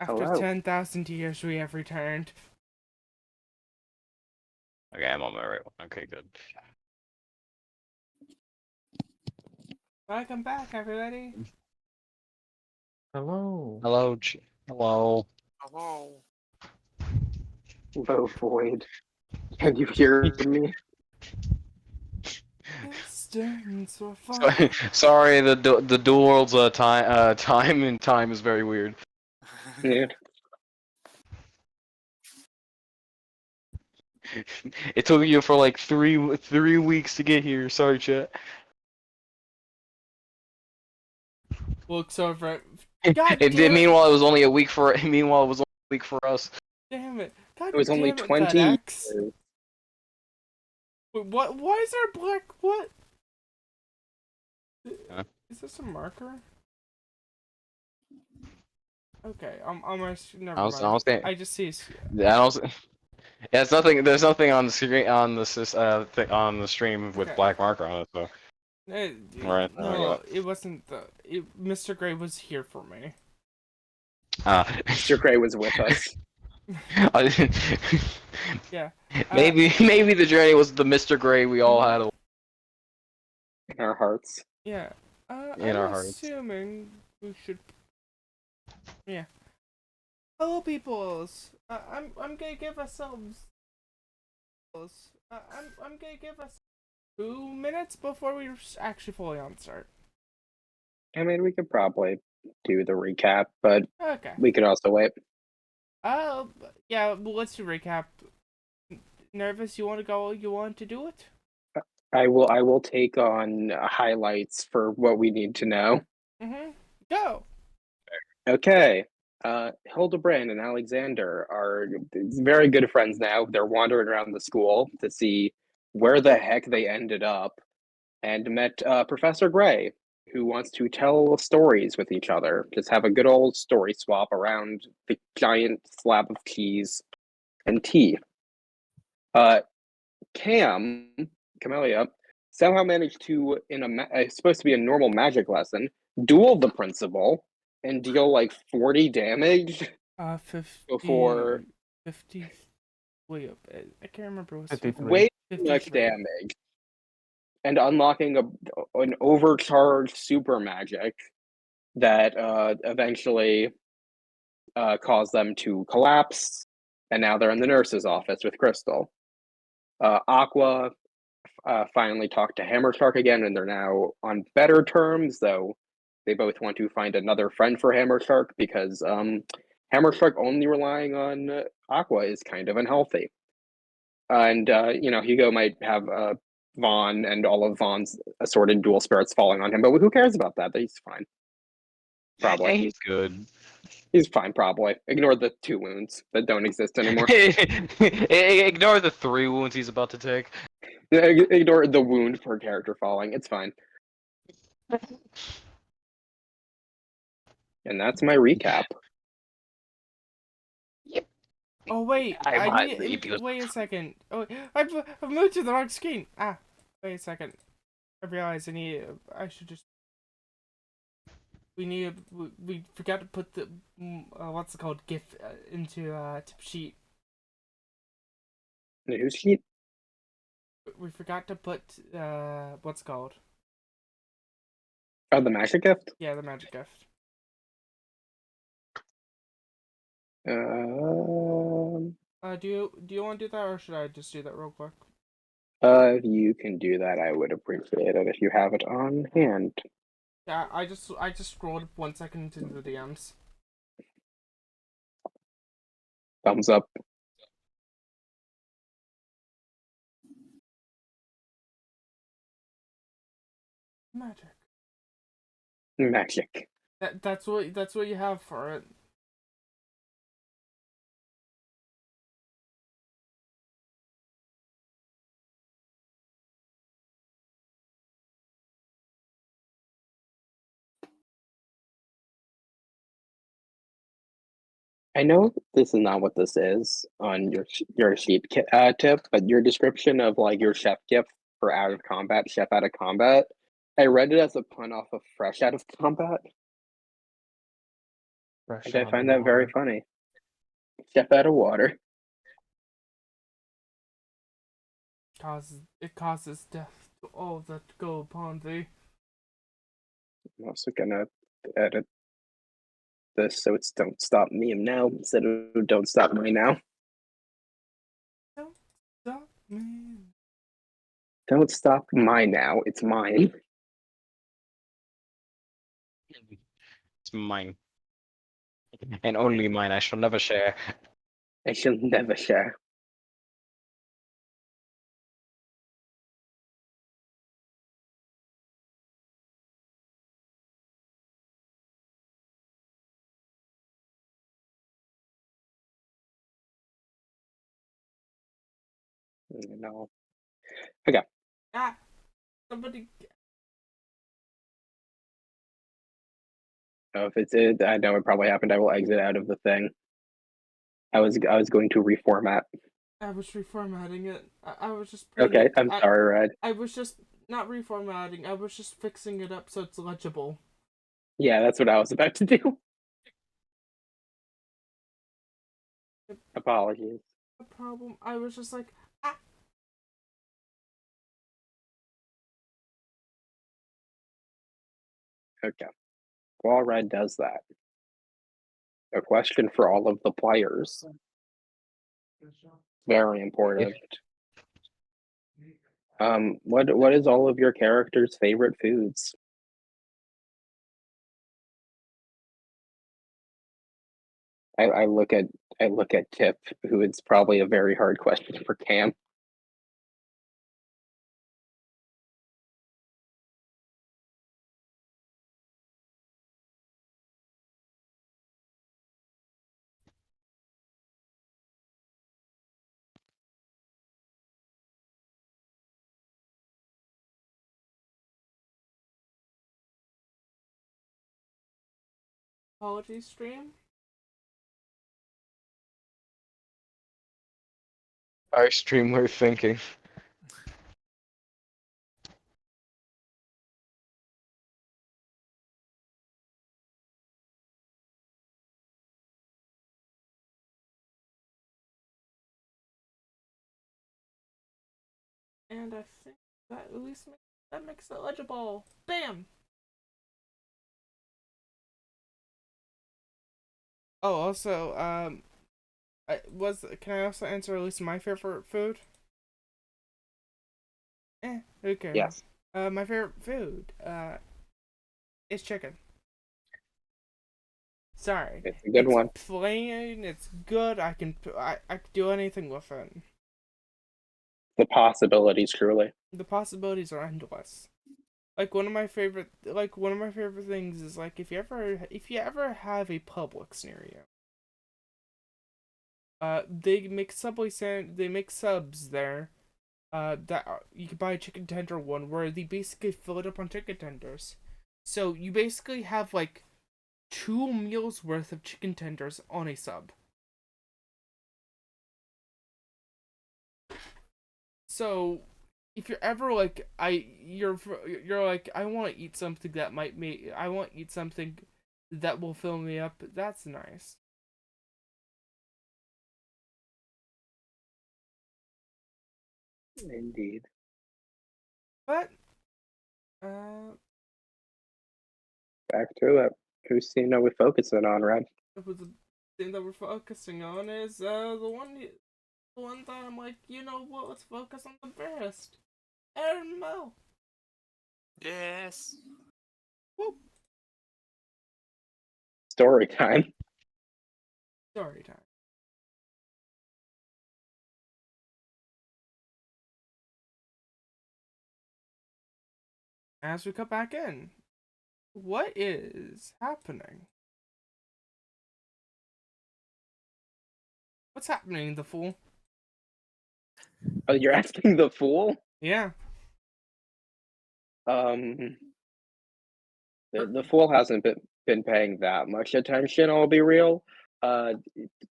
After Hello. 10,000 years, we have returned. Okay, I'm on my right one. Okay, good. Welcome back, everybody. Hello. Hello, hello. Hello. Hello, Void. Can you hear me? Distance or far. Sorry, the dual worlds time is very weird. Yeah. It took you for like three weeks to get here. Sorry, chat. Looks over. God It did. damn it! Meanwhile, it was only a week for. Meanwhile, it was only a week for us. Damn it! God It was only damn it, 20 FedEx. years. Wait, what? Why is there a black? What? Huh? Is this a marker? Okay, never I was mind. saying. I just see. I was. Yeah, it's nothing. There's nothing on the screen on on the stream with Okay. black marker on it. So. Right. No, it wasn't the. Mr. Gray was here for me. Mr. Gray was with us. Yeah. Maybe the journey was the Mr. Gray we all had In our hearts. Yeah. in our I'm hearts. assuming we should. Yeah. Hello, peoples. I'm gonna give ourselves. I'm gonna give us 2 minutes before we actually fully on start. I mean, we could probably do the recap, but Okay. we could also wait. Yeah. Well, let's do recap. Nervous? You want to go? You want to do it? I will take on highlights for what we need to know. Go. Okay. Hildebrand and Alexander are very good friends now. They're wandering around the school to see where the heck they ended up and met Professor Gray, who wants to tell stories with each other. Just have a good old story swap around the giant slab of cheese and tea. Camellia, somehow managed to, it's supposed to be a normal magic lesson, duel the principal and deal like 40 damage 50. before 50. Wait, I can't remember what's 53. way too much 53. damage and unlocking an overcharged super magic that eventually caused them to collapse, and now they're in the nurse's office with Crystal. Aqua finally talked to Hammer Shark again, and they're now on better terms, though they both want to find another friend for Hammer Shark because Hammer Shark only relying on Aqua is kind of unhealthy. And, Hugo might have Vaughn and all of Vaughn's assorted dual spirits falling on him, but who cares about that? He's fine. Probably. Yeah, he's good. He's fine, probably. Ignore the 2 wounds that don't exist anymore. Ignore the 3 wounds he's about to take. Ignore the wound per character falling. It's fine. And that's my recap. Yep. Oh wait, wait a second. Oh, I've moved to the wrong screen. Wait a second. I realized I should just. We forgot to put the what's it called GIF into tip sheet. The who's sheet? We forgot to put what's it called? Oh, the magic gift? Yeah, the magic gift. Do you want to do that, or should I just do that real quick? If you can do that, I would appreciate it if you have it on hand. Yeah, I just scrolled 1 second into the DMs. Thumbs up. Magic. Magic. That's what you have for it. I know this is not what this is on your sheet tip, but your description of like your chef gift for out of combat, chef out of combat, I read it as a pun off of fresh out of combat. Fresh And I out of find the that very water. funny. Step out of water. It causes death to all that go upon thee. I'm also gonna edit this so it's don't stop me now instead of don't stop me now. Don't stop me. Don't stop my now, it's mine. It's mine. And only mine. I shall never share. I shall never share. No. Okay. Ah! Somebody. If it's it, I know it probably happened. I will exit out of the thing. I was going to reformat. I was reformatting it. I was just putting Okay, it. I'm sorry, Red. I was just not reformatting. I was just fixing it up so it's legible. Yeah, that's what I was about to do. Apologies. No problem. I was just like, ah. Okay. While Red does that, a question for all of the players. Very important. What is all of your characters' favorite foods? I look at Tip, who is probably a very hard question for Cam. Apology stream? I stream we're thinking. And I think that at least that makes it legible. Bam! Oh, also, can I also answer at least my favorite food? Who cares? Yes. My favorite food, is chicken. Sorry. It's a good one. Plain, it's good, I can do anything with it. The possibilities, truly. The possibilities are endless. One of my favorite things is like if you ever have a Publix near you. They make they make subs there. You can buy a chicken tender one where they basically fill it up on chicken tenders. So you basically have like 2 meals worth of chicken tenders on a sub. So if you're ever like you're like I want to eat something that might make I want to eat something that will fill me up. That's nice. Indeed. But Back to it. Whose scene are we focusing on, Red? the thing that we're focusing on is the one that I'm like, you know what? Let's focus on the best. Aaron Mo. Yes. Whoop. Story time. Story time. As we come back in, what is happening? What's happening, the fool? Oh, you're asking the fool? Yeah. The fool hasn't been paying that much attention, I'll be real.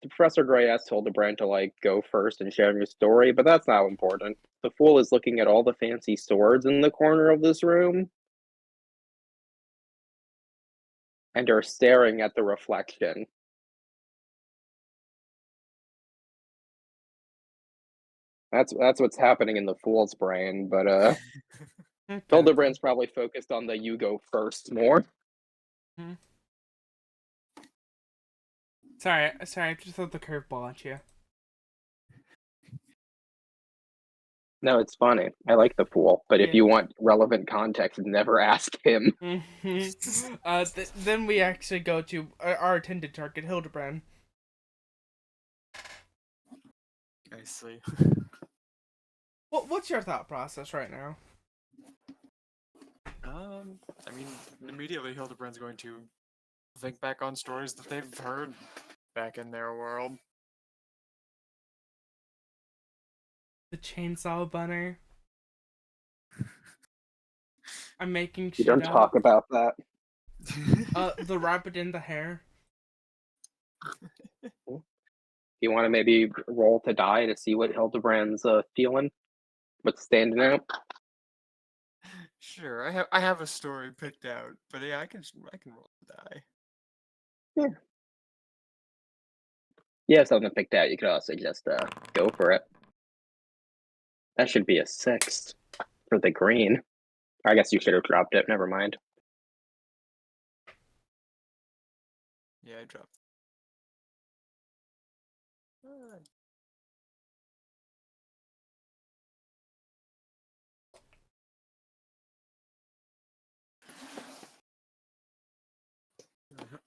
Professor Gray has told the brand to like go first and share your story, but that's not important. The fool is looking at all the fancy swords in the corner of this room. and are staring at the reflection. That's what's happening in the fool's brain, but Hildebrand's probably focused on the you go first more. Sorry, I just threw the curveball at you. No, it's funny. I like the fool, but if Yeah. you want relevant context, never ask him. Then we actually go to our intended target, Hildebrand. I see. What's your thought process right now? I mean, immediately Hildebrand's going to think back on stories that they've heard back in their world. The chainsaw bunny. I'm making You shit don't up. talk about that. The rabbit in the hair. You want to maybe roll to die to see what Hildebrand's feeling? What's standing out? Sure, I have a story picked out, but yeah, I can roll the die. You have something picked out. You could also just go for it. That should be a 6 for the green. I guess you should have dropped it. Never mind. Yeah, I dropped. Alright.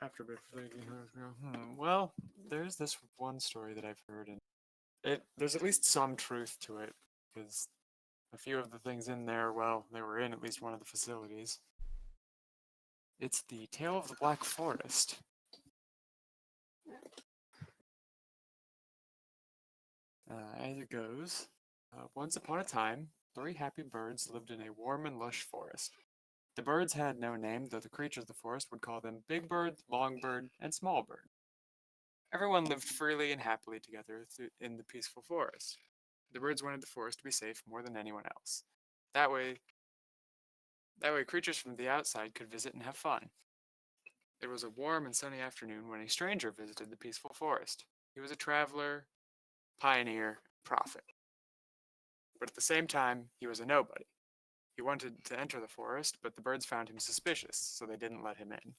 After a bit of thinking, well, there's this one story that I've heard, and there's at least some truth to it, because a few of the things in there, well, they were in at least one of the facilities. It's the Tale of the Black Forest. As it goes, once upon a time, 3 happy birds lived in a warm and lush forest. The birds had no name, though the creatures of the forest would call them Big Bird, Long Bird, and Small Bird. Everyone lived freely and happily together in the peaceful forest. The birds wanted the forest to be safe more than anyone else. That way creatures from the outside could visit and have fun. It was a warm and sunny afternoon when a stranger visited the peaceful forest. He was a traveler, pioneer, prophet. But at the same time, he was a nobody. He wanted to enter the forest, but the birds found him suspicious, so they didn't let him in.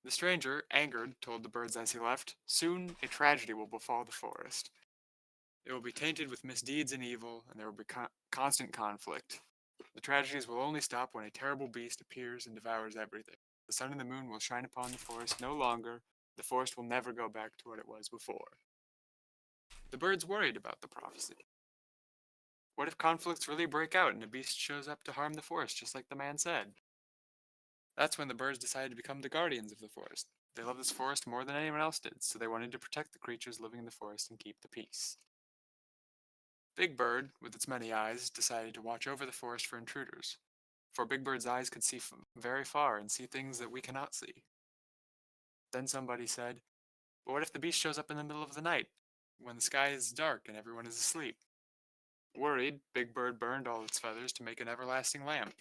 The stranger, angered, told the birds as he left, "Soon a tragedy will befall the forest. It will be tainted with misdeeds and evil, and there will be constant conflict. The tragedies will only stop when a terrible beast appears and devours everything. The sun and the moon will shine upon the forest no longer. The forest will never go back to what it was before." The birds worried about the prophecy. What if conflicts really break out and a beast shows up to harm the forest, just like the man said? That's when the birds decided to become the guardians of the forest. They loved this forest more than anyone else did, so they wanted to protect the creatures living in the forest and keep the peace. Big Bird, with its many eyes, decided to watch over the forest for intruders. For Big Bird's eyes could see very far and see things that we cannot see. Then somebody said, "But what if the beast shows up in the middle of the night, when the sky is dark and everyone is asleep?" Worried, Big Bird burned all its feathers to make an everlasting lamp.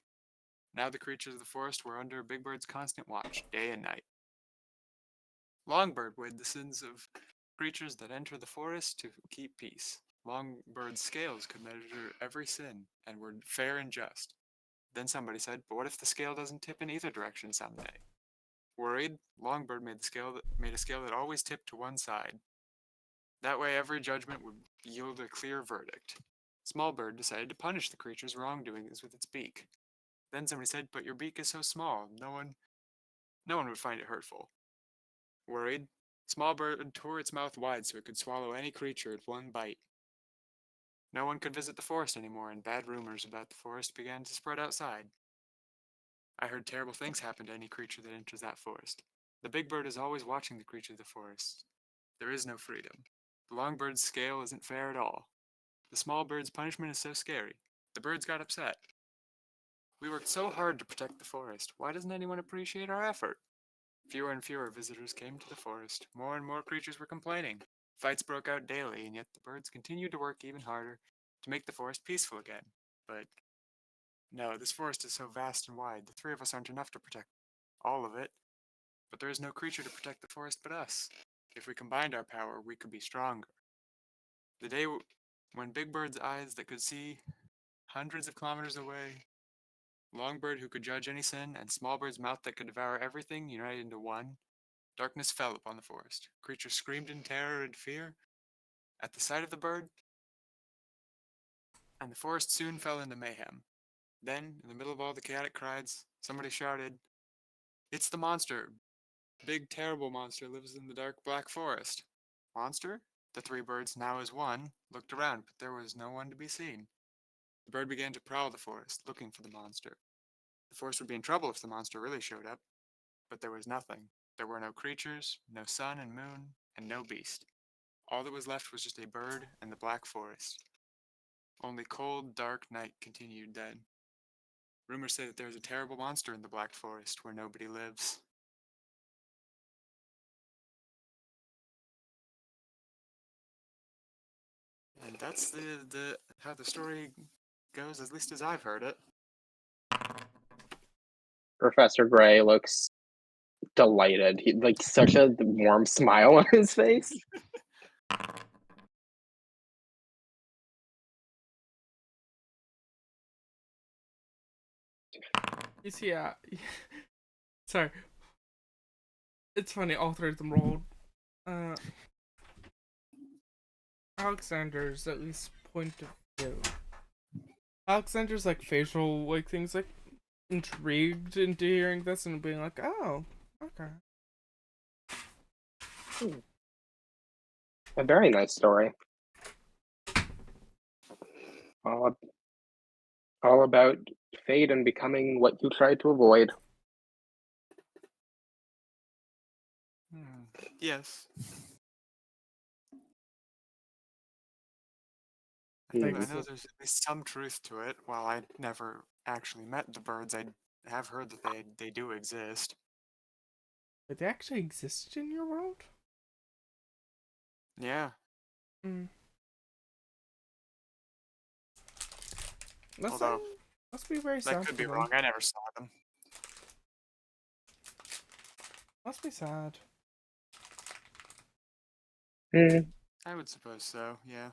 Now the creatures of the forest were under Big Bird's constant watch, day and night. Longbird weighed the sins of creatures that enter the forest to keep peace. Longbird's scales could measure every sin and were fair and just. Then somebody said, "But what if the scale doesn't tip in either direction someday?" Worried, Longbird made a scale that always tipped to one side. That way every judgment would yield a clear verdict. Smallbird decided to punish the creature's wrongdoings with its beak. Then somebody said, "But your beak is so small, no one would find it hurtful." Worried, Smallbird tore its mouth wide so it could swallow any creature at one bite. No one could visit the forest anymore, and bad rumors about the forest began to spread outside. I heard terrible things happen to any creature that enters that forest. The big bird is always watching the creature of the forest. There is no freedom. The long bird's scale isn't fair at all. The small bird's punishment is so scary. The birds got upset. We worked so hard to protect the forest. Why doesn't anyone appreciate our effort? Fewer and fewer visitors came to the forest. More and more creatures were complaining. Fights broke out daily, and yet the birds continued to work even harder to make the forest peaceful again. But No, this forest is so vast and wide, the three of us aren't enough to protect all of it. But there is no creature to protect the forest but us. If we combined our power, we could be stronger. The day when Big Bird's eyes that could see hundreds of kilometers away, Longbird who could judge any sin, and Smallbird's mouth that could devour everything united into one, darkness fell upon the forest. Creatures screamed in terror and fear at the sight of the bird, and the forest soon fell into mayhem. Then, in the middle of all the chaotic cries, somebody shouted, "It's the monster! Big terrible monster lives in the dark black forest." Monster? The three birds, now as one, looked around, but there was no one to be seen. The bird began to prowl the forest, looking for the monster. The forest would be in trouble if the monster really showed up, but there was nothing. There were no creatures, no sun and moon, and no beast. All that was left was just a bird and the black forest. Only cold, dark night continued then. Rumors say that there is a terrible monster in the black forest where nobody lives. And that's the how the story goes, at least as I've heard it. Professor Gray looks delighted. He like such a warm smile on his face. You see, yeah. Sorry. It's funny, all three of them rolled. Alexander's at least point of view. Alexander's like facial like things like intrigued into hearing this and being like, oh, okay. A very nice story. All about fate and becoming what you tried to avoid. Yes. I I think know so. there's at least some truth to it. While I never actually met the birds, I have heard that they do exist. But they actually exist in your world? Yeah. Mm. That's Although, must be very that sad could for be them. wrong. I never saw them. Must be sad. I would suppose so, yeah.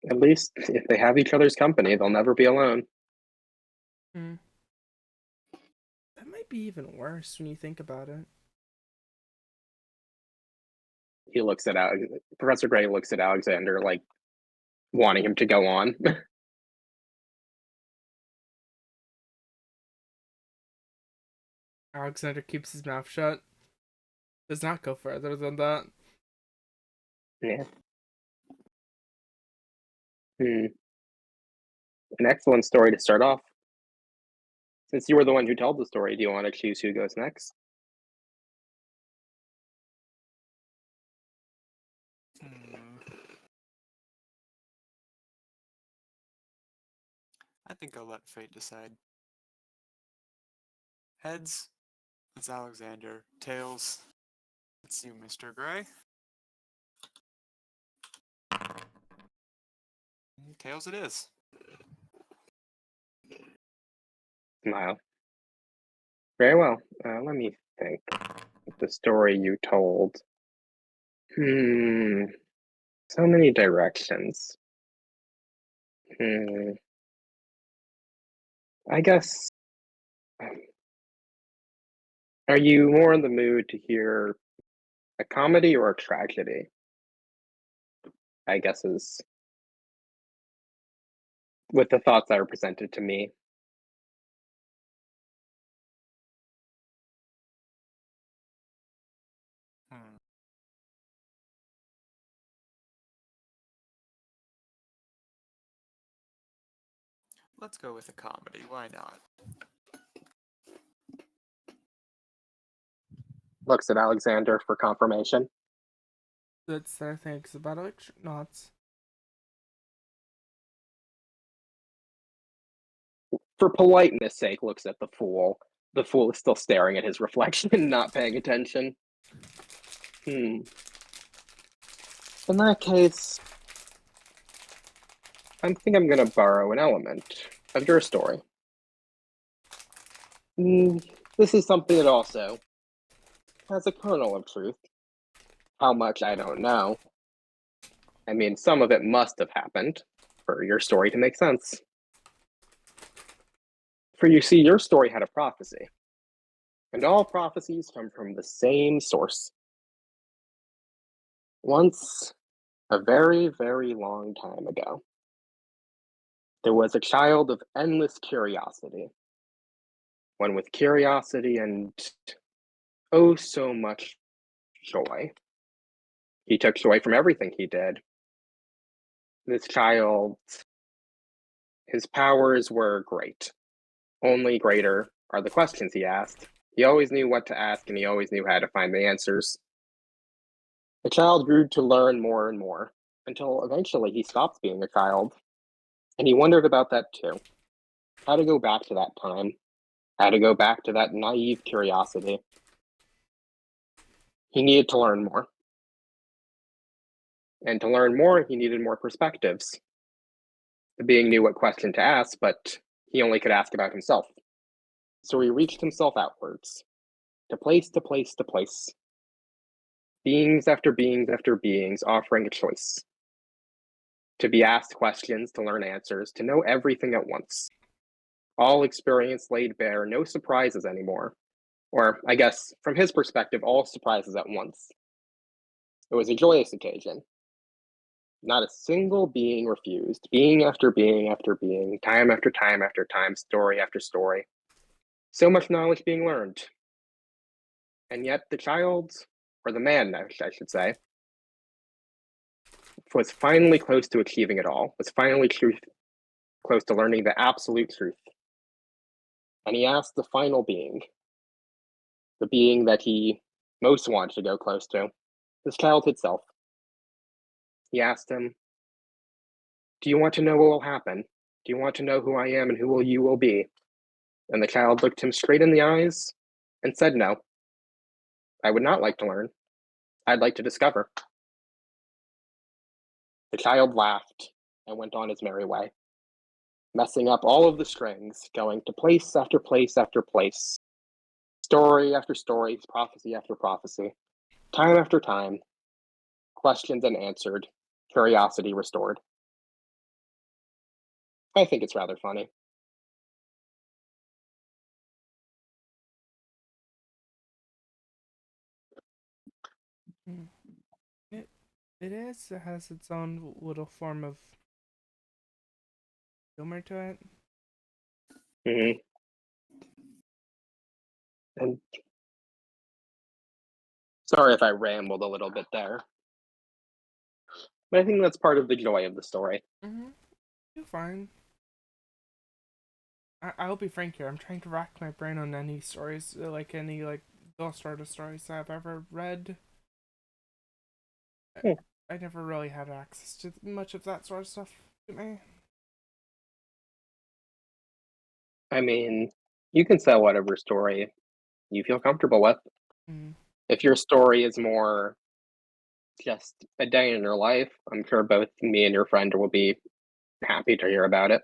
At least if they have each other's company, they'll never be alone. That might be even worse when you think about it. He looks at Professor Gray looks at Alexander like wanting him to go on. Alexander keeps his mouth shut. Does not go further than that. Yeah. An excellent story to start off. Since you were the one who told the story, do you want to choose who goes next? I think I'll let fate decide. Heads, it's Alexander. Tails, it's you, Mr. Gray. Tails it is. Smile. Very well. Let me think. The story you told. So many directions. I guess. Are you more in the mood to hear a comedy or a tragedy? I guess is with the thoughts that are presented to me. Let's go with a comedy. Why not? Looks at Alexander for confirmation. That's their things about electric knots. For politeness sake, looks at the fool. The fool is still staring at his reflection, not paying attention. In that case, I think I'm gonna borrow an element. of your story. This is something that also has a kernel of truth. How much, I don't know. I mean, some of it must have happened for your story to make sense. For you see, your story had a prophecy, and all prophecies come from the same source. Once, a very, very long time ago, there was a child of endless curiosity, one with curiosity and oh so much joy. He took joy from everything he did. This child, his powers were great. Only greater are the questions he asked. He always knew what to ask, and he always knew how to find the answers. The child grew to learn more and more, until eventually he stopped being a child. And he wondered about that too. How to go back to that time. How to go back to that naive curiosity. He needed to learn more. And to learn more, he needed more perspectives. The being knew what question to ask, but he only could ask about himself. So he reached himself outwards, to place to place to place. Beings after beings after beings offering a choice. To be asked questions, to learn answers, to know everything at once. All experience laid bare, no surprises anymore. Or, I guess, from his perspective, all surprises at once. It was a joyous occasion. Not a single being refused, being after being after being, time after time after time, story after story. So much knowledge being learned. And yet the child, or the man, I should say, was finally close to achieving it all, was finally close to learning the absolute truth. And he asked the final being, the being that he most wanted to go close to, his childhood self. He asked him, do you want to know what will happen? Do you want to know who I am and who you will be? And the child looked him straight in the eyes and said, no. I would not like to learn. I'd like to discover. The child laughed and went on his merry way, messing up all of the strings, going to place after place after place, story after story, prophecy after prophecy, time after time, questions unanswered, curiosity restored. I think it's rather funny. It is. It has its own little form of humor to it. Mm-hmm. And sorry if I rambled a little bit there. But I think that's part of the joy of the story. You're fine. I'll be frank here. I'm trying to rack my brain on any stories, like any Ghost Artist stories that I've ever read. I never really had access to much of that sort of stuff to me. I mean, you can sell whatever story you feel comfortable with. If your story is more just a day in your life, I'm sure both me and your friend will be happy to hear about it.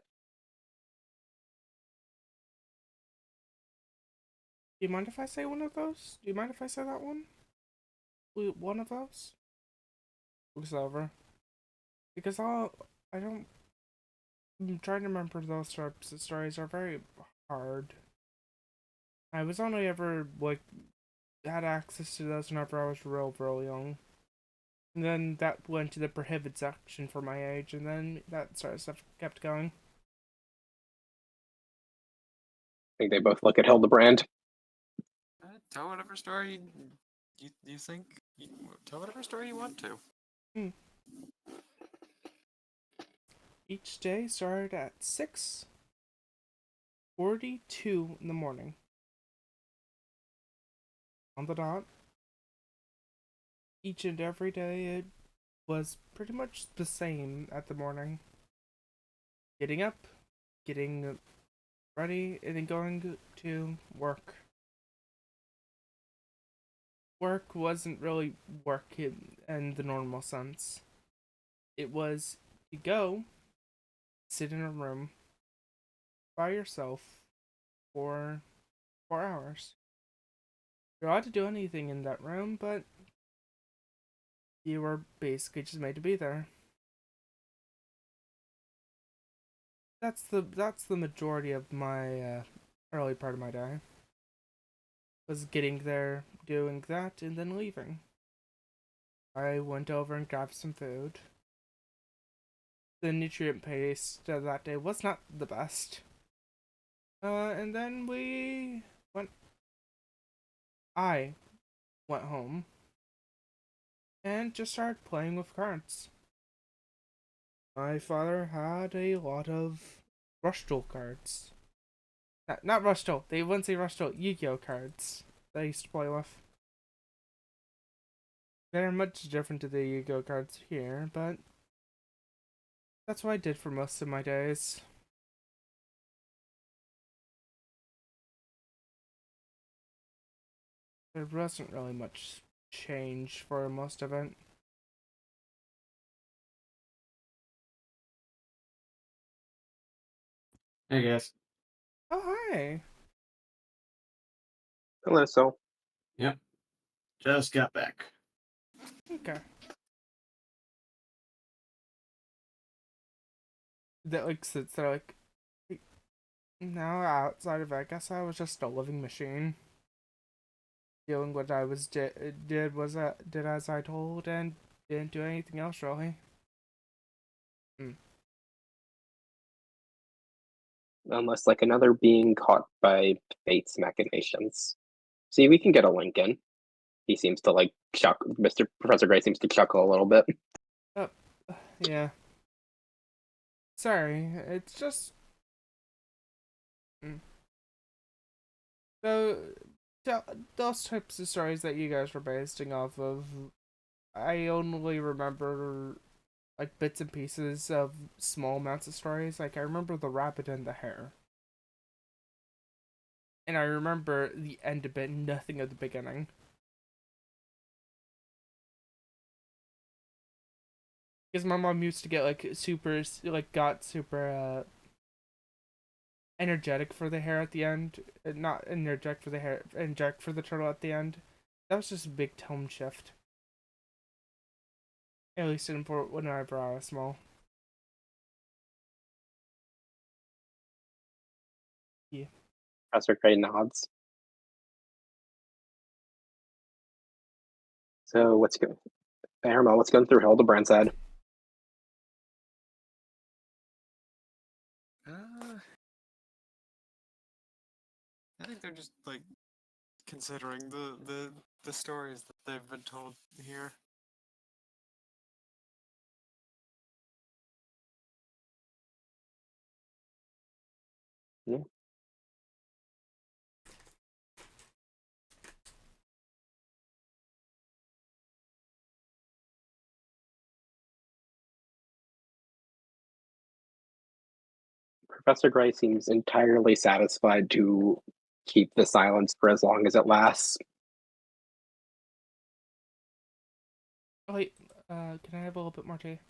Do you mind if I say one of those? Do you mind if I say that one? One of those? Looks over. Because I'm trying to remember those types of stories are very hard. I was only ever, had access to those whenever I was real young. And then that went to the prohibited section for my age, and then that sort of stuff kept going. I think they both look at Hildebrand. Tell whatever story you think. Tell whatever story you want to. Each day started at 6:42 in the morning. On the dot. Each and every day it was pretty much the same at the morning. Getting up, getting ready, and then going to work. Work wasn't really work in the normal sense. It was to go, sit in a room, by yourself for 4 hours. You're allowed to do anything in that room, but you were basically just made to be there. That's the majority of my early part of my day. Was getting there, doing that, and then leaving. I went over and grabbed some food. The nutrient paste that day was not the best. And then I went home and just started playing with cards. My father had a lot of Rush Duel cards. Not Rush Duel, they wouldn't say Rush Duel, Yu-Gi-Oh cards that I used to play with. They're much different to the Yu-Gi-Oh cards here, but that's what I did for most of my days. There wasn't really much change for most of it. Hey guys. Oh, hi. Hello, so Yep. Just got back. Okay. That like sits there like now outside of it, I guess I was just a living machine. Doing what I was did as I told and didn't do anything else really. unless like another being caught by fate's machinations. See, we can get a link in. He seems to like chuckle. Mr. Professor Gray seems to chuckle a little bit. Yeah. Sorry, it's just so those types of stories that you guys were basing off of, I only remember like bits and pieces of small amounts of stories. Like I remember the rabbit and the hare. And I remember the end of it, nothing of the beginning. Because my mom used to get got super energetic for the hare at the end. Not energetic for the hare, energetic for the turtle at the end. That was just a big tone shift. At least whenever I was small. Yeah. Professor Gray nods. So what's going? Herma, what's going through Hildebrand's head? I think they're just like considering the stories that they've been told here. Yeah. Professor Gray seems entirely satisfied to keep the silence for as long as it lasts. Oh wait, can I have a little bit more tea?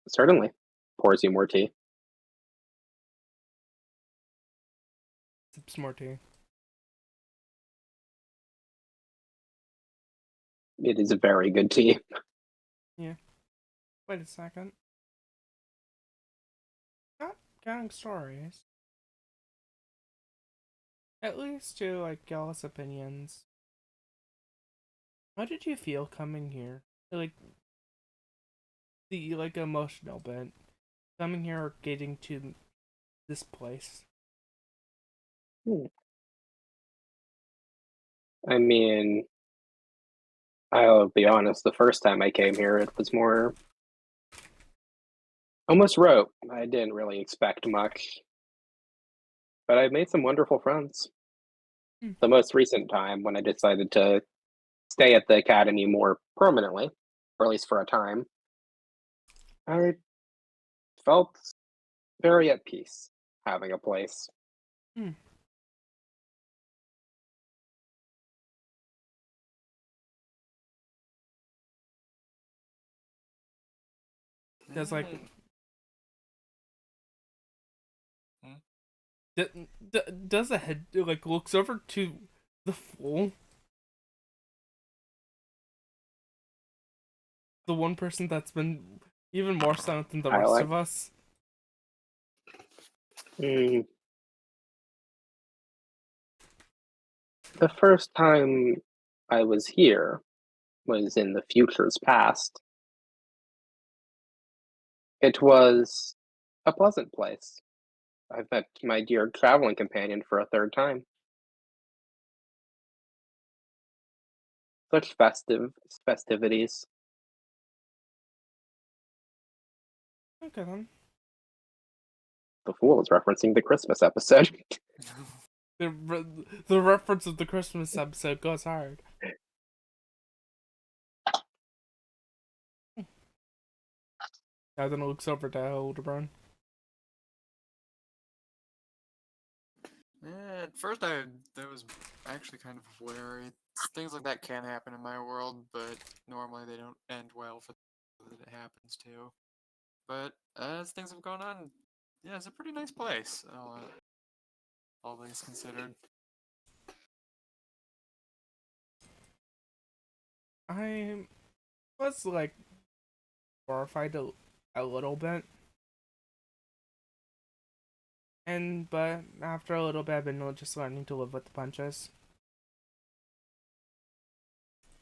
Certainly. Pours you more tea. Sips more tea. It is a very good tea. Wait a second. Not counting stories. At least to like y'all's opinions. How did you feel coming here? Like the emotional bit. Coming here or getting to this place. I mean, I'll be honest, the first time I came here, it was more almost rote. I didn't really expect much, but I've made some wonderful friends. The most recent time when I decided to stay at the academy more permanently, or at least for a time, I felt very at peace having a place. There's like Does a head like looks over to the fool, the one person that's been even more silent than the rest Silent. of us. Mm. The first time I was here was in the future's past. It was a pleasant place. I've met my dear traveling companion for a third time. Such festivities. Okay then. The fool is referencing the Christmas episode. The reference of the Christmas episode goes hard. Yeah, then it looks over to Hildebrand. At first, that was actually kind of wary. Things like that can happen in my world, but normally they don't end well for that it happens to. But as things have gone on, yeah, it's a pretty nice place. All things considered. I was like horrified a little bit. But after a little bit, I've been just learning to live with the punches.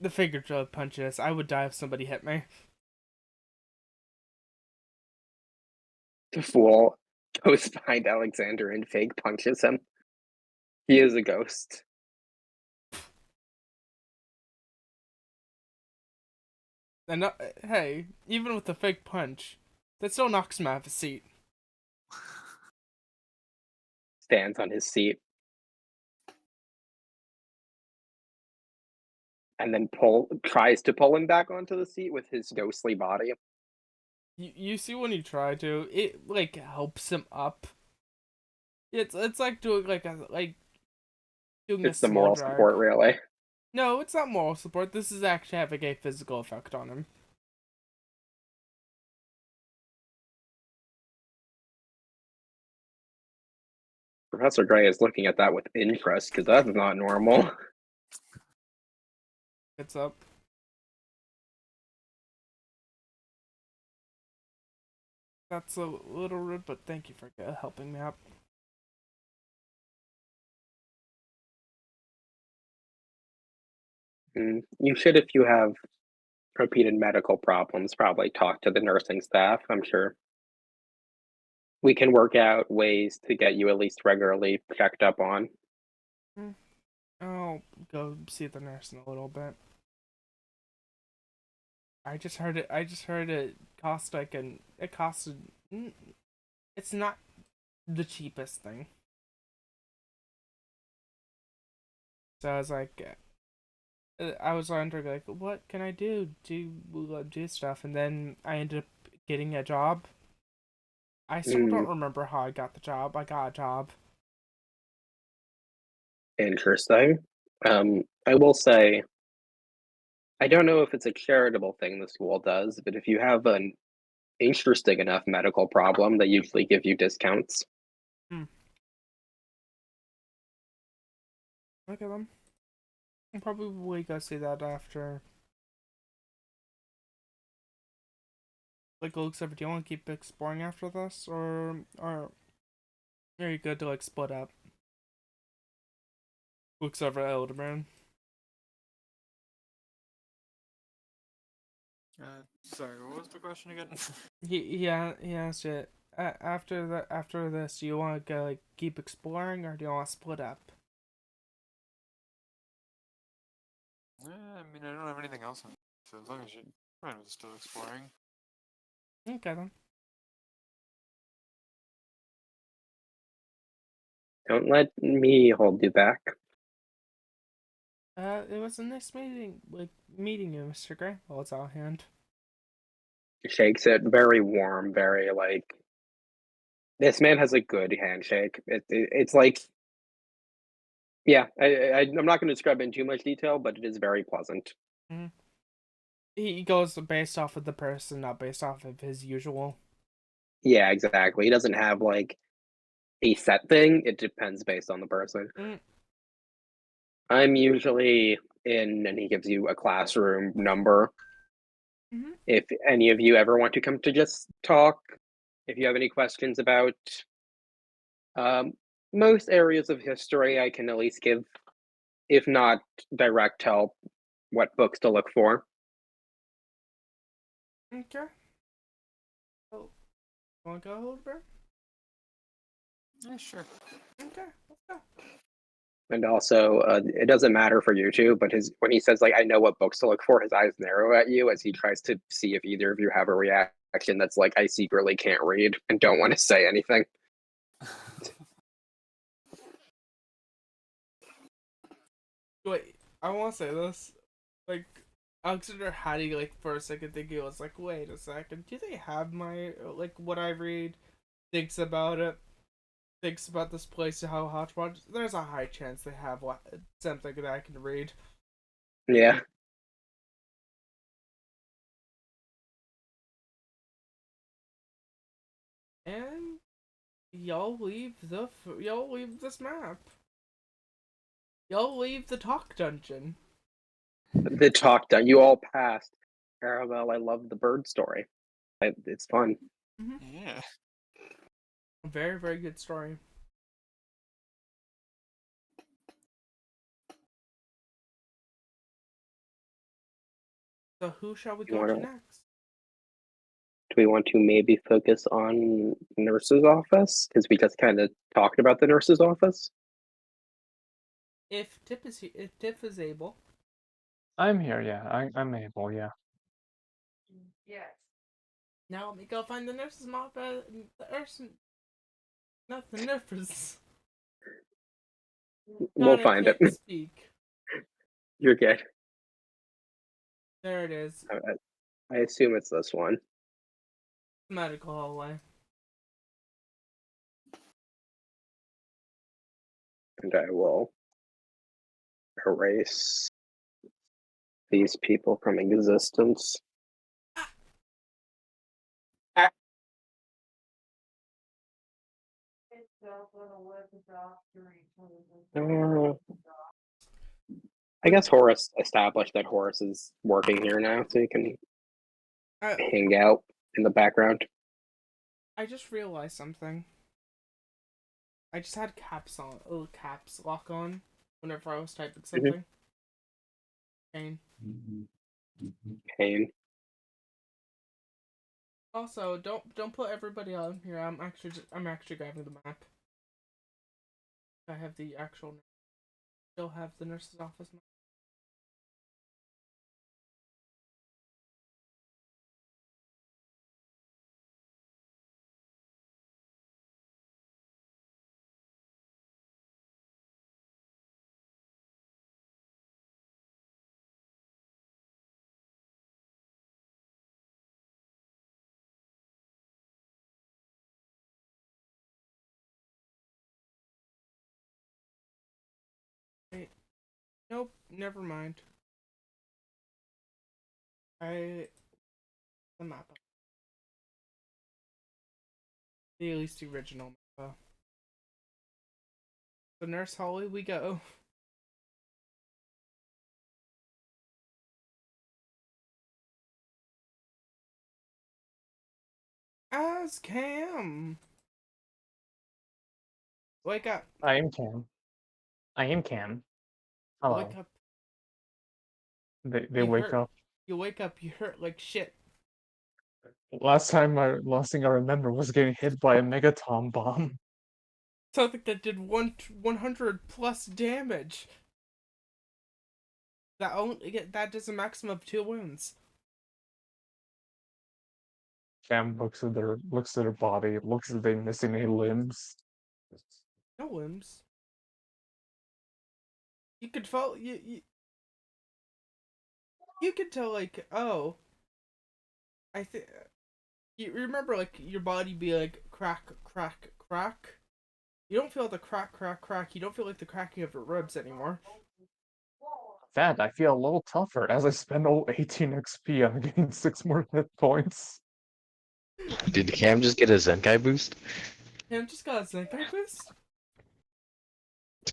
The figurative punches. I would die if somebody hit me. The fool goes behind Alexander and fake punches him. He is a ghost. And hey, even with the fake punch, that still knocks him out of his seat. Stands on his seat. And then tries to pull him back onto the seat with his ghostly body. You see when you try to, it like helps him up. It's like doing doing It's a the slow moral drag. support, really. No, it's not moral support. This is actually having a physical effect on him. Professor Gray is looking at that with interest because that's not normal. It's up. That's a little rude, but thank you for helping me out. You should, if you have repeated medical problems, probably talk to the nursing staff. I'm sure we can work out ways to get you at least regularly checked up on. I'll go see the nurse in a little bit. I just heard it cost it costed. It's not the cheapest thing. So I was like, I was wondering like, what can I do to do stuff, and then I ended up getting a job. I still don't remember how I got the job. I got a job. Interesting. I will say, I don't know if it's a charitable thing the school does, but if you have an interesting enough medical problem, they usually give you discounts. Okay then. I'll probably go see that after. Like, looks over. Do you want to keep exploring after this, or are you good to like split up? Looks over at Elderman. Sorry, what was the question again? He asked it. After this, do you want to go like keep exploring, or do you want to split up? I mean, I don't have anything else on, so as long as you're fine with still exploring. Okay then. Don't let me hold you back. It was a nice meeting you, Mr. Gray. Well, it's all hand. Shakes it, very warm, very like. This man has a good handshake. It's like, yeah. I'm not going to describe it in too much detail, but it is very pleasant. Mm-hmm. He goes based off of the person, not based off of his usual. Yeah, exactly. He doesn't have like a set thing. It depends based on the person. Mm. I'm usually in, and he gives you a classroom number. Mhm. If any of you ever want to come to just talk, if you have any questions about most areas of history, I can at least give, if not direct help, what books to look for. Okay. Oh, wanna go, Hildebrand? Yeah, sure. Okay, let's go. And also, it doesn't matter for you two, but when he says like, "I know what books to look for," his eyes narrow at you as he tries to see if either of you have a reaction that's like, "I secretly can't read and don't want to say anything." Wait, I want to say this. Like, Alexander Hattie, like, for a second thinking, it was like, wait a second, do they have my, like, what I read? Thinks about it. Thinks about this place and how Hodgepodge. There's a high chance they have something that I can read. Yeah. And y'all leave this map. Y'all leave the talk dungeon. The talk done. You all passed. Arabelle, I love the bird story. It's fun. Yeah. A very, very good story. So who shall we You go to wanna- next? Do we want to maybe focus on nurse's office? Because we just kind of talked about the nurse's office. If Tip is able. I'm here, yeah. I'm able, yeah. Yes. Now let me go find the nurse's mop. The nurse, not the nurses. We'll God, I find it. can't speak. You're good. There it is. I assume it's this one. Medical hallway. And I will erase these people from existence. I guess Horace established that Horace is working here now, so you can Uh, hang out in the background. I just realized something. I just had caps lock on whenever I was typing something. Pain. Pain. Also, don't put everybody on here. I'm actually grabbing the map. I have the actual. Still have the nurse's office map. Wait. Nope. Never mind. The map. At least the original map. The nurse hallway we go. As Cam. Wake up. I am Cam. I am Cam. Hello. Wake up. They You wake hurt. up. You wake up. You hurt like shit. Last thing I remember was getting hit by a megaton bomb. Something that did 100 plus damage. That does a maximum of 2 wounds. Cam looks at their body, looks at they missing any limbs. No limbs. You could follow you could tell like, oh, I think you remember like your body be like crack crack crack. You don't feel the crack crack crack. You don't feel like the cracking of your ribs anymore. That I feel a little tougher as I spend all 18 XP on getting 6 more hit points. Did Cam just get a Zenkai boost? Cam just got a sniper fist?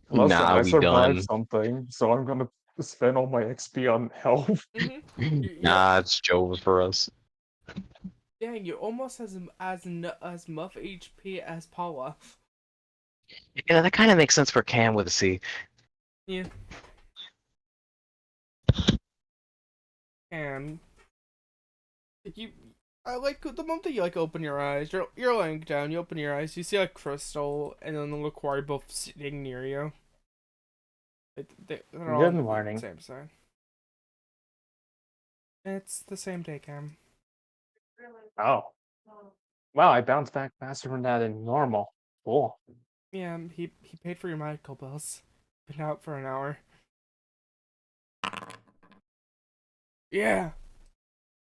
Listen, Nah, I we survived done. something, so I'm gonna spend all my XP on health. Nah, it's Joe's for us. Dang, you're almost as muff HP as Paula. Yeah, that kind of makes sense for Cam with a C. Yeah. Cam, you, I like the moment that you like open your eyes. You're laying down. You open your eyes. You see like Crystal and then the Laquari both sitting near you. They're all Good on the morning. same side. It's the same day, Cam. Oh. Wow, I bounced back faster than that than normal. Cool. Yeah, he paid for your medical bills. Been out for an hour. Yeah,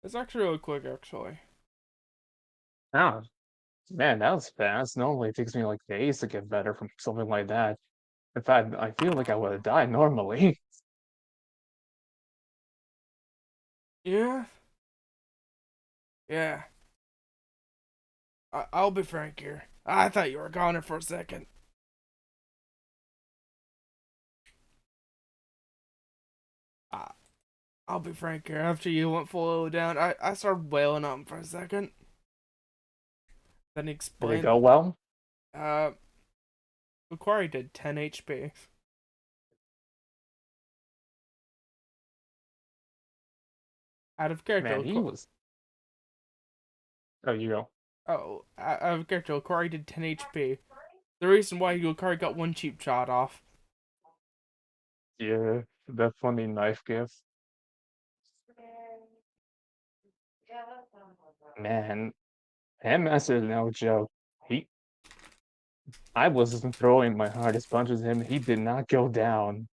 it's actually really quick, actually. Oh, man, that was fast. Normally it takes me like days to get better from something like that. In fact, I feel like I would have died normally. Yeah, yeah. I'll be frank here. I thought you were gone for a second. Uh, I'll be frank here. After you went full down, I started wailing on him for a second. Then he Did it explained. go well? Macquarie did 10 HP. Out of character. Man, he was. Oh, you go. Out of character, Macquarie did 10 HP. The reason why Macquarie got one cheap shot off. Yeah, that funny knife gift. Man, MS is no joke. I wasn't throwing my hardest punches at him. He did not go down.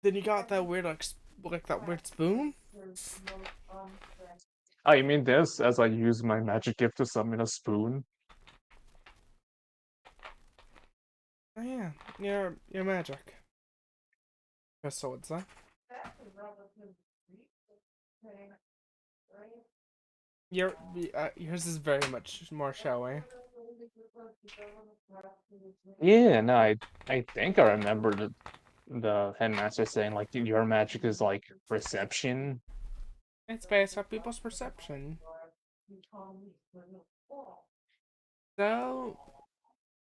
Then you got that weird like that weird spoon. Oh, you mean this? As I use my magic gift to summon a spoon? Oh yeah, your magic. Crystal would say. Yours is very much more showy. Yeah, no, I think I remember the headmaster saying like your magic is like perception. It's based on people's perception. So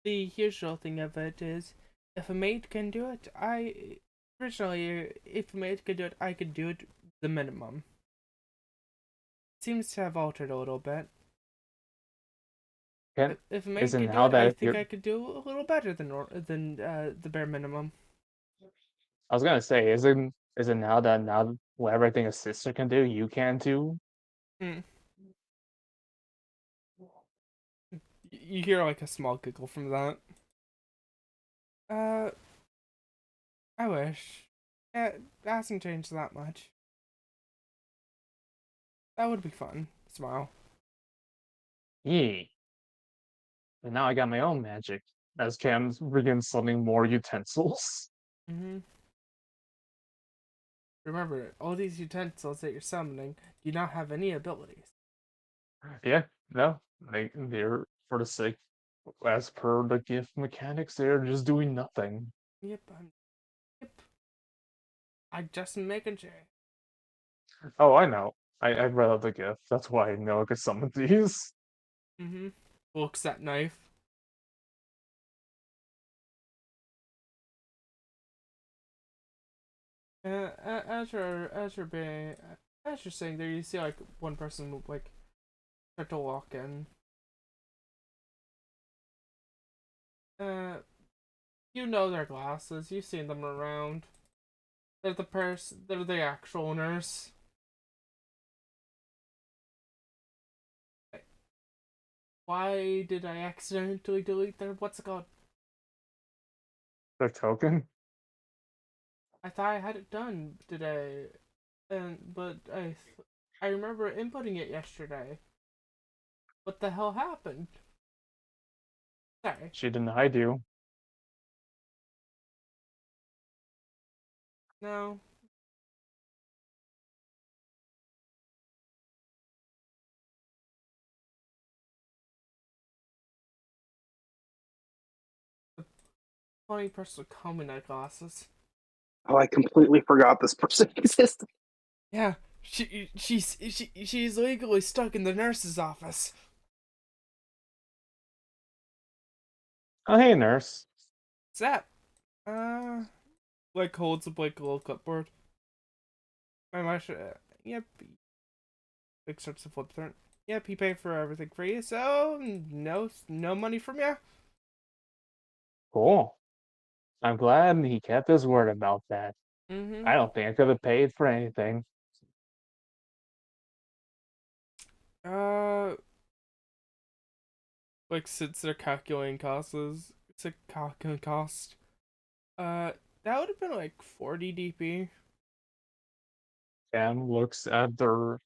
the usual thing of it is, if a maid can do it, if a maid can do it, I could do it the minimum. Seems to have altered a little bit. Can If a maid is it can do now it, I that think you're? I could do a little better than the bare minimum. I was gonna say, is it now that what everything a sister can do, you can too? Hmm. You hear like a small giggle from that. Uh, I wish. It hasn't changed that much. That would be fun. Smile. Yeah. And now I got my own magic. As Cam begins summoning more utensils. Mm-hmm. Remember, all these utensils that you're summoning do not have any abilities. Yeah, no, they're for the sake, as per the gift mechanics, they're just doing nothing. Yep, yep. I just making sure. Oh, I know. I read out the gift. That's why I know I could summon these. Mm-hmm. Looks that knife. As you're saying there, you see like one person like start to walk in. You know their glasses. You've seen them around. They're the actual nurse. Why did I accidentally delete their what's it called? Their token. I thought I had it done today, but I remember inputting it yesterday. What the hell happened? Sorry. She denied you. No. funny person with Common Night glasses. Oh, I completely forgot this person existed. Yeah, she's legally stuck in the nurse's office. Oh, hey, nurse. What's that? Like holds up like a little clipboard. My mush. Yep. Like starts to flip through it. Yep, he paid for everything for you, so no money from you. Cool. I'm glad he kept his word about that. Mm-hmm. I don't think I could have paid for anything. Uh, like since they're calculating costs, it's a calculating cost. That would have been like 40 DP. Cam looks at their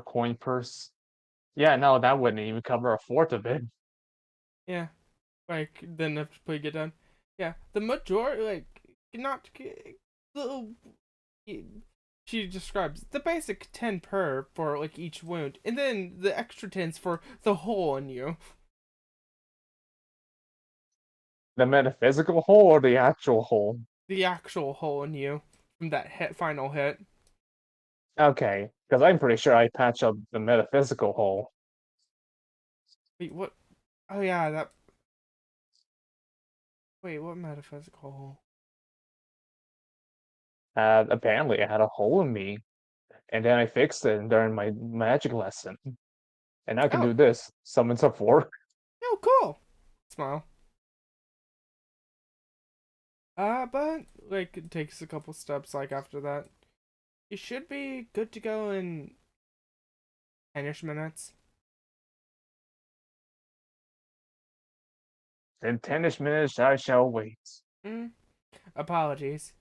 coin purse. Yeah, no, that wouldn't even cover a fourth of it. Yeah, like then have to play get done. Yeah, the majority like not the she describes the basic 10 per for like each wound, and then the extra 10s for the hole in you. The metaphysical hole or the actual hole? The actual hole in you from that final hit. Okay, because I'm pretty sure I patched up the metaphysical hole. Wait, what? Oh yeah, that. Wait, what metaphysical hole? Apparently, I had a hole in me, and then I fixed it during my magic lesson. And I can Oh, do this. Summon some fork. oh, cool. Smile. But like it takes a couple steps. Like after that, you should be good to go in 10ish minutes. In 10ish minutes, I shall wait. Mm. Apologies.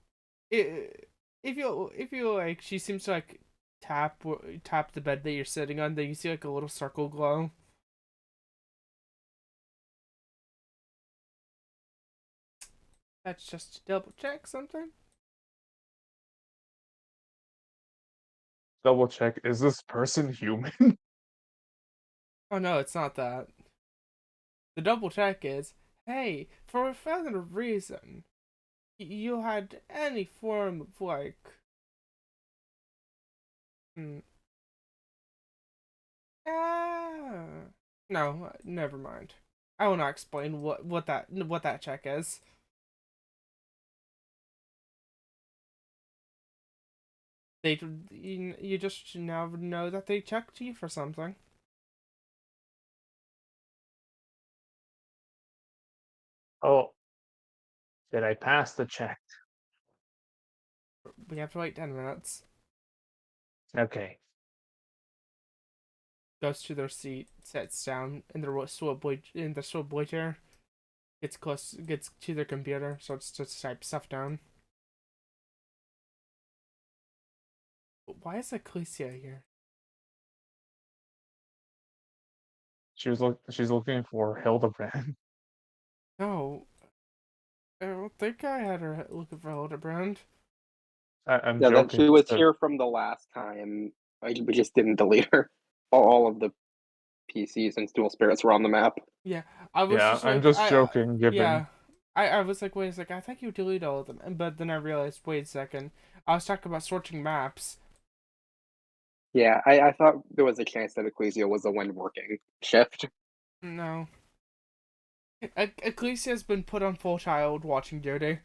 If you like, she seems to like tap the bed that you're sitting on. Then you see like a little circle glow. That's just to double check something. Double check, is this person human? Oh no, it's not that. The double check is, hey, for whatever reason, you had any form of like, hmm, no, never mind. I will not explain what that check is. You just now know that they checked you for something. Oh, did I pass the check? We have to wait 10 minutes. Okay. Goes to their seat, sits down in the swivel boy chair, gets to their computer, starts to type stuff down. Why is Ecclesia here? She's looking for Hildebrand. No, I don't think I had her looking for Hildebrand. I'm Yeah, that joking. she was So- here from the last time. We just didn't delete her. All of the PCs and Dual Spirits were on the map. Yeah, I was Yeah, just I'm like, just joking, given yeah, I was like, wait a sec, I think you deleted all of them, but then I realized, wait a second, I was talking about sorting maps. Yeah, I thought there was a chance that Ecclesia was the one working shift. No, Ecclesia has been put on full child watching duty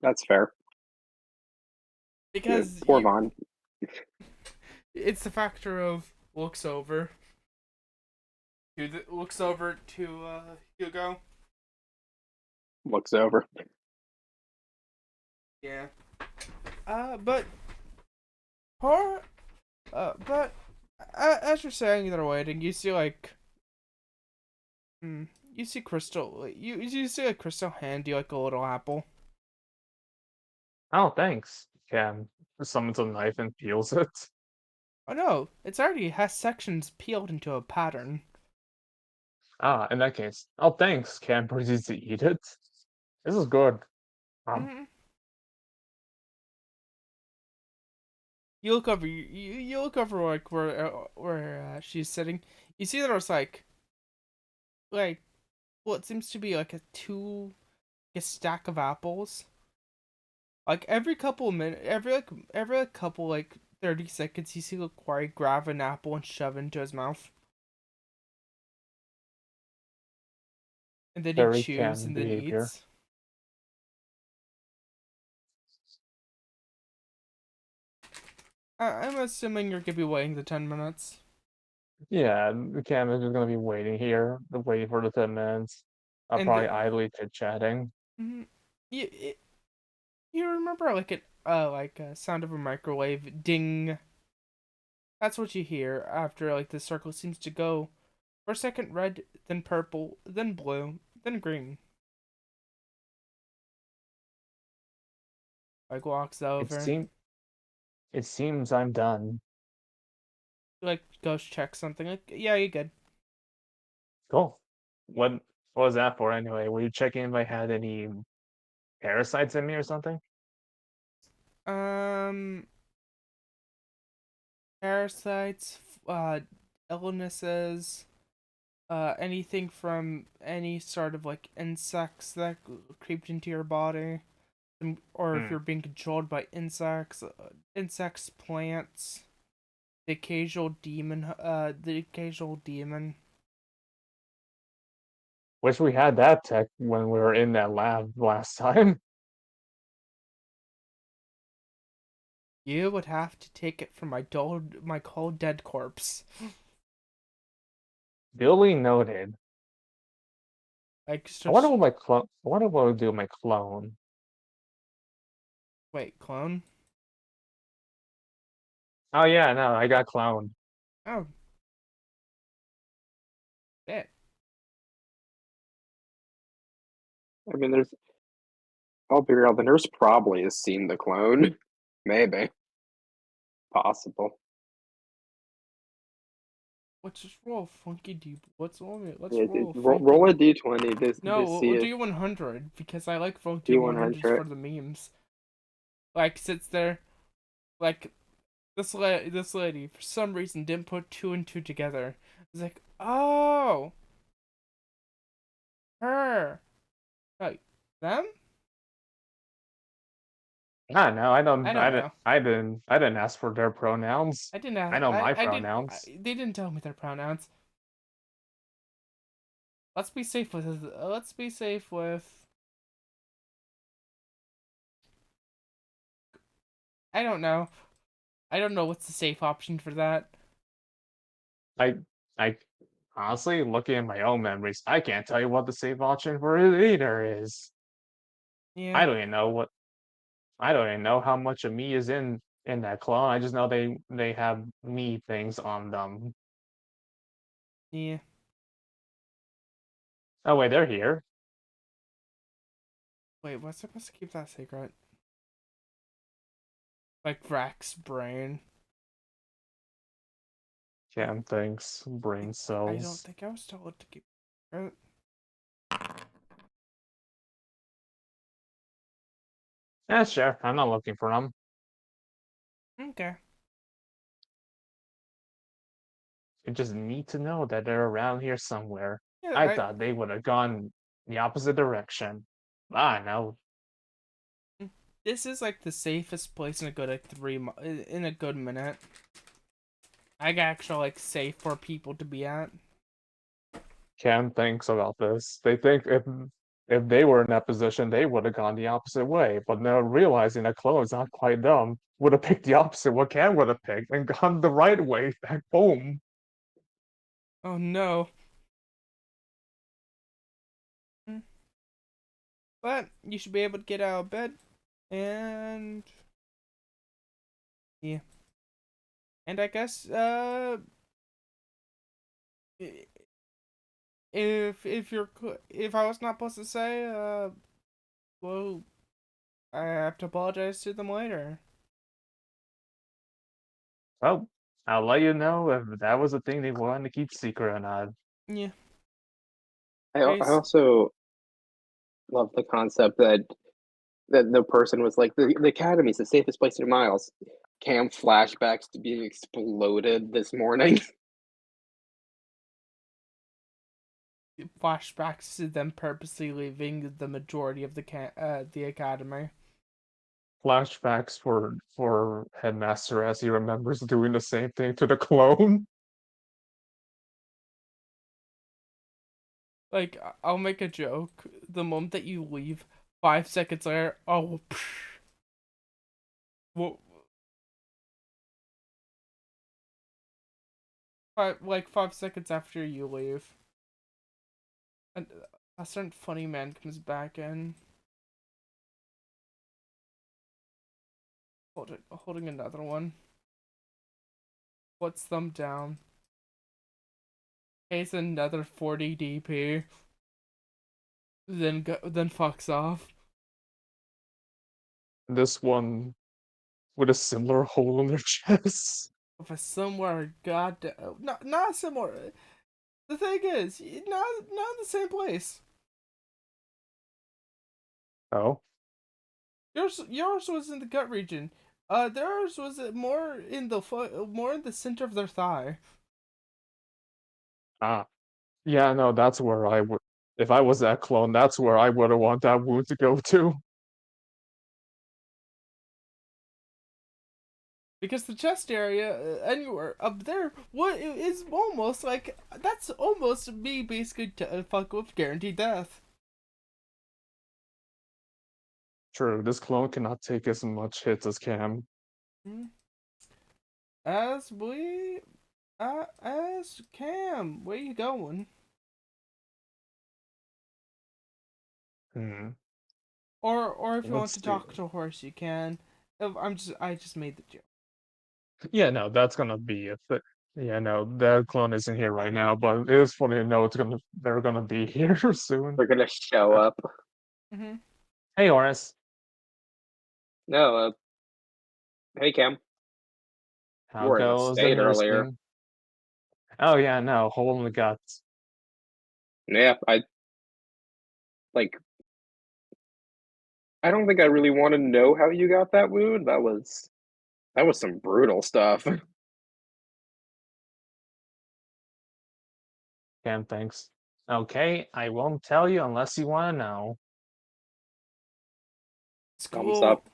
That's fair. because Poor Vaughn. it's the factor of looks over to Hugo. Looks over. Yeah. But her, but as you're saying they're waiting, you see like, you see Crystal. You see like Crystal hand you like a little apple. Oh, thanks. Cam summons a knife and peels it. Oh no, it's already has sections peeled into a pattern. Ah, in that case. Oh, thanks. Cam proceeds to eat it. This is good. Mm-hmm. You look over. You look over like where she's sitting. You see there's like what seems to be like a two a stack of apples. Like every couple of minutes, every like couple like 30 seconds, you see the quarry grab an apple and shove it into his mouth, and then he Very chews canon and then behavior. eats. I'm assuming you're gonna be waiting the 10 minutes. Yeah, the Cam is just gonna be waiting here, waiting for the 10 minutes. I'll And probably the, idly chit-chatting. you, you remember like a sound of a microwave ding. That's what you hear after like the circle seems to go for a second red, then purple, then blue, then green. Like walks It over, seem it seems I'm done. like goes check something. Like yeah, you good. Cool. What was that for anyway? Were you checking if I had any parasites in me or something? Um, parasites, illnesses, anything from any sort of like insects that creeped into your body, or if Hmm. you're being controlled by insects, plants, the occasional demon. Wish we had that tech when we were in that lab last time. You would have to take it from my cold dead corpse. Duly noted. Like I wonder such. what my clone. I wonder what would do with my clone. Wait, clone? Oh yeah, no, I got cloned. Oh, shit. I mean, I'll be real. The nurse probably has seen the clone. Maybe. Possible. Let's just roll funky deep. Let's roll funky. Roll a d20 to No, see we'll if do 100 because I like doing 100s d100. for the memes. Like sits there, like this lady for some reason didn't put two and two together. It's like, oh, her, like them. Ah, no, I I don't. don't know. I didn't ask for their pronouns. I didn't have. I know my I didn't. pronouns. They didn't tell me their pronouns. Let's be safe with. Let's be safe with. I don't know. I don't know what's the safe option for that. I I honestly, looking at my own memories, I can't tell you what the save option for it either is. Yeah. I don't even know what. I don't even know how much of me is in that clone. I just know they have me things on them. Yeah. Oh wait, they're here. Wait, what's supposed to keep that secret? Like Vrax's brain. Cam thinks brain I don't cells. think I was told to keep it. Yeah, sure. I'm not looking for them. Okay. It's just neat to know that they're around here somewhere. Yeah, I thought they would have gone the opposite direction. Ah, no. this is like the safest place in a good like in a good minute. I actually like safe for people to be at. Cam thinks about this. They think if they were in that position, they would have gone the opposite way. But now realizing that Chloe's not quite dumb, would have picked the opposite what Cam would have picked and gone the right way back home. Oh no. But you should be able to get out of bed and yeah. And I guess if I was not supposed to say well I have to apologize to them later. Well, I'll let you know if that was a thing they wanted to keep secret or not. Yeah. I also love the concept that the person was like, the academy's the safest place in miles. Cam flashbacks to being exploded this morning. flashbacks to them purposely leaving the majority of the academy. Flashbacks for Headmaster as he remembers doing the same thing to the clone. Like, I'll make a joke. The moment that you leave, 5 seconds later, oh, well, 5 seconds after you leave, and a certain funny man comes back in, holding another one. Puts them down. Pays another 40 DP. Then fucks off. This one with a similar hole in their chest. With a similar goddamn, not similar. The thing is, not in the same place. Oh, Yours was in the gut region. Theirs was more in the center of their thigh. ah, yeah, no, that's where I would. If I was that clone, that's where I would have want that wound to go to. Because the chest area, anywhere up there, what is almost like that's almost me basically fuck with guaranteed death. True, this clone cannot take as much hits as Cam. As Cam, where you going? Hmm. Or if you want Let's to talk see. to a horse, you can. I just made the joke. Yeah, no, that's gonna be a thing. Yeah, no, that clone isn't here right now, but it is funny to know they're gonna be here soon. They're gonna show up. Mm-hmm. Hey, Horace. No, hey Cam. How You were in the goes the state earlier. nursing? Oh yeah, no, hole in the guts. Yeah, like. I don't think I really want to know how you got that wound. That was some brutal stuff. Cam thinks. Okay, I won't tell you unless you want to know. Thumbs up.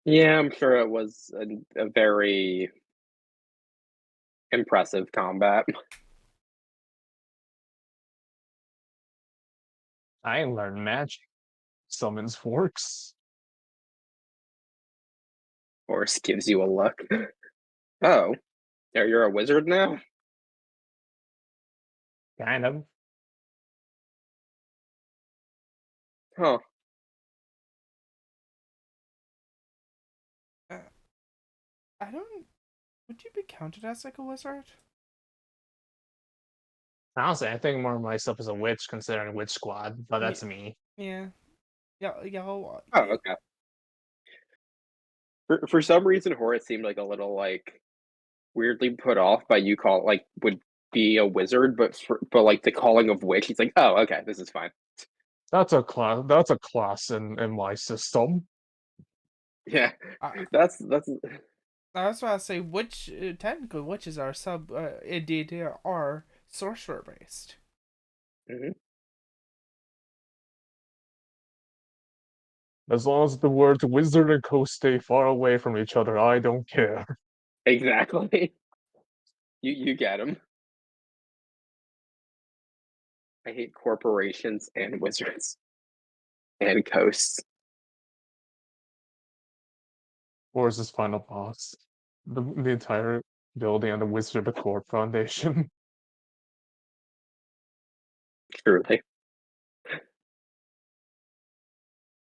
Yeah, I'm sure it was a very impressive combat. I learned magic. Summons forks. Horse gives you a look. Oh, you're a wizard now? Kind of. Huh. I don't. Would you be counted as like a wizard? Honestly, I think more of myself as a witch, considering witch squad, but that's me. Yeah. Yeah. Oh, okay. For some reason, Horace seemed like a little like weirdly put off by you would be a wizard, but like the calling of witch, he's like, oh, okay, this is fine. That's a class. That's a class in my system. Yeah, I that's was about to say technically witches are indeed are sorcerer based. mhm. As long as the words wizard and coast stay far away from each other, I don't care. Exactly. You get him. I hate corporations and wizards and coasts. Or is this final boss? The entire building on the Wizard of the Corp Foundation. Truly.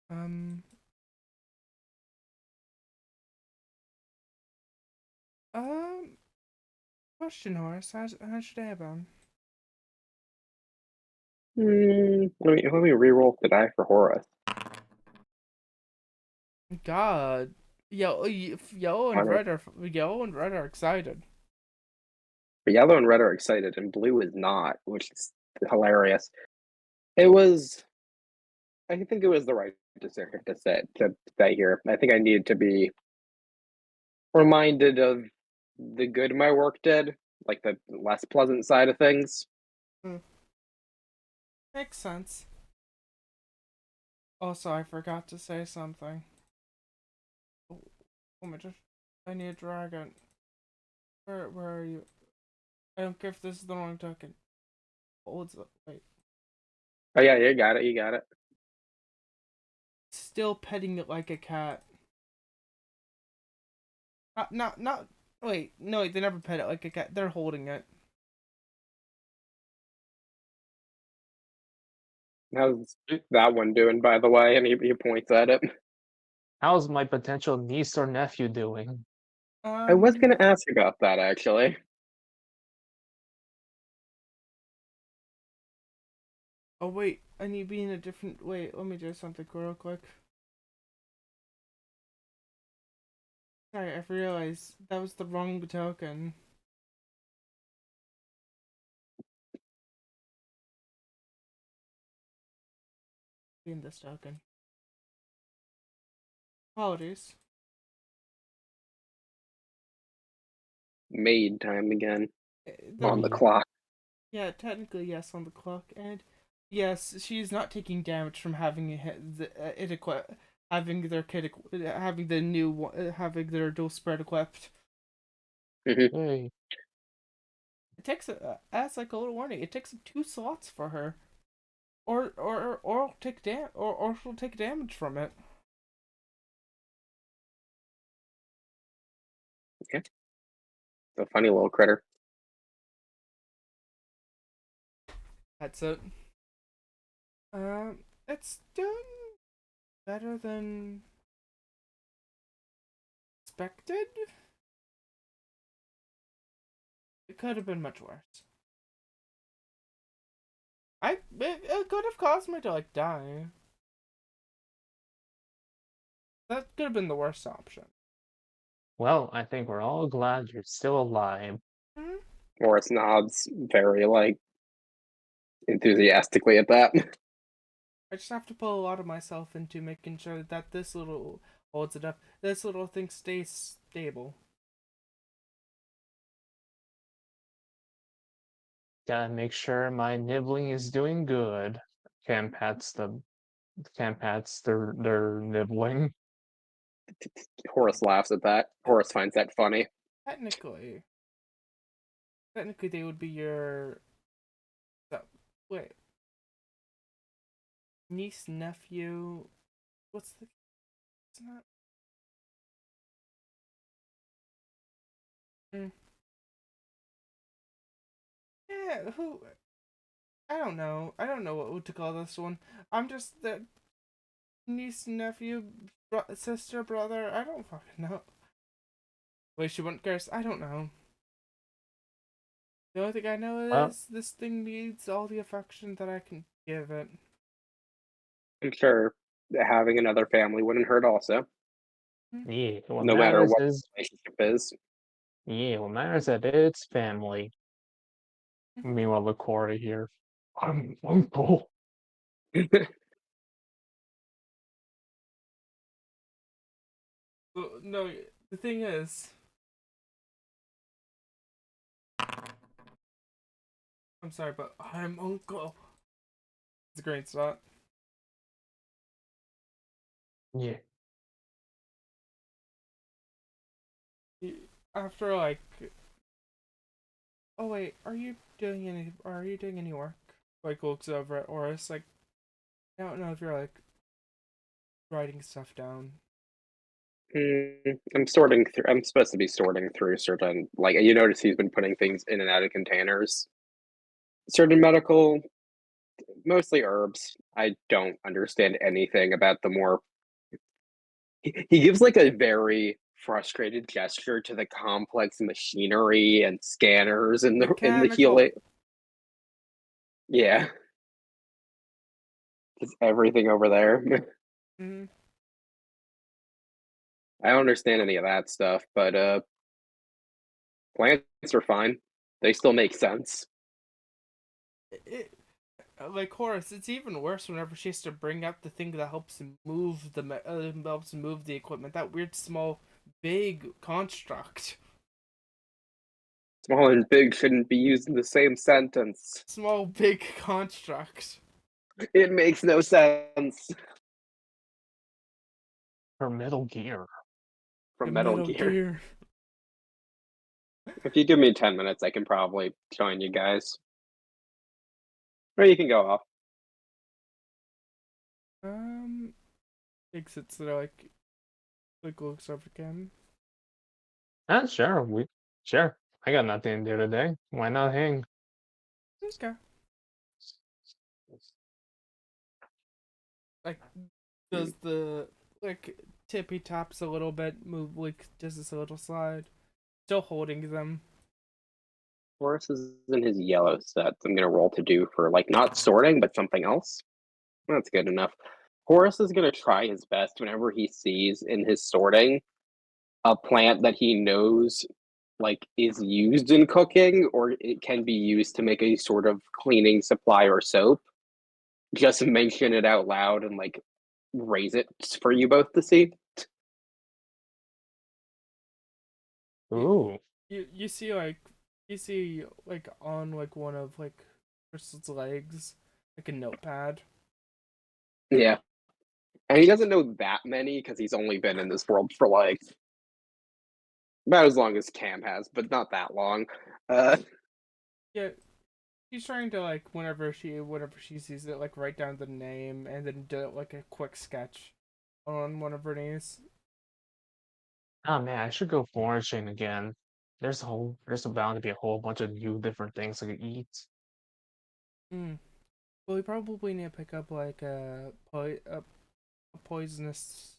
Um. Question, Horace. How's your day been? Let me re-roll the die for Horus. God, yellow and Finally. red are excited. Yellow and red are excited, and blue is not, which is hilarious. I think it was the right decision to stay here. I think I needed to be reminded of the good my work did, like the less pleasant side of things. Makes sense. Also, I forgot to say something. Oh my gosh. I need a dragon. Where are you? I don't care if this is the wrong token. What's up? Wait. Oh yeah, you got it. You got it. Still petting it like a cat. Not. Wait, no, they never pet it like a cat. They're holding it. How's that one doing, by the way? And he points at it. How's my potential niece or nephew doing? I was gonna ask about that actually. Oh wait, I need to be in a different. Wait, let me do something real quick. Sorry, I realized that was the wrong token. In this token. Apologies. Maid time again The- on the clock. Yeah, technically yes on the clock, and yes, she's not taking damage from having it equipped, having their having the new having their dual spread equipped. Hey, It takes as like a little warning. It takes 2 slots for her, or take or she'll take damage from it. Okay. A funny little critter. That's it. It's done better than expected. It could have been much worse. It could have caused me to like die. That could have been the worst option. well, I think we're all glad you're still alive. Hmm. Morris nods very like enthusiastically at that. I just have to put a lot of myself into making sure that this little holds it up. This little thing stays stable. Gotta make sure my nibbling is doing good. Cam pats their nibbling. Horace laughs at that. Horace finds that funny. Technically, they would be your. Wait, niece, nephew. What's the? It's not. Mm. Yeah, who? I don't know. I don't know what to call this one. I'm just the niece, nephew, sister, brother. I don't fucking know. Wait, she wouldn't curse. I don't know. The only thing I know Well, is this thing needs all the affection that I can give it. I'm sure having another family wouldn't hurt also, yeah, what no matter matters what is the relationship is. that it's family. Meanwhile, the Corey here. I'm uncle. Well, no, the thing is, I'm sorry, but I'm uncle. It's a great start. Yeah. After like, oh wait, are you doing any work? Like looks over at Oris, like, I don't know if you're like writing stuff down. I'm sorting through. I'm supposed to be sorting through certain, like you notice he's been putting things in and out of containers. Certain medical, mostly herbs. I don't understand anything about the more. He gives like a very frustrated gesture to the complex machinery and scanners in the Mechanical. healing. Yeah, just everything over there. Mm-hmm. I don't understand any of that stuff, but plants are fine. They still make sense. It, like Horace, it's even worse whenever she has to bring up the thing that helps move helps move the equipment. That weird small, big construct. Small and big shouldn't be used in the same sentence. Small, big construct. It makes no sense. For Metal Gear. From And Metal Gear. Gear. If you give me 10 minutes, I can probably join you guys. Or you can go off. Exits that are like looks up again. Sure, sure. I got nothing to do today. Why not hang? Okay. Like, does the tippy taps a little bit, move does this a little slide? Still holding them. Horus is in his yellow set. I'm gonna roll to do for not sorting, but something else. That's good enough. Horus is gonna try his best whenever he sees in his sorting a plant that he knows is used in cooking or it can be used to make a sort of cleaning supply or soap. Just mention it out loud and raise it for you both to see. Ooh. You see on one of Crystal's legs a notepad. Yeah. And he doesn't know that many because he's only been in this world for about as long as Cam has, but not that long. Yeah, she's trying to whenever she sees it write down the name and then do a quick sketch on one of her knees. Oh man, I should go foraging again. There's bound to be a whole bunch of new different things I could eat. Well, we probably need to pick up a poisonous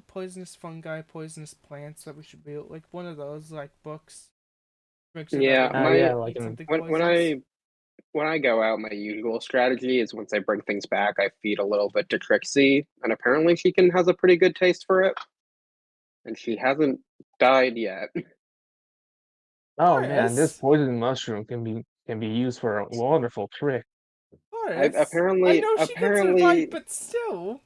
poisonous fungi, poisonous plants that we should be one of those books. Make sure Yeah, that yeah, eat something when poisonous. when I go out, my usual strategy is once I bring things back, I feed a little bit to Trixie, and apparently she has a pretty good taste for it, and she hasn't died yet. Oh man, this Horace, poison mushroom can be used for a wonderful trick. I, Horace, I apparently, know she can survive, apparently but still,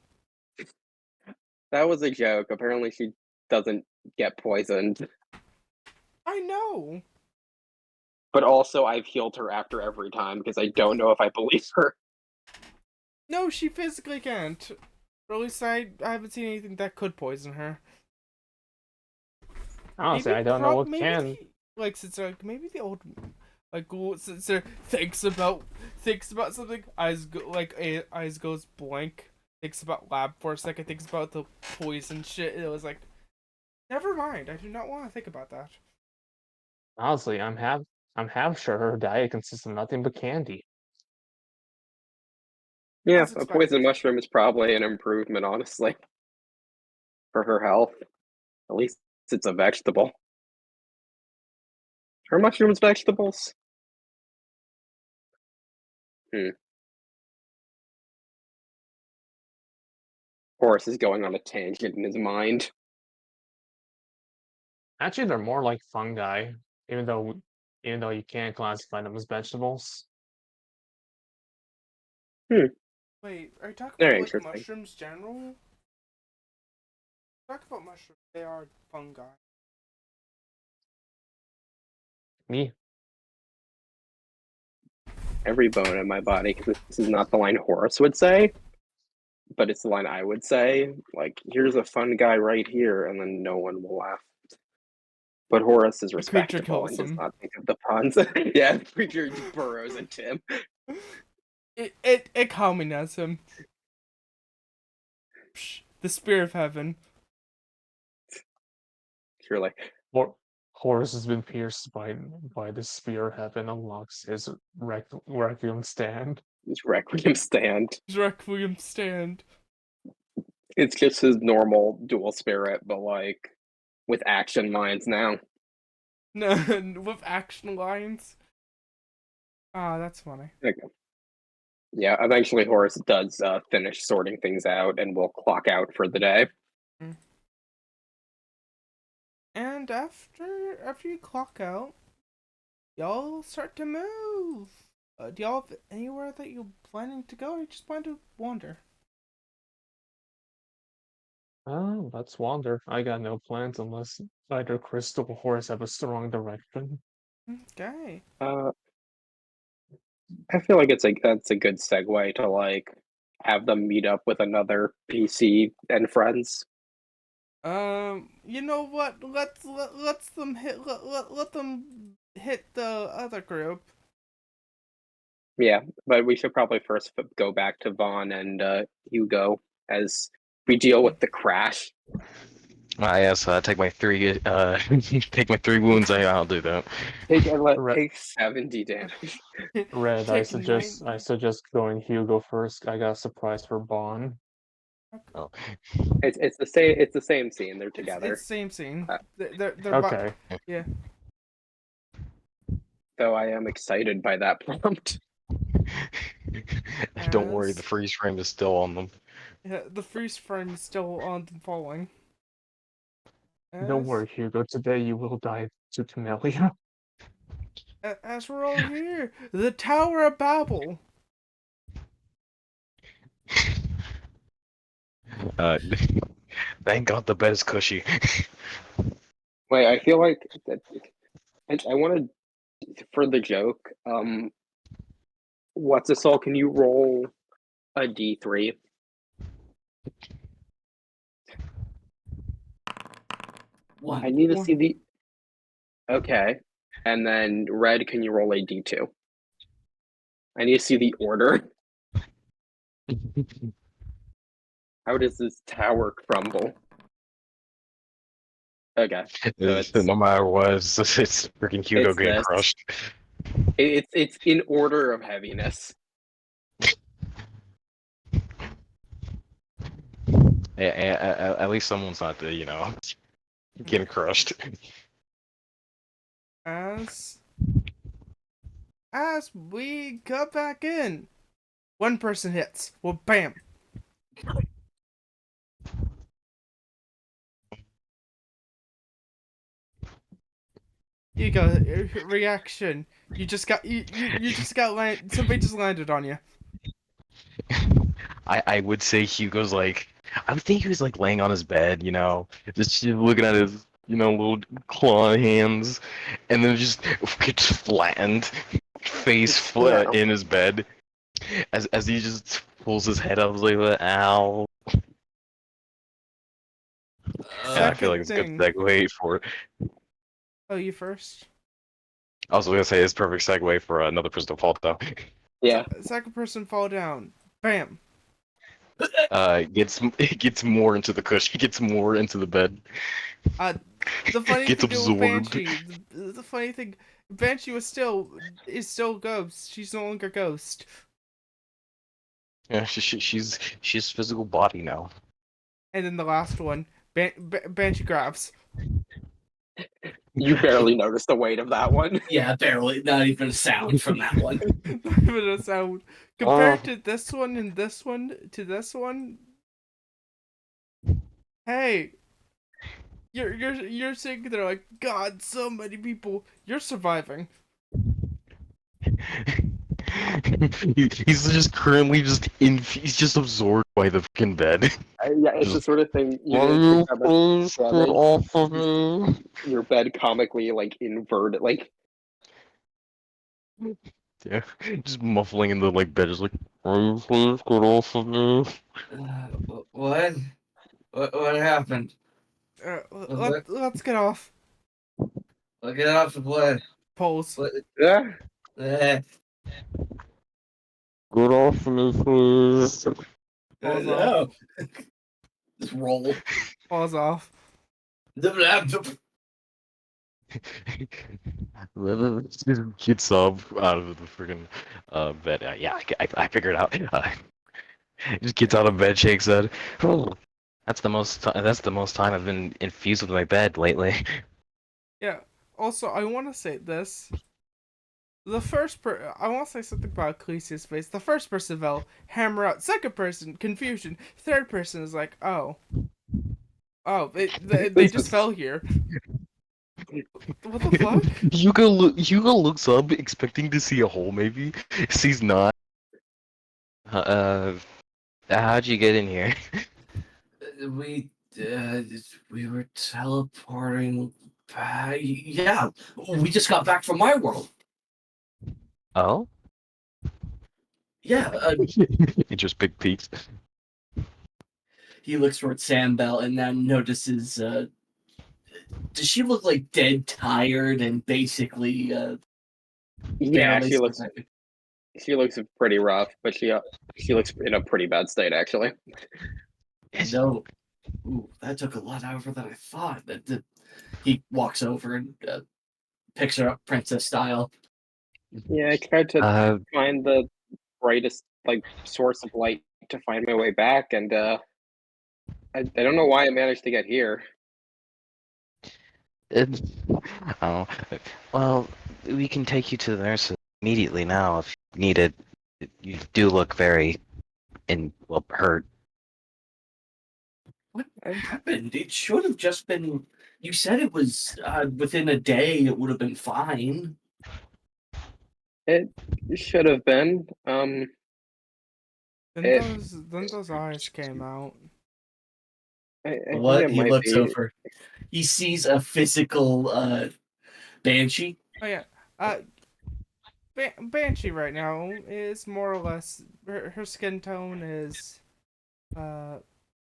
that was a joke. Apparently, she doesn't get poisoned, I know. but also I've healed her after every time because I don't know if I believe her. No, she physically can't. Or at least I haven't seen anything that could poison her. Honestly, I don't know what Maybe can. since maybe the old since thinks about something, eyes goes blank, thinks about lab for a second, thinks about the poison shit. It was never mind. I do not want to think about that. Honestly, I'm half sure her diet consists of nothing but candy. Yeah, As a poison expected. mushroom is probably an improvement, honestly, for her health. At least it's a vegetable. Are mushrooms vegetables? Horace is going on a tangent in his mind. Actually, they're more like fungi, even though you can't classify them as vegetables. Wait, are you talking Very about interesting. mushrooms general? Talk about mushrooms. They are fungi. Me, Every bone in my body, because this is not the line Horace would say, but it's the line I would say. Here's a fun guy right here, and then no one will laugh. But Horace is A creature respectable kills and does him. not think of the puns. Yeah, the creature burrows into him. It culminates him. Psh, the spear of heaven. You're like, Horus has been pierced by the spear of heaven, unlocks his requiem stand. Requiem stand. Requiem stand. It's just his normal dual spirit, but with action lines now. No, with action lines. Ah, that's funny. There you go. Yeah, eventually Horace does finish sorting things out and will clock out for the day. And after you clock out, y'all start to move. Do y'all have anywhere that you're planning to go, or you just plan to wander? Oh, let's wander. I got no plans unless either Crystal or Horace have a strong direction. Okay. I feel like that's a good segue to like have them meet up with another PC and friends. You know what? Let's them hit let them hit the other group. Yeah, but we should probably first go back to Vaughn and Hugo as we deal with the crash. Yes, take my three take my 3 wounds. I'll do that. Take 70 damage. Red, Take I suggest going Hugo first. I got a surprise for Bon. Oh. It's the same scene. They're together. It's same scene. Uh, They're Okay. yeah. Though I am excited by that prompt. Don't worry, As- the freeze frame is still on them. Yeah, the freeze frame is still on them falling. Don't worry, Hugo. Today you will die to Camellia. As we're all here, the Tower of Babel. Thank God the bed is cushy. Wait, I feel like that. I wanted for the joke. What's this all? Can you roll a d3? One. I need to One. see the. Okay, and then Red, can you roll a d2? I need to see the order. How does this tower crumble? Okay, it's- No matter what, it's freaking Hugo It's getting this. crushed. it's in order of heaviness. At least someone's not, getting crushed. As we cut back in, one person hits. Well, bam. You got reaction. You just got somebody just landed on you. I would say Hugo's I would think he was laying on his bed, just looking at his, little claw hands, and then just gets flattened, face flat in his bed, as he just pulls his head up, like, ow. And I feel like it's a good Second segue for. Oh, you first. I was gonna say it's perfect segue for another person to fall though. Yeah. Second person fall down. Bam. Gets more into the cushion. Gets more into the bed. The funny Gets thing with absorbed. Banshee, the funny thing, Banshee is still Ghost. She's no longer Ghost. Yeah, she's physical body now. And then the last one, Banshee grabs. You barely noticed the weight of that one. Yeah, barely. Not even a sound from that one. Not even a sound. Compared to this one and this one to this one. Hey, you're sitting there like, God, so many people. You're surviving. He's just currently he's just absorbed by the fucking bed. Yeah, it's the sort of thing you Why didn't you think of please get running off of me? your bed comically inverted, Yeah, just muffling in the bed, just why you please get off of me? What? What happened? Let's get off. Well, get off the blood. Pulse. What? Yeah. Eh. Get off of me, please. Pause No. Just roll. Pause off. Gets up out of the freaking bed. Yeah, I figured out. Just gets out of bed, shakes head. Oh, that's the most time I've been infused with my bed lately. Yeah. Also, I want to say this. I want to say something about Ecclesia's face. The first person fell, hammer out. Second person, confusion. Third person is like, oh, they just fell here. What the fuck? Hugo looks up, expecting to see a hole. Maybe sees not. How'd you get in here? We we were teleporting back. Yeah, we just got back from my world. Oh? Yeah, He just big peeks. he looks towards Sam Bell and then notices. Does she look like dead tired and basically Yeah, barely surviving? she looks pretty rough, but she looks in a pretty bad state actually. No. Ooh, that took a lot out of her than I thought. He walks over and picks her up princess style. Yeah, I tried to find the brightest like source of light to find my way back, and I don't know why I managed to get here. Oh, well, we can take you to the nurses immediately now if needed. You do look very hurt. What happened? It should have just been. You said it was within a day. It would have been fine. It should have been. Then those eyes came out. I think What? it He might looks be. over. He sees a physical banshee. Oh yeah. Banshee right now is more or less her skin tone is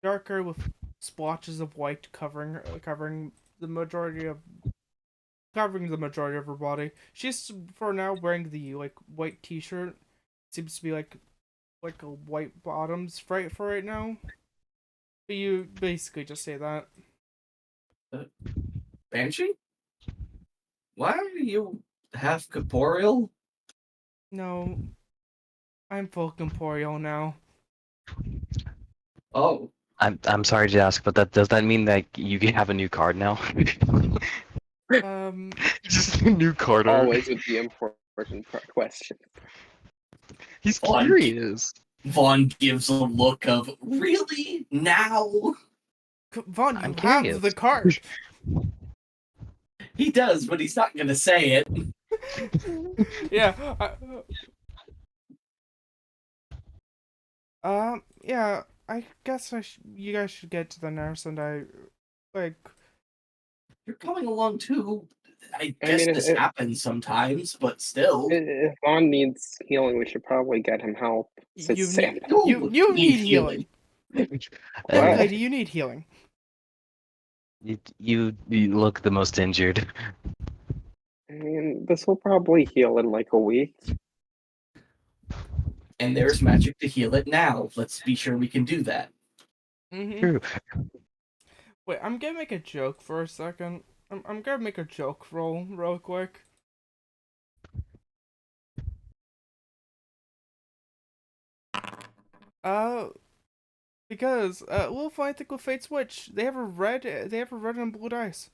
darker with splotches of white covering the majority of her body. She's for now wearing the like white t-shirt. Seems to be like a white bottoms for right now. But you basically just say that. Banshee? Why are you half corporeal? No, I'm full corporeal now. Oh, I'm sorry to ask, but does that mean that you have a new card now? Just a new card. Always with the important question. He's Vaughn- curious. Vaughn gives a look of really now. Vaughn, you I'm have curious. the card. He does, but he's not gonna say it. Yeah. Yeah. I guess you guys should get to the nurse, and You're coming along too. I I guess mean, this happens sometimes, but still. If Vaughn needs healing, we should probably get him help. Says You Sam. need you need healing. Young Uh, lady, you need healing. you look the most injured. I mean, this will probably heal in like a week. And there's magic to heal it now. Let's be sure we can do that. Mm-hmm. True. Wait, I'm gonna make a joke for a second. I'm gonna make a joke roll real quick. Because Little Flying Thing with Fate Switch, they have a red and blue dice.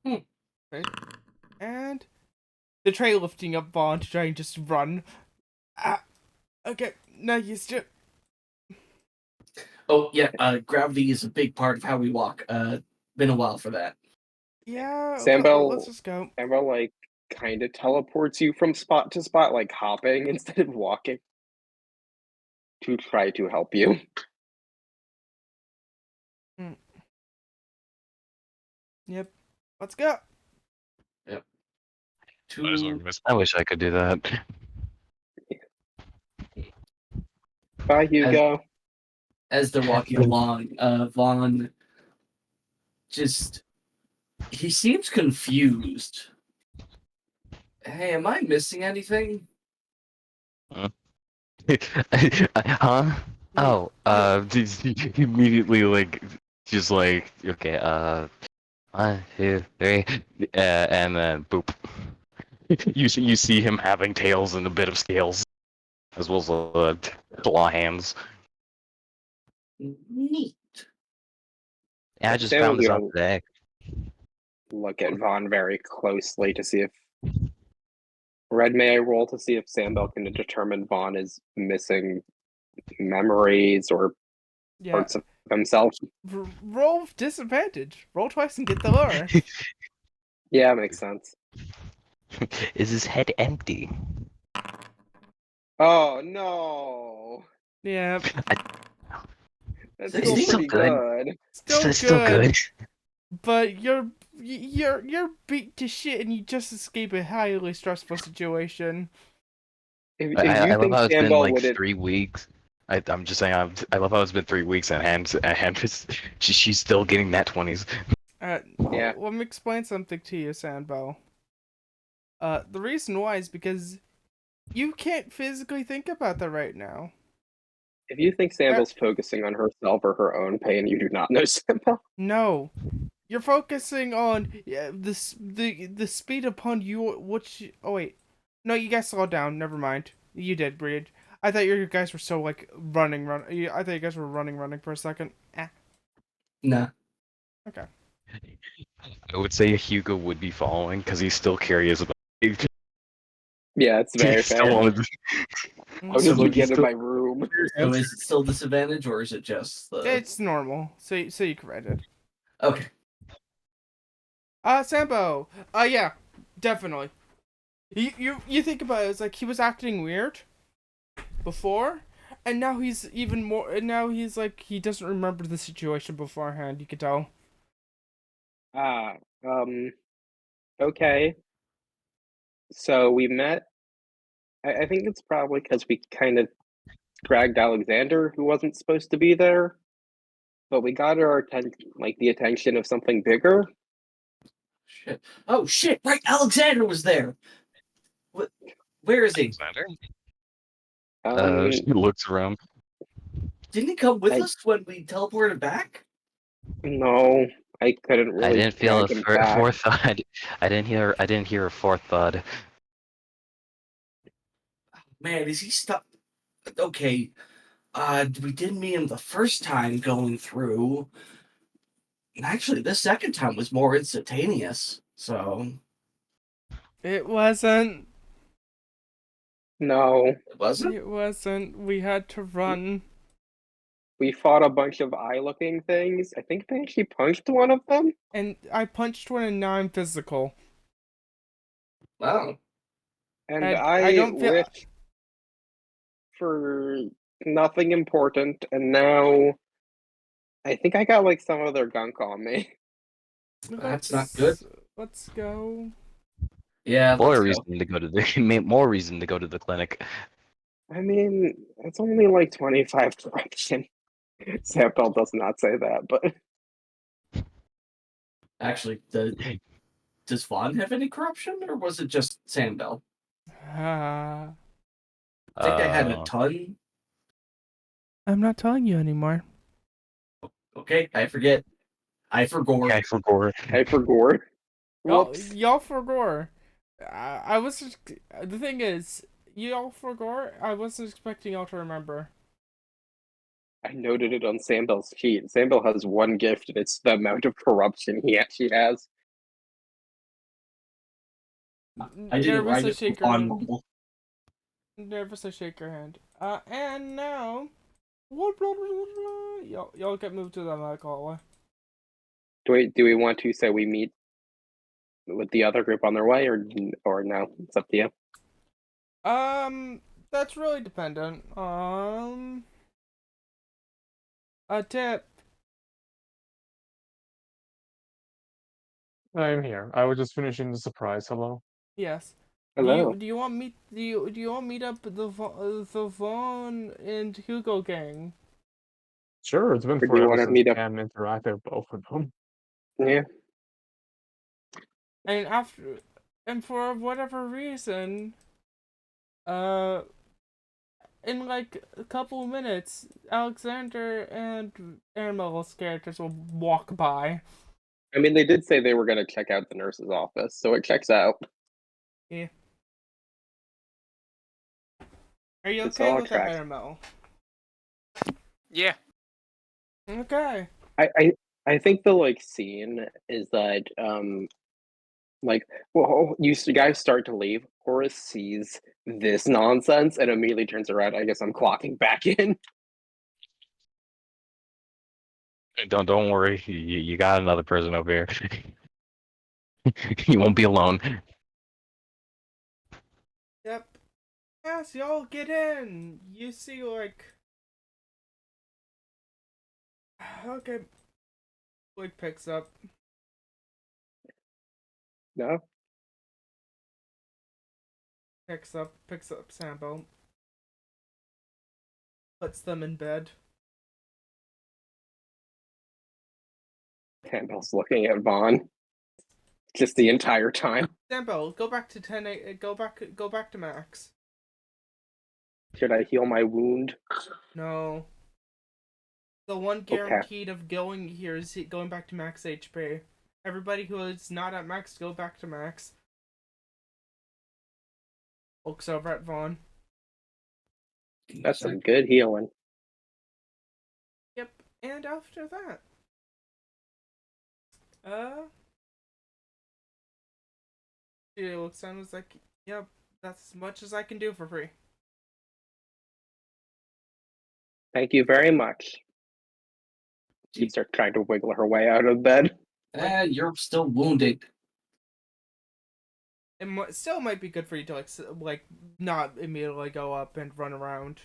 Okay. And the tray lifting up Vaughn to try and just run. Okay, now you still. Oh yeah, gravity is a big part of how we walk. Been a while for that. Yeah, Sambel, let's just go. Sambel, like, kind of teleports you from spot to spot, like hopping instead of walking, to try to help you. Yep, let's go. I wish I could do that. Bye, Hugo. As they're walking along, Vaughn he seems confused. Hey, am I missing anything? Huh? Oh, immediately like, just like, okay, 1, 2, 3, and then boop. You see him having tails and a bit of scales, as well as claw hands. Neat. Yeah, I just Sam found was this out gonna today. look at Vaughn very closely to see if Red, may I roll to see if Sambel can determine Vaughn is missing memories or Yeah. parts of himself. Roll with disadvantage. Roll twice and get the lower. Yeah, makes sense. Is his head empty? Oh no! Yeah, That's It's still still pretty good. good. still It's still good. but you're beat to shit, and you just escape a highly stressful situation. If you I love think how it's been Sandball like wouldn't, 3 weeks. I'm just saying, I love how it's been 3 weeks and she's still getting net 20s. Yeah. Let me explain something to you, Sandbo. The reason why is because you can't physically think about that right now. if you think Sandal's focusing on herself or her own pain, you do not know Sandball. No, you're focusing on the speed upon you. Which oh wait, no, you guys slowed down. Never mind. You did, Breed. I thought you guys were so like running. I thought you guys were running for a second. Nah. Okay. I would say Hugo would be following because he's still curious about. Yeah, it's very He still fair. wanted I'll So just would like you get in still- my room. So is it still disadvantage or is it just the? It's normal. So you corrected. Okay. Sambo. Yeah, definitely. You think about it, it's like he was acting weird before, and now he's even more. And now he's like he doesn't remember the situation beforehand. You could tell. Ah, okay. So we met. I think it's probably because we kind of dragged Alexander, who wasn't supposed to be there, but we got our the attention of something bigger. Shit. Oh shit! Right, Alexander was there. What? Where is he? Alexander? Um, She looks around. Didn't he come with I- us when we teleported back? no, I couldn't really I didn't feel a drag him back. fourth thud. I didn't hear a fourth thud. Man, is he stuck? Okay. We did meet him the first time going through. And actually, this second time was more instantaneous. So It wasn't. No, it wasn't. It wasn't. We had to run. we fought a bunch of eye-looking things. I think they actually punched one of them. And I punched one and now I'm physical. Wow. And I I don't feel. wished for nothing important, and now I think I got like some of their gunk on me. That's not good. Let's go. Yeah. More Let's go. reason to go to the more reason to go to the clinic. I mean, it's only like 25 corruption. Sampel does not say that, but Actually, does Vaughn have any corruption, or was it just Sandbell? Ah. I think I had a Uh, ton. I'm not telling you anymore. Okay, I forget. I forgot. I forgot. I forgot. Whoops. Y'all forgot. I was. The thing is, y'all forgot. I wasn't expecting y'all to remember. I noted it on Sambel's sheet. Sambel has one gift, and it's the amount of corruption he actually has. I didn't write Nervously it shake your on hand. Bumble. Nervously shake your hand. And now, y'all get moved to the medical hallway. Do we want to say we meet with the other group on their way, or no? It's up to you. That's really dependent. A tip. I'm here. I was just finishing the surprise. Hello. Yes. Hello. Do you want meet do you want meet up the Vaughn and Hugo gang? Sure, it's been Or do you forever want to since meet up? Cam interacted with both of them. Yeah. And for whatever reason, in like a couple of minutes, Alexander and Animal's characters will walk by. I mean, they did say they were going to check out the nurse's office, so it checks out. Yeah. Are you It's okay all with that, tracks. Animal? Yeah. Okay. I think the like scene is that like well you guys start to leave. Horace sees this nonsense and immediately turns around. I guess I'm clocking back in. Don't worry. You got another person over here. You won't be alone. Yep. As y'all get in, you see like Okay. Blake picks up. No? Picks up Sambo. Puts them in bed. Campbell's looking at Vaughn just the entire time. Sambo, go back to 10. Go back to max. Should I heal my wound? No. The one Okay. guaranteed of going here is going back to max HP. Everybody who is not at max, go back to max. Looks over at Vaughn. That's some good healing. Yep. And after that, she looks down and was like, "Yep, that's as much as I can do for free." Thank you very much. She starts trying to wiggle her way out of bed. You're still wounded. It still might be good for you to like not immediately go up and run around.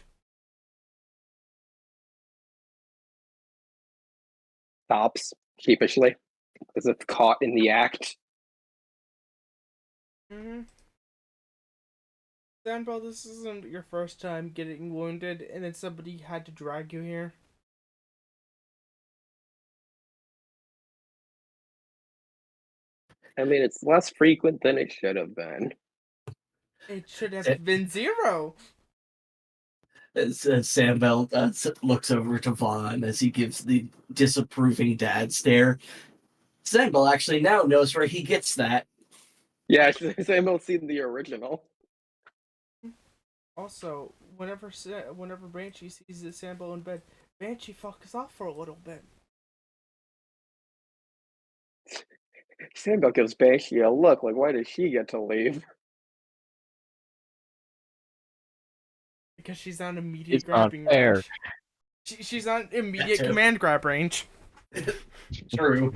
Stops sheepishly, as if caught in the act. Sandball, this isn't your first time getting wounded, and then somebody had to drag you here. I mean, it's less frequent than it should have been. It should have been 0. As Sandbell looks over to Vaughn as he gives the disapproving dad stare. Sandbell actually now knows where he gets that. Yeah, Samuel's seen the original. Also, whenever Banshee sees the Sandball in bed, Banshee fucks off for a little bit. Samuel gives Banshee a look like, why does she get to leave? Because she's on immediate It's not grabbing fair. range. She's on immediate too. command grab range. True.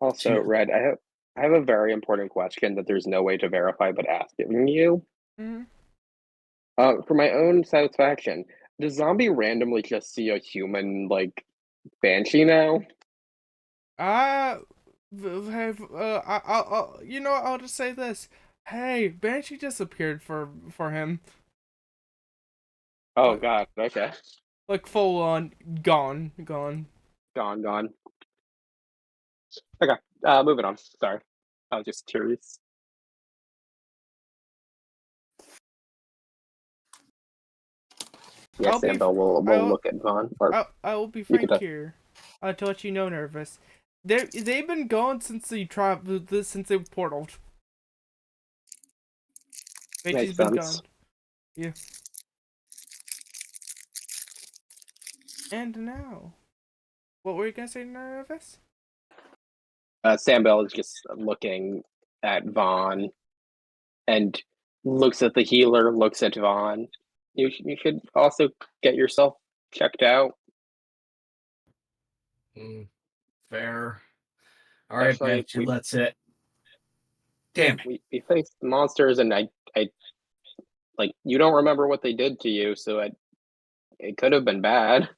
Also, Jeez. Red, I have a very important question that there's no way to verify but asking you. For my own satisfaction, does Zombie randomly just see a human like Banshee now? I'll I'll just say this. Hey, Banshee disappeared for him. Oh god, okay. Like full on gone. Gone. Okay, moving on. Sorry. I was just curious. Yeah, I'll be Sandbell will I'll- look at Vaughn. Or I will be You could, frank here. To let you know, Nervous. They've been gone since they portaled. Banshee's Makes been sense. gone. Yeah. And now, what were you gonna say, Nervous? Sandbell is just looking at Vaughn and looks at the healer, looks at Vaughn. You should also get yourself checked out. Fair. All right, Especially Banshee, that's it. Damn it. We faced monsters, and I like you don't remember what they did to you, so it could have been bad.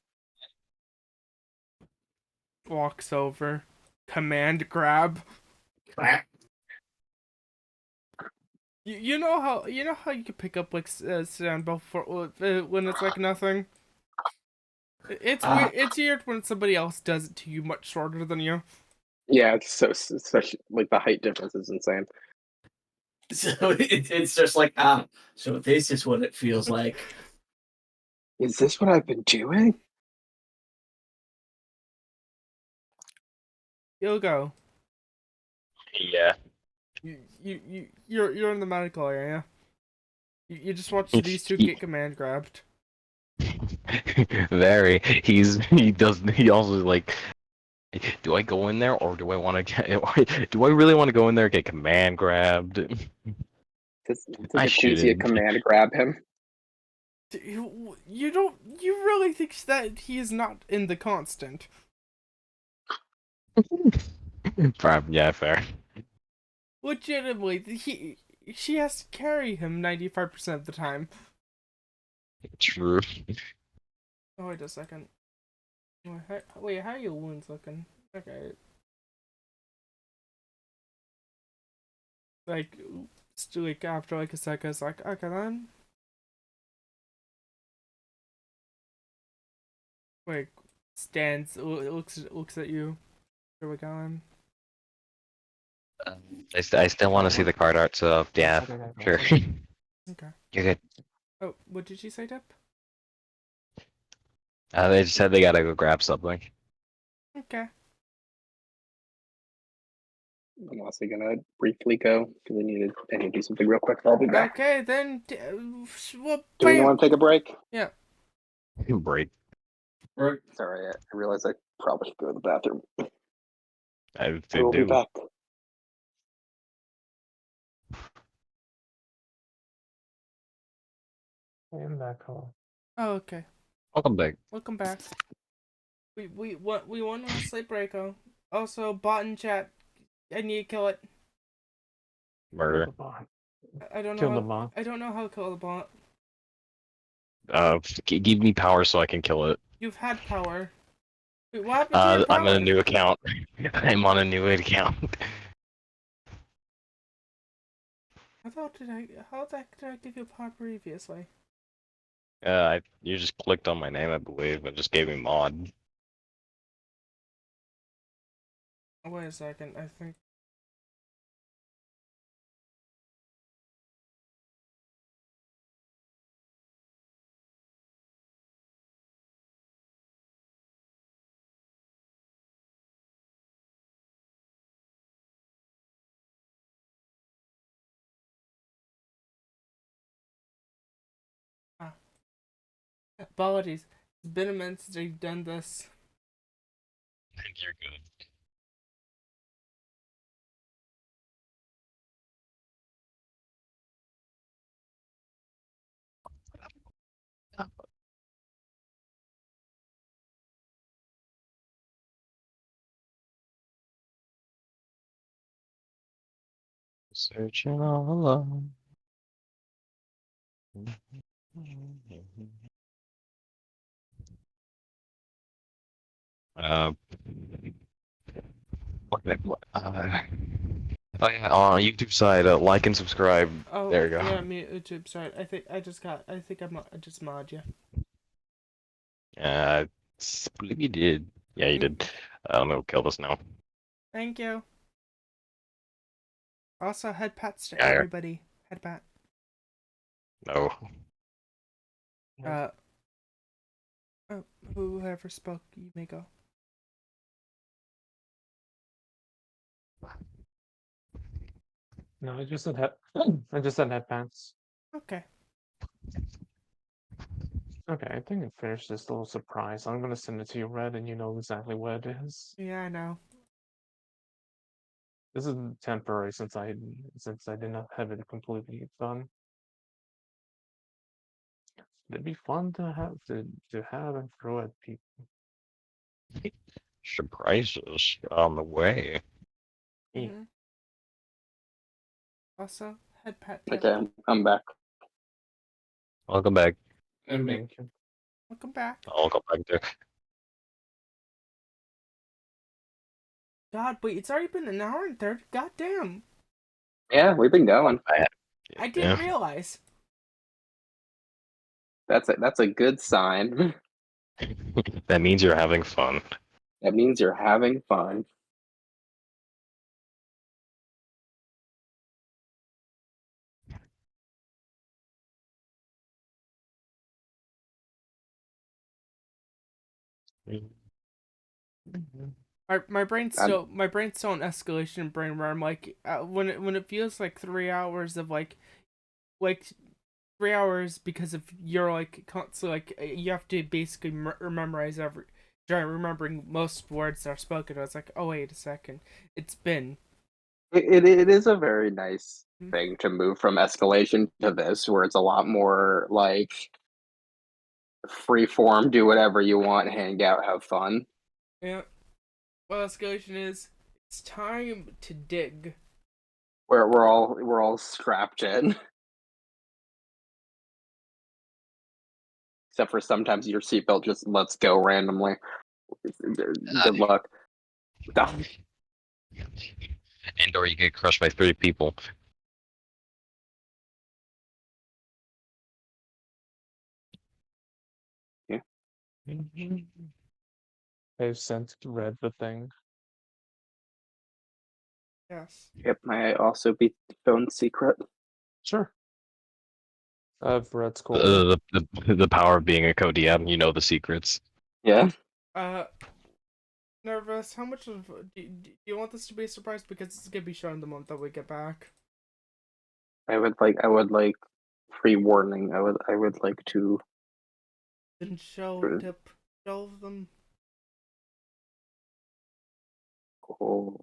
Walks over. Command grab. You know how you can pick up like Sandbell for when it's like nothing. It's weird. It's weird when somebody else does it to you much shorter than you. Yeah, it's so especially like the height difference is insane. So it's just like, so this is what it feels like. Is this what I've been doing? You'll go. Yeah. You're in the medical area. You just watch these two get command grabbed. Very. He also like, do I go in there or do I want to do I really want to go in there and get command grabbed? Does I Ecclesia shouldn't. command grab him? You really think that he is not in the constant? Yeah, fair. Legitimately, she has to carry him 95% of the time. True. Oh, wait a second. Wait, how are your wounds looking? Okay. Like, still, like after like a second, it's like, okay then. Wait, stands, looks at you. Where we going? I still want to see the card art, so yeah, sure. Okay. You're good. Oh, what did you say, Dip? They just said they gotta go grab something. Okay. I'm also gonna briefly go because I need to do something real quick. I'll be back. Okay, then. Well, Do we bam! want to take a break? Yeah. Break. Right. Sorry, I realized I probably should go to the bathroom. I I will be do. back. I'm back home. Oh, okay. Welcome back. Welcome back. We won on a sleep breako. Also, bot in chat. I need to kill it. Murder. The bot. I don't know. Kill the How, bot. I don't know how to kill the bot. Give me power so I can kill it. You've had power. Wait, what happened to your power? I'm on a new account. I'm on a new account. How did I give you power previously? You just clicked on my name, I believe, and just gave me mod. Oh, wait a second. I think. Ah. Apologies. It's been a minute since I've done this. You're good. Searching all alone. Uh, oh yeah, on YouTube side, like and subscribe. Oh, There you go. yeah, me YouTube. Sorry, I think I just mod you. I believe you did. Yeah, you did. I'm gonna kill this now. Thank you. Also, head pats to Yeah. everybody. Head pat. No. Oh, whoever spoke, you may go. No, I just said head. I just said headpants. Okay. Okay, I think I finished this little surprise. I'm gonna send it to you, Red, and you know exactly what it is. Yeah, I know. This is temporary since I did not have it completely done. It'd be fun to have and throw at people. Surprises on the way. Yeah. Mhm. Also, head pat. To Okay, I'm back. Welcome back. Thank you. Welcome back. I'll go back there. God, wait, it's already been an hour and 30. God damn. Yeah, we've been going. I didn't realize. That's a good sign. That means you're having fun. That means you're having fun. My brain's still in escalation brain where I'm like when it feels like 3 hours of like 3 hours because of you're like constantly like you have to basically memorize remembering most words that are spoken. I was like, oh wait a second, it's been. It is a very nice Mhm. thing to move from escalation to this, where it's a lot more like free form, do whatever you want, hang out, have fun. Yeah. Well, escalation is it's time to dig. Where we're all strapped in. except for sometimes your seatbelt just lets go randomly. Good luck. And or you get crushed by 30 people. Yeah. They've since read the thing. Yes. Yep, may I also be phone secret? Sure. I've read School. The power of being a co-DM, you know the secrets. Yeah. Nervous. How much of do you want this to be a surprise? Because it's gonna be shown the moment that we get back. I would like pre-warning. I would like to. Then show Sure. tip. Show them. Oh,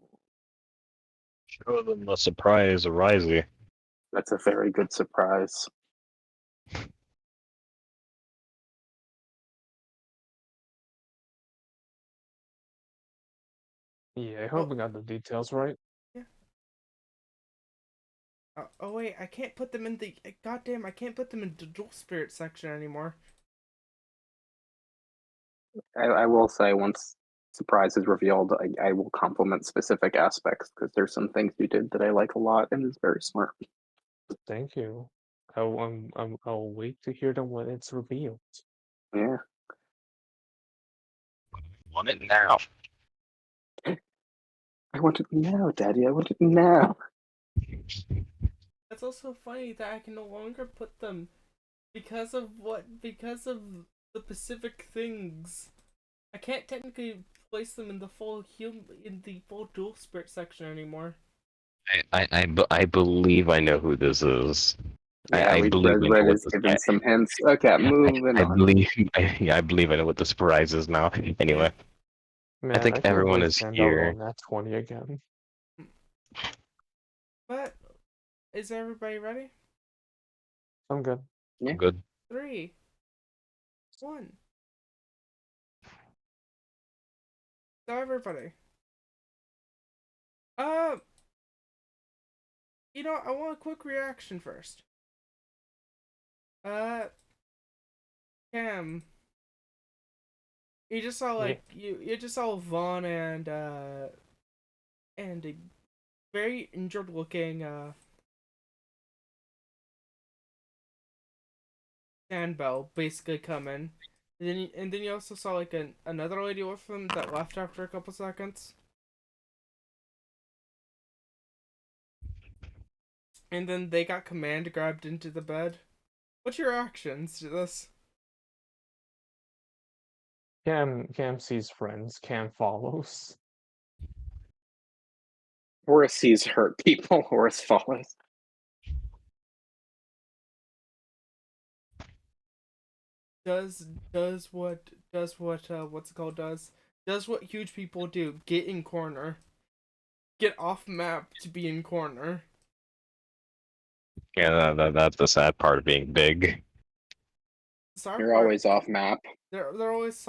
Show them a surprise, Arisey. that's a very good surprise. Yeah, I hope we got the details right. Oh wait, I can't put them in the. Goddamn, I can't put them in the dual spirit section anymore. I will say once surprise is revealed, I will compliment specific aspects because there's some things you did that I like a lot and is very smart. Thank you. I'll wait to hear them when it's revealed. Yeah. Want it now. I want it now, Daddy. I want it now. It's also funny that I can no longer put them because of the specific things. I can't technically place them in the full dual spirit section anymore. I believe I know who this is. Yeah, I believe I know Red what is the giving some hints. Okay, moving I on. believe I believe I know what the surprise is now. Anyway, Man, think I can't everyone wait is to find out here. on that 20 again. But is everybody ready? I'm good. Yeah. Good. 3, 1. So everybody. I want a quick reaction first. Cam. You just saw you just saw Vaughn and a very injured looking Sandbell basically come in. And then you also saw like another lady with him that left after a couple seconds. And then they got command grabbed into the bed. What's your reactions to this? Cam sees friends. Cam follows. Horus sees hurt people. Horus follows. Does what what's it called does what huge people do? Get in corner. Get off map to be in corner. Yeah, that's the sad part of being big. Sorry, You're always off map. they're always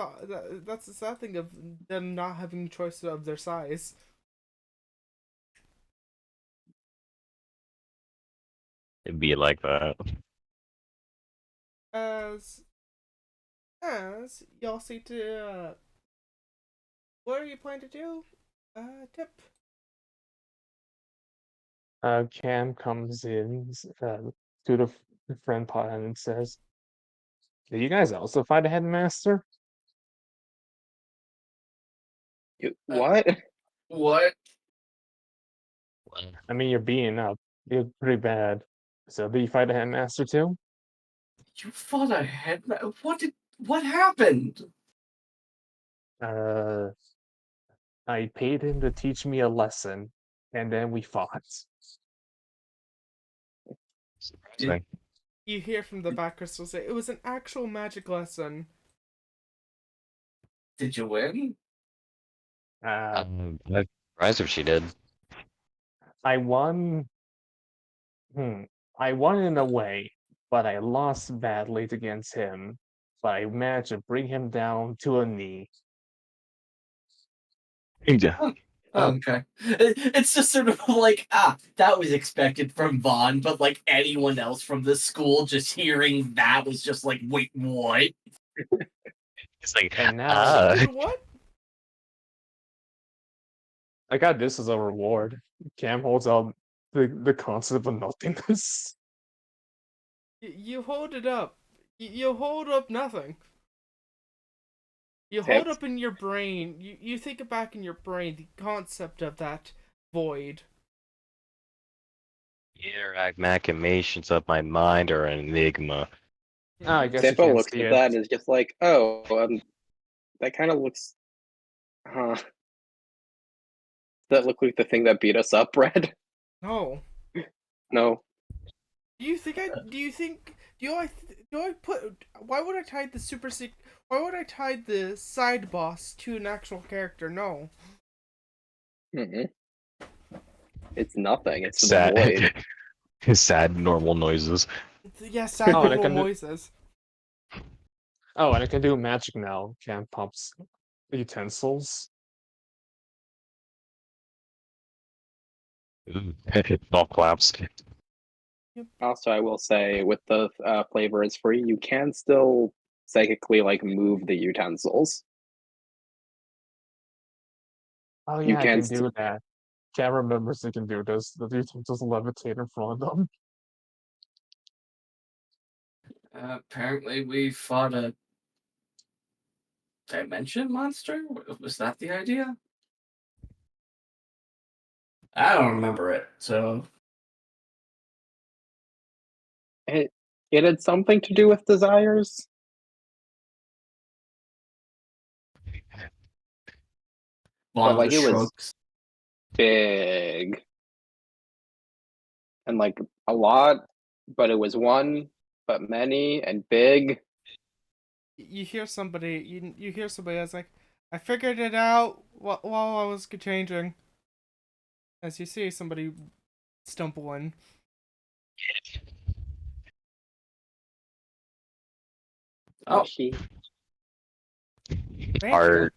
that's the sad thing of them not having choice of their size. It'd be like that. As y'all see to what are you planning to do? Tip. Cam comes in to the friend pod and says, "Did you guys also fight a headmaster?" What? What? I mean, you're beating up. You're pretty bad. So did you fight a headmaster too? You fought a headman? What happened? I paid him to teach me a lesson, and then we fought. Surprising. You hear from the back crystal say it was an actual magic lesson. Did you win? I'm surprised if she did. I won. I won in a way, but I lost badly against him. But I managed to bring him down to a knee. Yeah. Oh. Okay. It's just sort of like, that was expected from Vaughn, but like anyone else from the school just hearing that was just like, wait, what? It's like, And now Something what? I got this as a reward. Cam holds out the concept of nothingness. You hold it up. You hold up nothing. You Sam- hold up in your brain. You think it back in your brain the concept of that void. interact machinations of my mind are an enigma. Ah, I guess you Sampo can't looks see at it. that and is just like, oh, that kind of looks. Does that look like the thing that beat us up, Red? No. No. Do you think I? Do you think? Do I put? Why would I tie the Why would I tie the side boss to an actual character? No. Mm-mm. It's nothing. It's the void. Sad, sad normal noises. Yeah, sad Oh, and I normal can do- noises. Oh, and I can do magic now. Cam pops utensils. All claps. Also, I will say, with the flavor is free, you can still psychically like move the utensils. Oh You yeah, I can can do that. Cam remembers he can do this. The utensils levitate in front of them. Apparently, we fought a dimension monster. Was that the idea? I don't remember it. So It had something to do with desires. Vaughn like, just it was- shrugs. Big. And like a lot, but it was one, but many and big. You hear somebody. You hear somebody that's like, I figured it out while I was changing. As you see somebody stumble in. Oh. She Thank Art.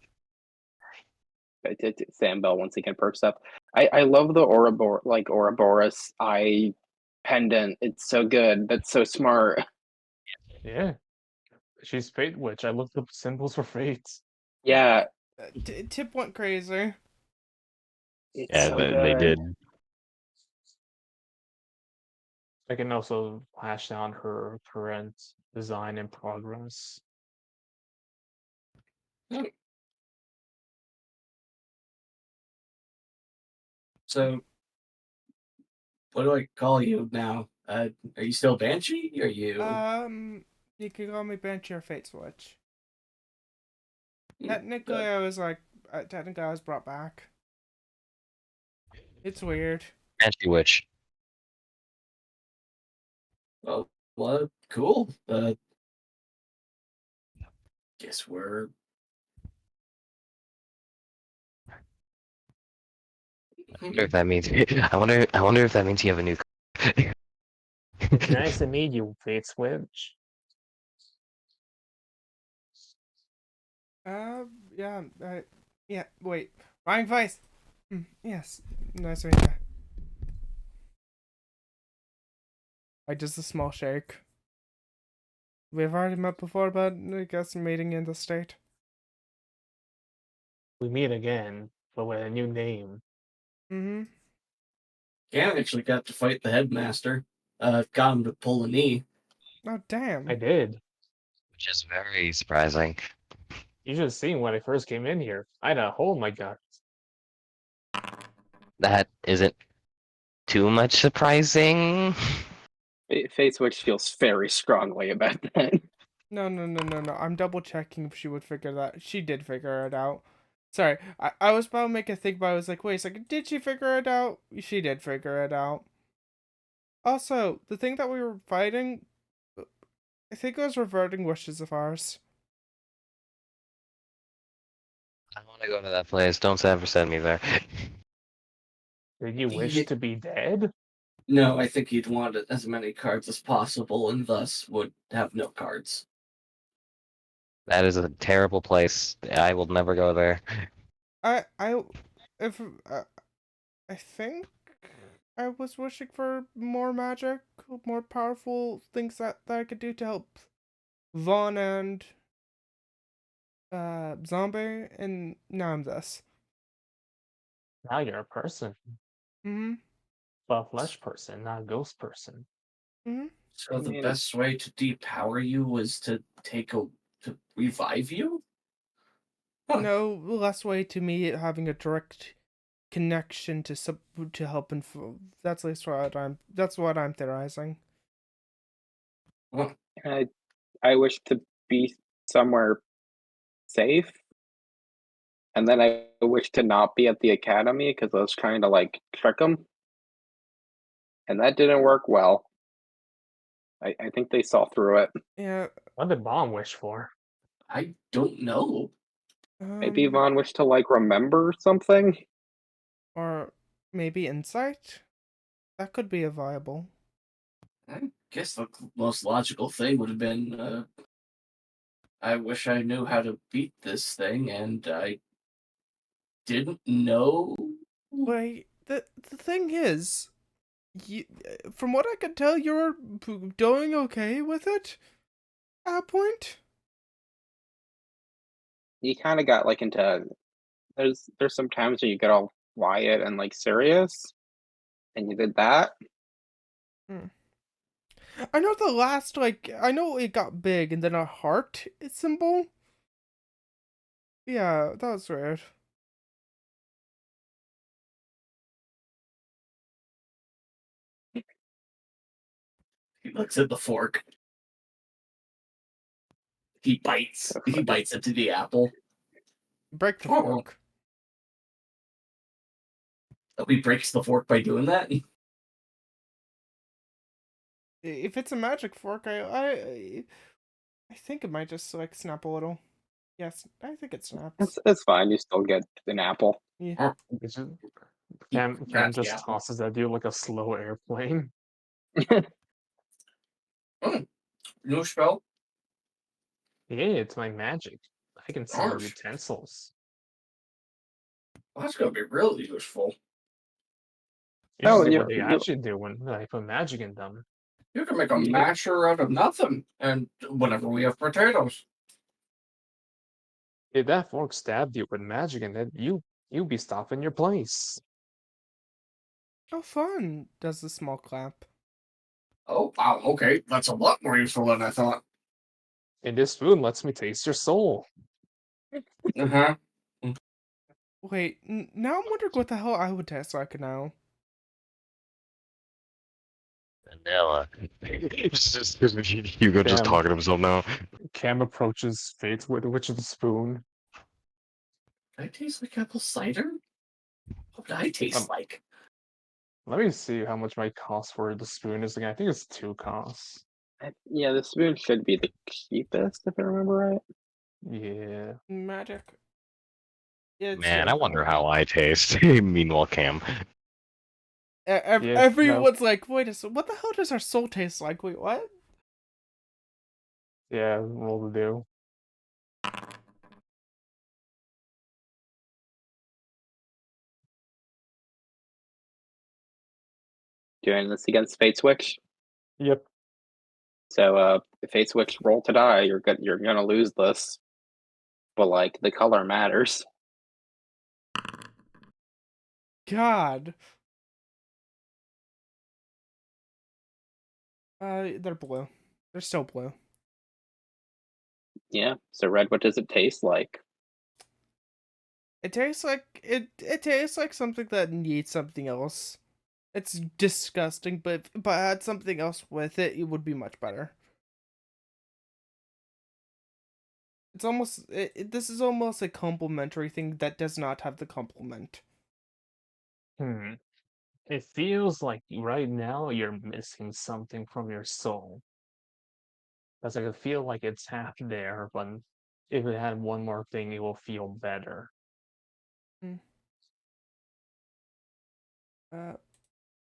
Sam Bell once again perks up. I love the Ouroboros eye pendant. It's so good. That's so smart. Yeah. She's Fate Witch. I looked up symbols for fates. Yeah. Tip went crazy. It's Yeah, so they good. did. I can also flash down her current design in progress. So, what do I call you now? Are you still Banshee? Are you? You can call me Banshee or Fate Switch. Hmm, Technically, I was brought back. It's weird. Banshee Witch. Oh, well, cool. Guess we're. I wonder if that means. I wonder if that means you have a new. Nice to meet you, Fate Switch. Yeah, yeah, wait. Ryan Weiss! Yes, nice to meet you. Just a small shake. We've already met before, but I guess meeting in the state. We meet again, but with a new name. Mm-hmm. Cam actually got to fight the headmaster. Got him to pull a knee. Oh, damn. I did. Which is very surprising. You should have seen when I first came in here. I had a hole in my gut. That isn't too much surprising. Fate Switch feels very strongly about that. No. I'm double checking if she would figure that. She did figure it out. Sorry, I was about to make a think, but I was like, wait a second, did she figure it out? She did figure it out. Also, the thing that we were fighting, I think it was reverting wishes of ours. I want to go to that place. Don't ever send me there. Did you wish Ye- to be dead? No, I think he'd want as many cards as possible, and thus would have no cards. That is a terrible place. I will never go there. I if I think I was wishing for more magic, more powerful things that I could do to help Vaughn and Zombie, and now I'm this. Now you're a person, Mm-hmm. a flesh person, not a ghost person. Mm-hmm. So I the mean- best way to depower you was to to revive you? Huh. No less way to me having a direct connection to help that's at least what I'm theorizing. Well, I wish to be somewhere safe, and then I wish to not be at the academy because I was trying to like trick them, and that didn't work well. I think they saw through it. Yeah. What did Bomb wish for? I don't know. Maybe Um, Vaughn wished to like remember something. or maybe insight. That could be a viable. I guess the most logical thing would have been I wish I knew how to beat this thing, and I didn't know. Wait, the thing is, from what I can tell, you're doing okay with it. At a point. You kind of got like into there's some times where you get all quiet and like serious, and you did that. I know the last I know it got big and then a heart symbol. Yeah, that was weird. He looks at the fork. He bites. He bites into the apple. Break the Oh. fork. Oh, he breaks the fork by doing that. If it's a magic fork, I think it might just like snap a little. Yes, I think it snaps. It's fine. You still get an apple. Yeah. It's just, He Cam grabs the just apple. tosses at you like a slow airplane. New spell. Yeah, it's my magic. I can see your Gosh. utensils. Well, that's gonna be really useful. You Oh, should see yeah, what they yeah. actually do when I put magic in them. You can make a Yeah. masher out of nothing, and whenever we have potatoes. If that fork stabbed you with magic in it, you'd be stopped in your place. Oh, fun! Does the small clap. Oh wow, okay, that's a lot more useful than I thought. And this spoon lets me taste your soul. Uh-huh. Wait, now I'm wondering what the hell I would taste like now. Vanilla. It's just Hugo just Damn. talking to himself now. Cam approaches Fate with the spoon. Did I taste like apple cider? What did I taste like? Let me see how much my cost for the spoon is again. I think it's 2 costs. Yeah, the spoon should be the cheapest if I remember right. Yeah. Magic. Yeah, it's Man, true. I wonder how I taste. Meanwhile, Cam. Yeah, Everyone's like, wait a second, what the hell does our soul taste like? Wait, what? Yeah, roll the do. Doing this against Fate Switch. Yep. So if Fate Switch roll to die, you're gonna lose this. But like the color matters. God. They're blue. They're still blue. Yeah. So red, what does it taste like? It tastes like it tastes like something that needs something else. It's disgusting, but if I had something else with it, it would be much better. It's almost this is almost a complimentary thing that does not have the complement. It feels like right now you're missing something from your soul. Because I can feel like it's half there, but if it had one more thing, it will feel better.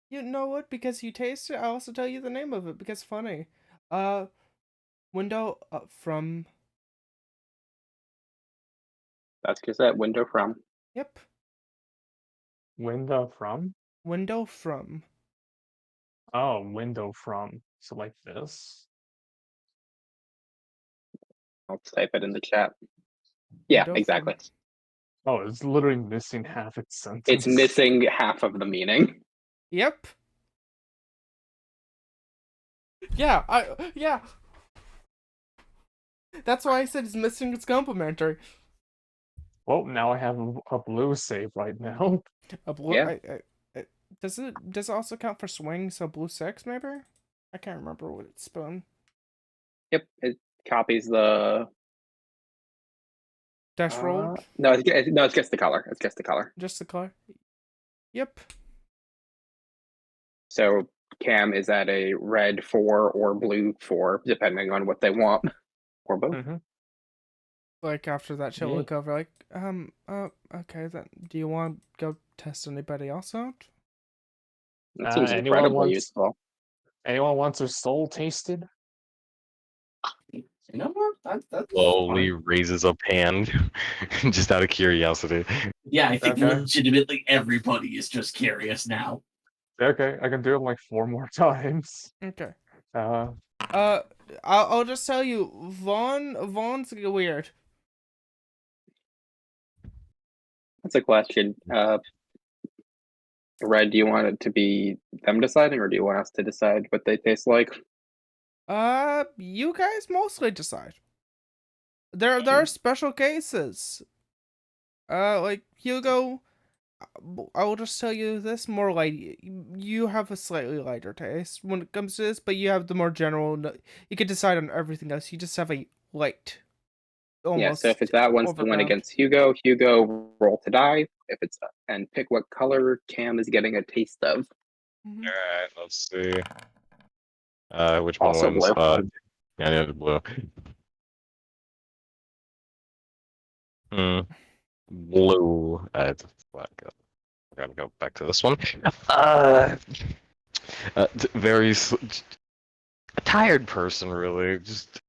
You know what? Because you taste it, I'll also tell you the name of it because funny. Window from. That's because that window from. Yep. Window from? Window from. Oh, window from. So like this. I'll type it in the chat. Yeah, Window exactly. from. Oh, it's literally missing half its sentence. It's missing half of the meaning. Yep. Yeah. That's why I said it's missing its complementary. Well, now I have a blue save right now. A blue. Yeah. Does it also count for swing? So blue 6 maybe. I can't remember what it's spoon. Yep, it copies the. Dash rolled. No, it's just the color. It's just the color. Just the color. Yep. So Cam is at a red 4 or blue 4, depending on what they want, or both. Mm-hmm. Like after that, she'll Yeah. look over like, okay, then do you want to go test anybody else out? That seems Anyone incredibly wants- useful. Anyone wants their soul tasted? You know what? That's Slowly fine. raises up hand, just out of curiosity. Yeah, I think Okay. legitimately everybody is just curious now. Okay, I can do it like 4 more times. Okay. Uh, I'll just tell you, Vaughn's weird. That's a question. Red, do you want it to be them deciding, or do you want us to decide what they taste like? You guys mostly decide. There are special cases. Like Hugo, I will just tell you this: more light. You have a slightly lighter taste when it comes to this, but you have the more general. You can decide on everything else. You just have a light. Almost. Yeah, so if it's that wants to win overground. against Hugo roll to die. If it's and pick what color Cam is getting a taste of. Mhm. Alright, let's see. Which one Also wins? blue. Yeah, the blue. Blue. Gotta go back to this one. Very a tired person, really. Just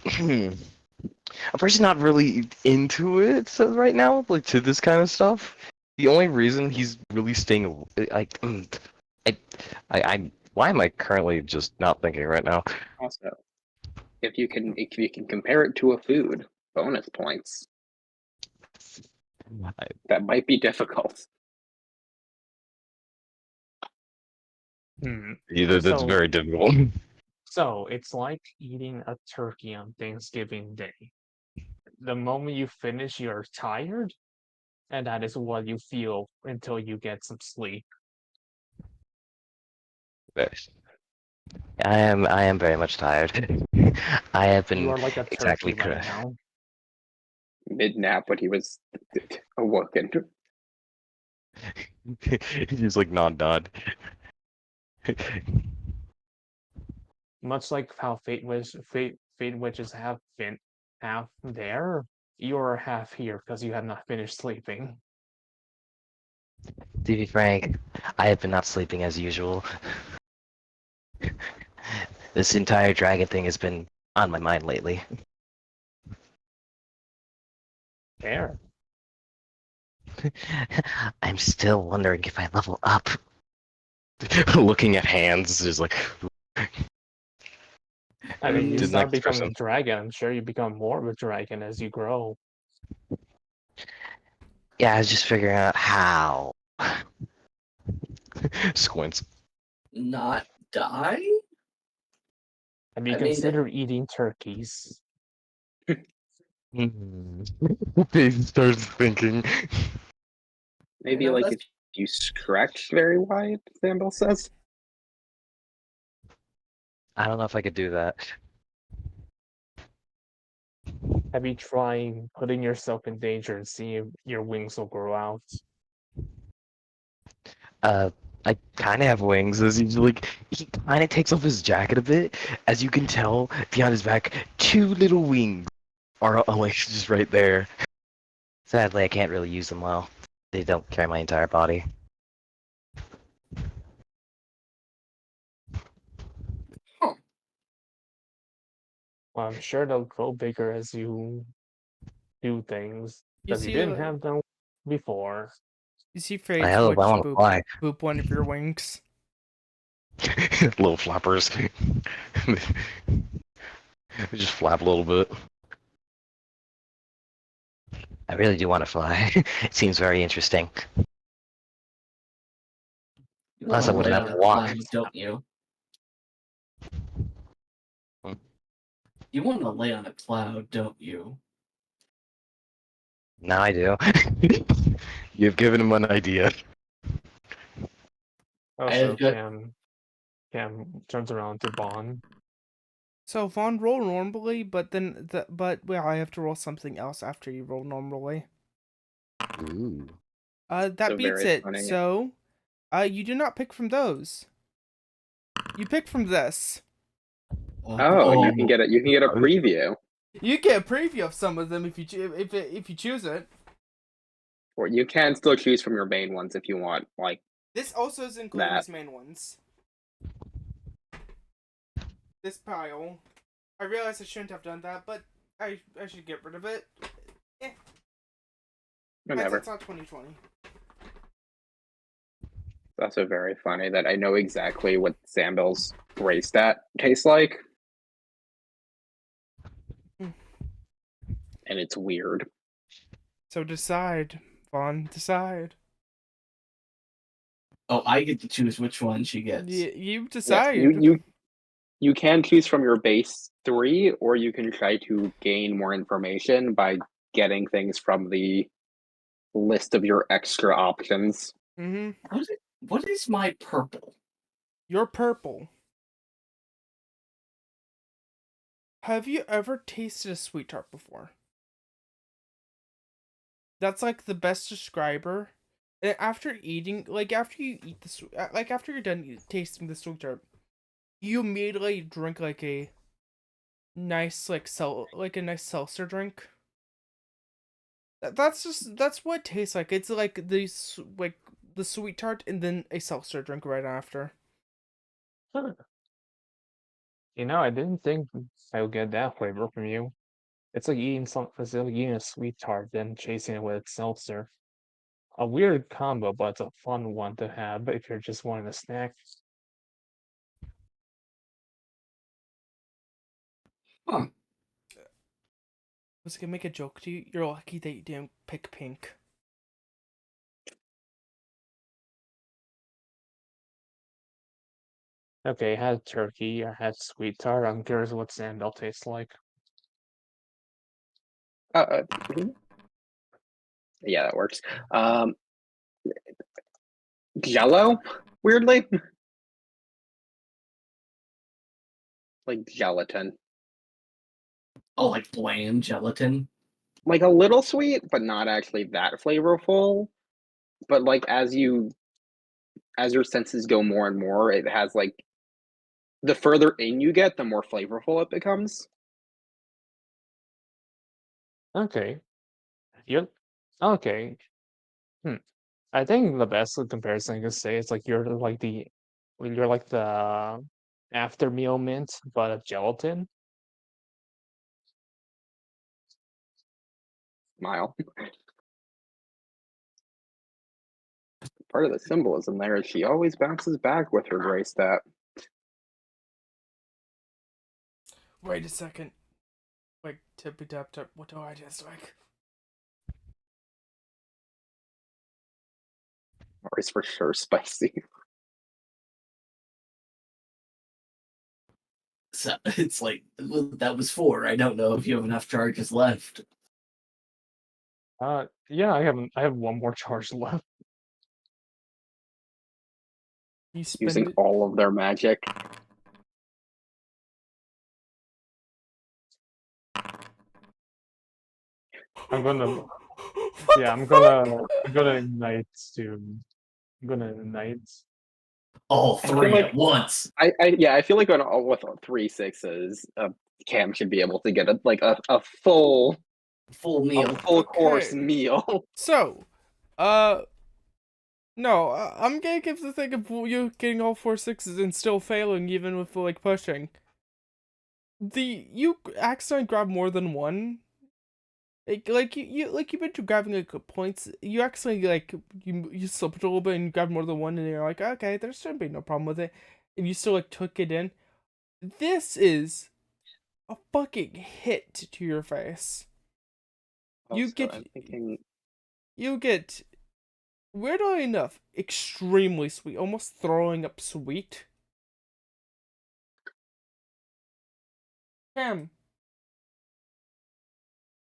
a person not really into it. So right now, like to this kind of stuff. The only reason he's really staying, why am I currently just not thinking right now? Also, if you can compare it to a food, bonus points. That might be difficult. Either that's So- very difficult. So it's like eating a turkey on Thanksgiving Day. The moment you finish, you're tired, and that is what you feel until you get some sleep. I am very much tired. I have You been are like a turkey exactly right correct. now. Mid nap when he was awoken. He's like nod. Much like how fate witches have been half there, you are half here because you have not finished sleeping. To be frank, I have been not sleeping as usual. This entire dragon thing has been on my mind lately. There. I'm still wondering if I level up. Looking at hands, just like I mean, you to the start next becoming person. a dragon. I'm sure you become more of a dragon as you grow. Yeah, I was just figuring out how. Squints. Not die? Have you I mean- considered eating turkeys? Dave starts thinking. Maybe You know, like that's- if you stretch very wide, Samble says. I don't know if I could do that. Have you tried putting yourself in danger and seeing if your wings will grow out? I kind of have wings. As he's like, he kind of takes off his jacket a bit. As you can tell, behind his back, 2 little wings are like just right there. Sadly, I can't really use them well. They don't carry my entire body. Well, I'm sure they'll grow bigger as you do things You because you see, didn't like- have them before. You see I Fade hope Switch I want to boop, fly. boop one of your wings. Little flappers. They just flap a little bit. I really do want to fly. It seems very interesting. You Plus, want I to lay wouldn't have on to a walk. cloud, don't you? Hmm. You want to lay on a cloud, don't you? Now I do. You've given him an idea. Also, have got- Cam turns around to Vaughn. So Vaughn, roll normally, but then well, I have to roll something else after you roll normally. Ooh. That So beats very it. funny. So, you do not pick from those. You pick from this. Oh, you can get it. You can get a preview, You get a preview of some of them if you if you choose it. or you can still choose from your main ones if you want. Like This also is including That. his main ones. This pile. I realize I shouldn't have done that, but I should get rid of it. whatever. It's not 2020. It's also very funny that I know exactly what Sambel's race stat tastes like, Hmm. and it's weird. So decide, Vaughn. Decide. Oh, I get to choose which one she gets. You Yes, decide. you can choose from your base 3, or you can try to gain more information by getting things from the list of your extra options. Mm-hmm. What is my purple? You're purple. Have you ever tasted a sweet tart before? That's like the best describer. And after eating, after you eat after you're done tasting the sweet tart, you immediately drink like a nice a nice seltzer drink. That's what it tastes like. It's like the sweet tart and then a seltzer drink right after. Huh. I didn't think I would get that flavor from you. It's like it's like eating a sweet tart, then chasing it with seltzer. A weird combo, but it's a fun one to have if you're just wanting a snack. Huh. Was I gonna make a joke to you? You're lucky that you didn't pick pink. Okay, I had turkey, I had sweet tart. I'm curious what Sandal tastes like. Mhm. Yeah, that works. Jello, weirdly, like gelatin, Oh, like bland gelatin. like a little sweet, but not actually that flavorful. But like as your senses go more and more, it has like the further in you get, the more flavorful it becomes. Okay. You're okay. I think the best comparison I can say is like you're like the after meal mint, but of gelatin. Smile. Part of the symbolism there is she always bounces back with her gray stat. Wait a second. Like tippy tap tap. What do I taste like? Or is for sure spicy. So it's like that was 4. I don't know if you have enough charges left. Yeah, I have one more charge left. You spend Using it. all of their magic. I'm gonna yeah, I'm gonna ignite soon. I'm gonna ignite. All I feel 3 like- at once. I feel like with 3 6s, Cam should be able to get a full Full meal. course Okay. meal. So, no, I'm gonna give the thing of you getting all 4 6s and still failing even with pushing. You accidentally grab more than one. Like you mentioned grabbing like points. You actually like you slipped a little bit and you grabbed more than one, and you're like, okay, there shouldn't be no problem with it, and you still like took it in. This is a fucking hit to your face. You Also, get I'm thinking you get weirdly enough extremely sweet, almost throwing up sweet. Cam,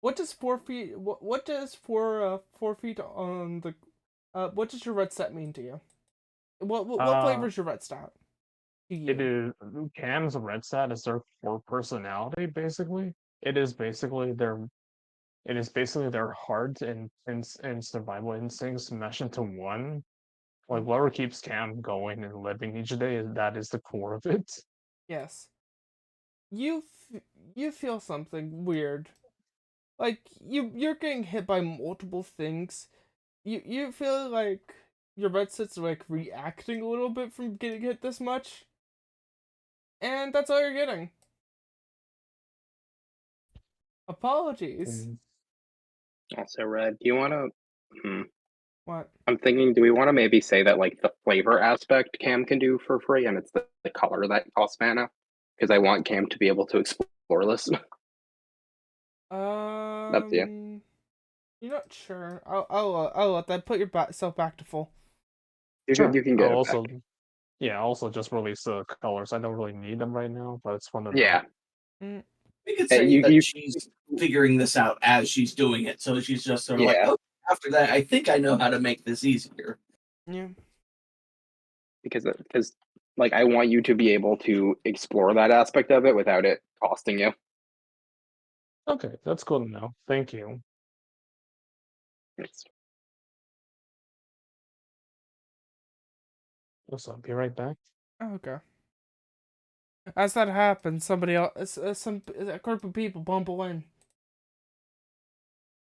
what does 4 feet? What does 4 feet on the what does your red set mean to you? What flavor Uh, is your red stat to it you? is Cam's red stat is their core personality, basically. It is basically their heart and survival instincts mesh into one. Like whatever keeps Cam going and living each day, that is the core of it. Yes. You you feel something weird. Like you're getting hit by multiple things. You feel like your red set's like reacting a little bit from getting hit this much. And that's all you're getting. Apologies. Mm. also red. Do you want to? What? I'm thinking, do we want to maybe say that like the flavor aspect Cam can do for free, and it's the color that costs mana? Because I want Cam to be able to explore this. Up to you. You're not sure. I'll let that put your self back to full. Sure. You can I'll get it back. also, yeah, also just release the colors. I don't really need them right now, but it's fun to know. Yeah. We could Hey, say that you she's figuring this out as she's doing it, so she's just sort of like, Yeah. oh, after that, I think I know how to make this easier. Yeah. because like I want you to be able to explore that aspect of it without it costing you. Okay, that's cool to know. Thank you. It's, What's up? Be right back. Okay. As that happens, somebody else, a group of people bumble in.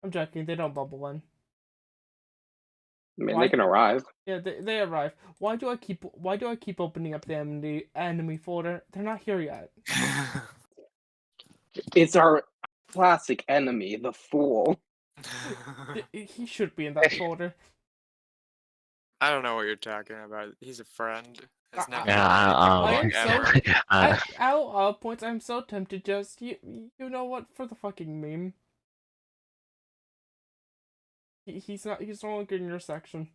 I'm joking. They don't bumble in. I mean, Why? they can arrive. Yeah, they arrive. Why do I keep opening up the enemy folder? They're not here yet. It's our classic enemy, the fool. He should be in that folder. I don't know what you're talking about. He's a friend. Has never Yeah, I am like, so ever. at all points. I'm so tempted. Just you know what? For the fucking meme. He's not. He's no longer in your section.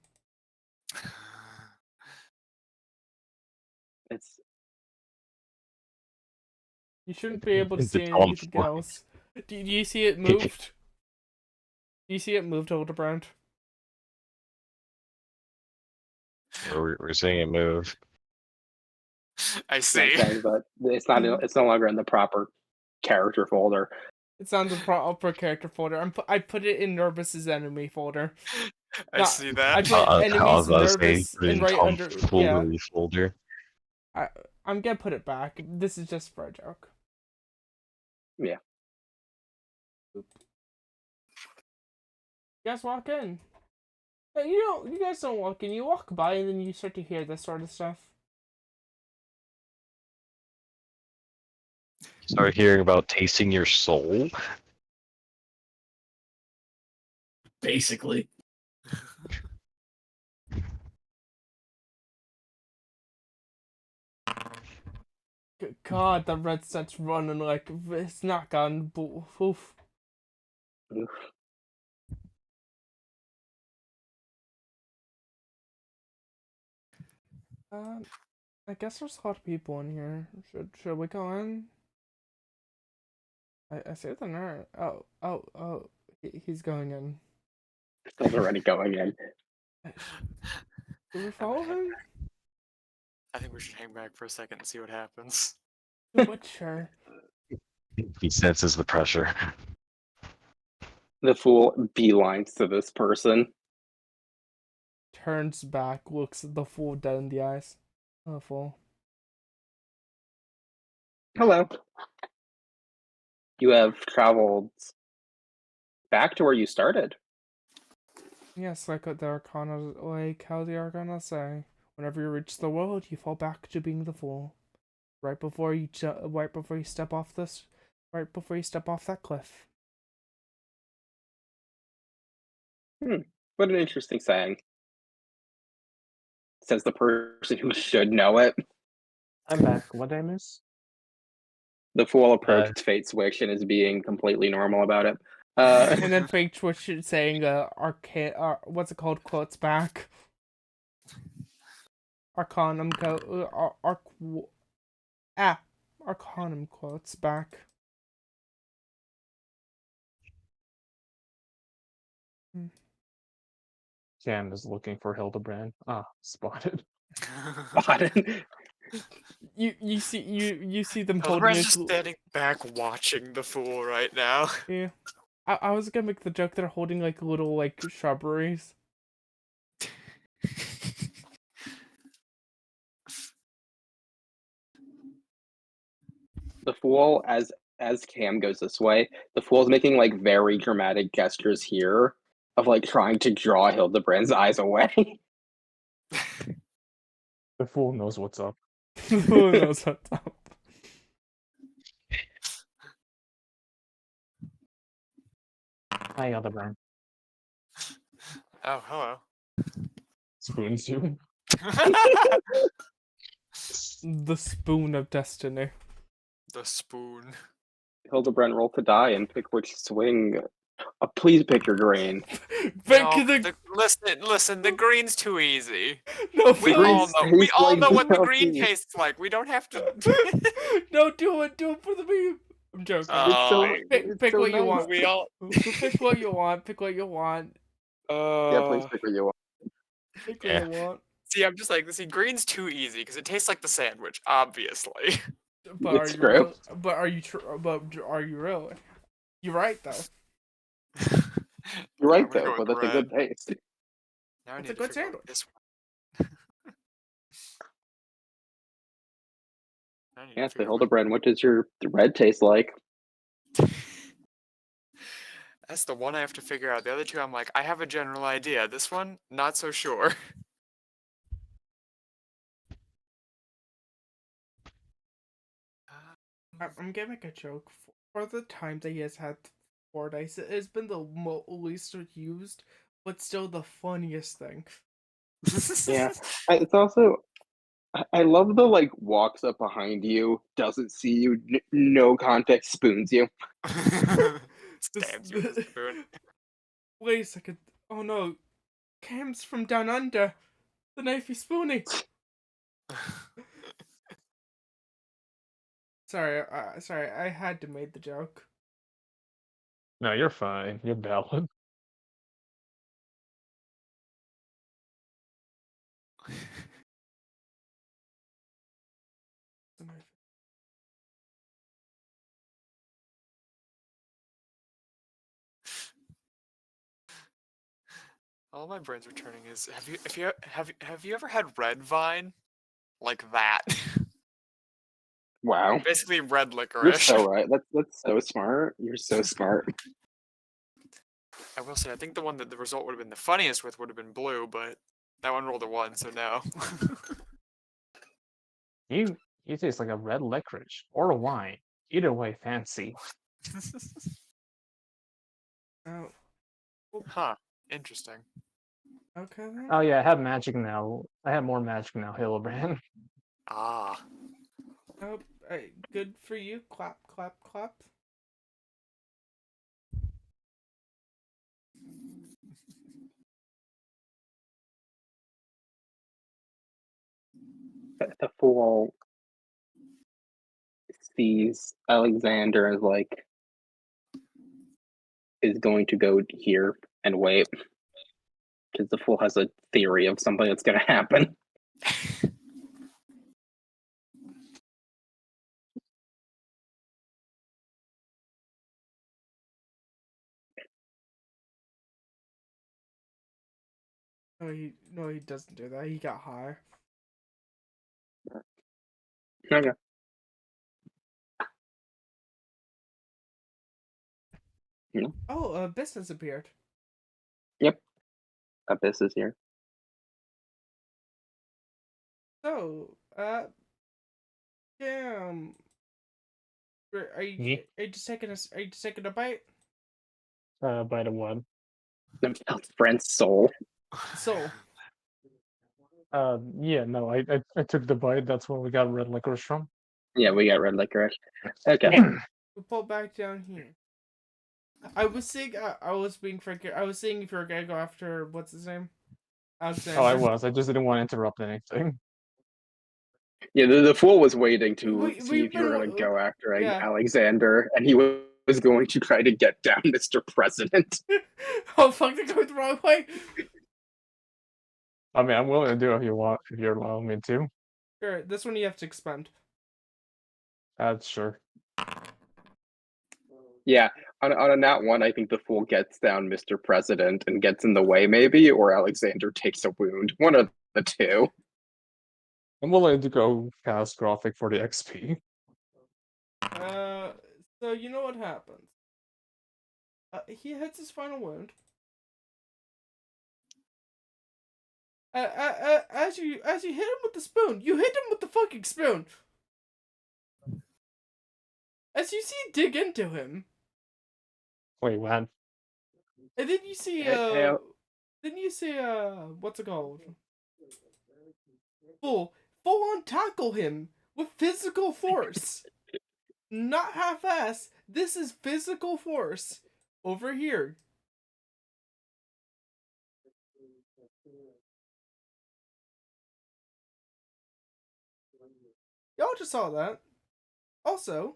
It's You shouldn't be able to It's a see Tom anything Ford. else. Do you see it moved? Do you see it moved, Hildebrand? We're seeing it move. I see. okay, but it's not. It's no longer in the proper character folder. It's on the proper character folder. I put it in Nervous's enemy folder. I No, see I that. put I enemies was about to say, nervous put it and in right Tom under. Yeah, Foolery folder. I'm gonna put it back. This is just for a joke. Yeah. Oop. You guys walk in. Yeah, you guys don't walk in. You walk by and then you start to hear this sort of stuff. Start hearing about tasting your soul. Basically. God, the red set's running like it's not gone. But oof. Oof. I guess there's a lot of people in here. Should we go in? I see the nerd. Oh. He's going in. Still already going in. Do we follow him? I think we should hang back for a second and see what happens. But sure. He senses the pressure. The fool beelines to this person. Turns back, looks the fool dead in the eyes. Oh, fool. Hello. You have traveled back to where you started. Yes, like how the Arcana say. Whenever you reach the world, you fall back to being the fool. Right before you step off that cliff. What an interesting saying. Says the person who should know it. I'm back. What did I miss? The fool approached Fate Switch and is being completely normal about it. And then fake Twitch saying what's it called, quotes back. Arcanum Arcanum quotes back. Cam is looking for Hildebrand. Ah, spotted. You see them holding Hildebrand's a just standing back watching the fool right now. Yeah. I was gonna make the joke they're holding like little like shrubberies. The fool, as Cam goes this way, the fool's making like very dramatic gestures here of like trying to draw Hildebrand's eyes away. The fool knows what's up. Who knows what's up? Hi, Hildebrand. Oh, hello. Spoons you. The spoon of destiny. The spoon. Hildebrand, roll to die and pick which swing. Please pick your green. Listen, the green's too easy. No, We please. all know what the nothing. green tastes like. We don't have to. No, do it for the meme. I'm joking. Pick what you want. We all. Pick what you want. Pick what you want. Yeah, please pick what you want. Pick what you want. See, I'm just like, green's too easy because it tastes like the sandwich, obviously. But It's true. But are you really? You're right though. You're right we're though, going but that's a good taste. Now I It's need a to good figure out sandwich. this one. I need to Yes, the figure out Hildebrand, what does your red taste like? That's the one I have to figure out. The other two, I'm like, I have a general idea. This one, not so sure. I'm gonna make a joke. For the time that he has had Fordice, it has been the least used, but still the funniest thing. Yeah, it's also. I love the like walks up behind you, doesn't see you, no context, spoons you. Stabs you with a spoon. Wait a second. Oh no. Cam's from down under. The knifey spoony. Sorry, I had to make the joke. No, you're fine. You're valid. The knifey. All my brain's returning is have you ever had red vine like that? Wow, Basically red you're licorice. so right. That's so smart. You're so smart. I will say I think the one that the result would have been the funniest with would have been blue, but that one rolled a 1, so no. You taste like a red licorice or a wine. Either way, fancy. Oh, Huh. Interesting. okay then. Oh yeah, I have magic now. I have more magic now, Hildebrand. Ah. Oh, good for you. Clap, clap, clap. The fool sees Alexander as like is going to go here and wait because the fool has a theory of something that's going to happen. No, he doesn't do that. He got high. Okay. Oh, Abyss has appeared. Yep. Abyss is here. So, damn. Are you Me? are you just taking a bite? By the one. About Brent's soul. So, Yeah, no, I took the bite. That's where we got red licorice from. Yeah, we got red licorice. Okay. we pull back down here. I was saying, I was being frank. I was saying if you were gonna go after what's his name, Alexander. Oh, I was. I just didn't want to interrupt anything. Yeah, the fool was waiting to We- see we've if you were been- going to go after yeah. Alexander, and he was going to try to get down Mr. President. Oh fuck! They're going the wrong way. I mean, I'm willing to do it if you want, if you're allowing me to. Sure, this one you have to expend. That's sure. Yeah, on a nat one, I think the fool gets down Mr. President and gets in the way, maybe, or Alexander takes a wound. One of the two. I'm willing to go catastrophic for the XP. So you know what happens? He hits his final wound. As you hit him with the spoon, you hit him with the fucking spoon. As you see, dig into him, Wait, what? and then you see Hey, what's it called? Full on tackle him with physical force. Not half-ass. This is physical force over here. Y'all just saw that. Also,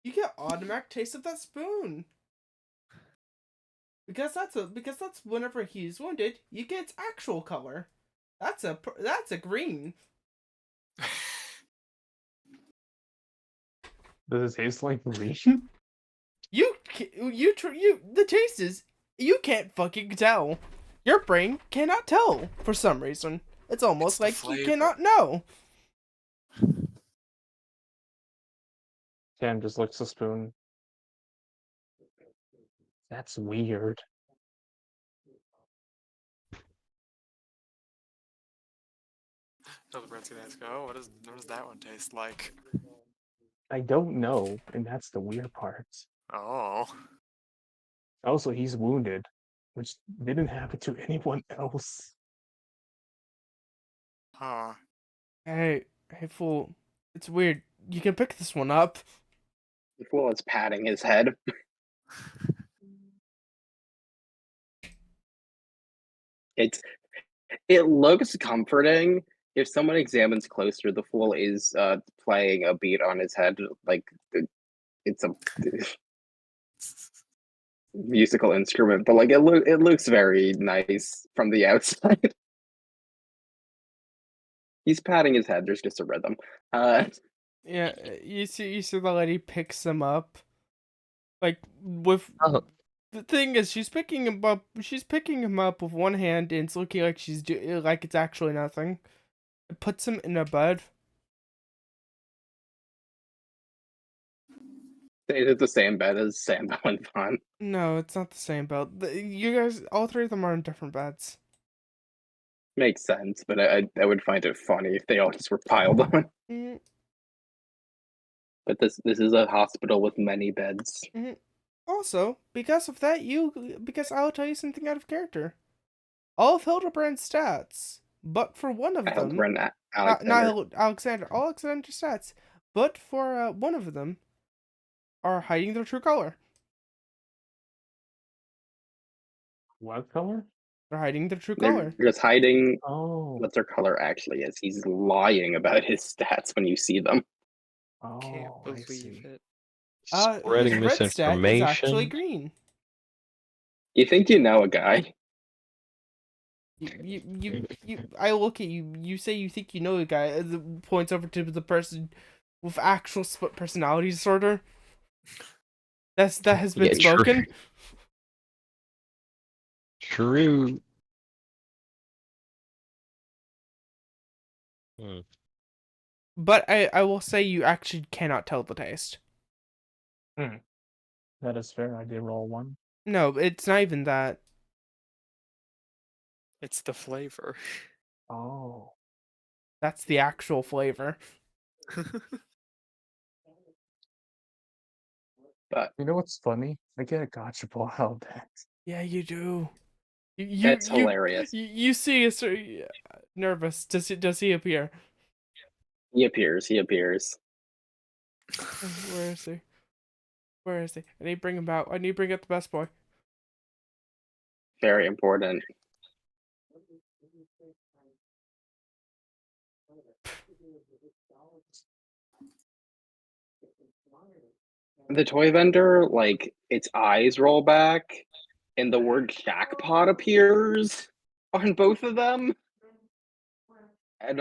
you get automatic taste of that spoon. Because that's whenever he's wounded, you get its actual color. That's a green. Does it taste like green? The taste is you can't fucking tell. Your brain cannot tell for some reason. It's almost It's the like you flavor. cannot know. Cam just licks the spoon. That's weird. Hildebrand's gonna ask, "Oh, what does that one taste like?" I don't know, and that's the weird part. Oh, Also, he's wounded, which didn't happen to anyone else. huh. Hey, fool. It's weird. You can pick this one up. The fool is patting his head. It looks comforting. If someone examines closer, the fool is playing a beat on his head, like it's a musical instrument, but like it looks very nice from the outside. He's patting his head. There's just a rhythm. Yeah, you see the lady picks him up. Like with Oh. the thing is, she's picking him up. She's picking him up with one hand, and it's looking like like it's actually nothing. It puts him in a bed. It's the same bed as Sambo and Vaughn. No, it's not the same bed. You guys, all three of them are in different beds. Makes sense, but I would find it funny if they all just were piled on. Mm, But this is a hospital with many beds. Also, because of that, because I'll tell you something out of character. All of Hildebrand's stats, but for one of them, Hildebrand, not Alexander. Alexander, all Alexander's stats, but for one of them, are hiding their true color. What color? They're hiding their true They're color. just hiding Oh, what their color actually is. He's lying about his stats when you see them. Can't oh, I see. believe it. Spreading His red stat is actually misinformation. green. You think you know a guy? I look at you. You say you think you know the guy. Points over to the person with actual split personality disorder. That has been Yeah, spoken. True. But I will say you actually cannot tell the taste. That is fair. I did roll one. No, it's not even that. It's the flavor. Oh. That's the actual flavor. But You know what's funny? I get a gotcha ball out of that. Yeah, you do. It's hilarious. You see us nervous. Does he appear? He appears. Where is he? Where is he? I need to bring him out. I need to bring out the best boy. Very important. The toy vendor, like, its eyes roll back, and the word jackpot appears on both of them. And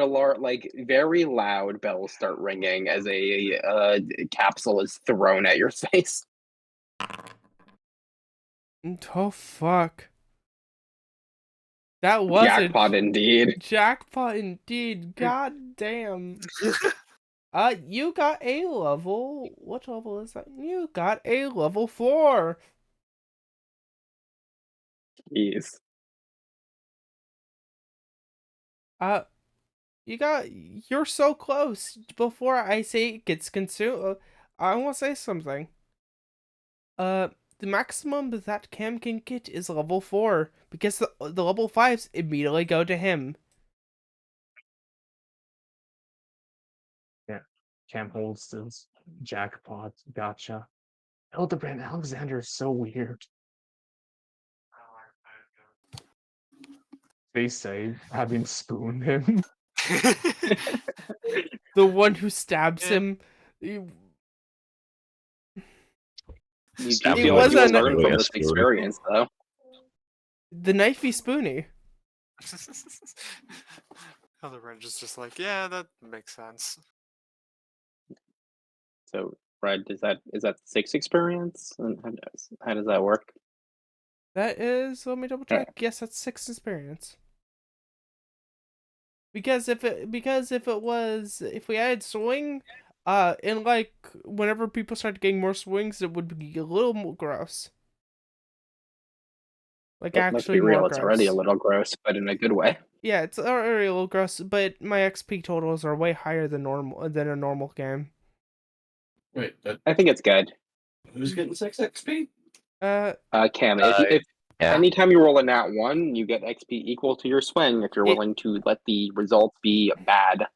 very loud bells start ringing as a capsule is thrown at your face. Oh fuck! That was Jackpot indeed. Jackpot indeed. God damn. You got a level. What level is that? You got a level 4. Jeez. You're so close. Before I say it gets consumed, I want to say something. The maximum that Cam can get is level 4 because the level 5s immediately go to him. Cam holds this jackpot. Gotcha. Hildebrand Alexander is so weird. They say having spooned him. The one who stabs him. You Stab do It feel was like you a- learn from this experience, though. The knifey spoony. Hildebrand is just like, yeah, that makes sense. So, Fred, is that 6 experience? And how does that work? That is, let me double check. Yes, that's 6 experience. Because if we added swing, and like whenever people start getting more swings, it would be a little more gross. Like Let's actually be real, more it's already a gross. little gross, but in a good way. Yeah, it's already a little gross, but my XP totals are way higher than a normal game. Wait, I think it's good. who's getting 6 XP? Cam, if Yeah. anytime you roll a nat 1, you get XP equal to your swing if you're willing to let the results be bad.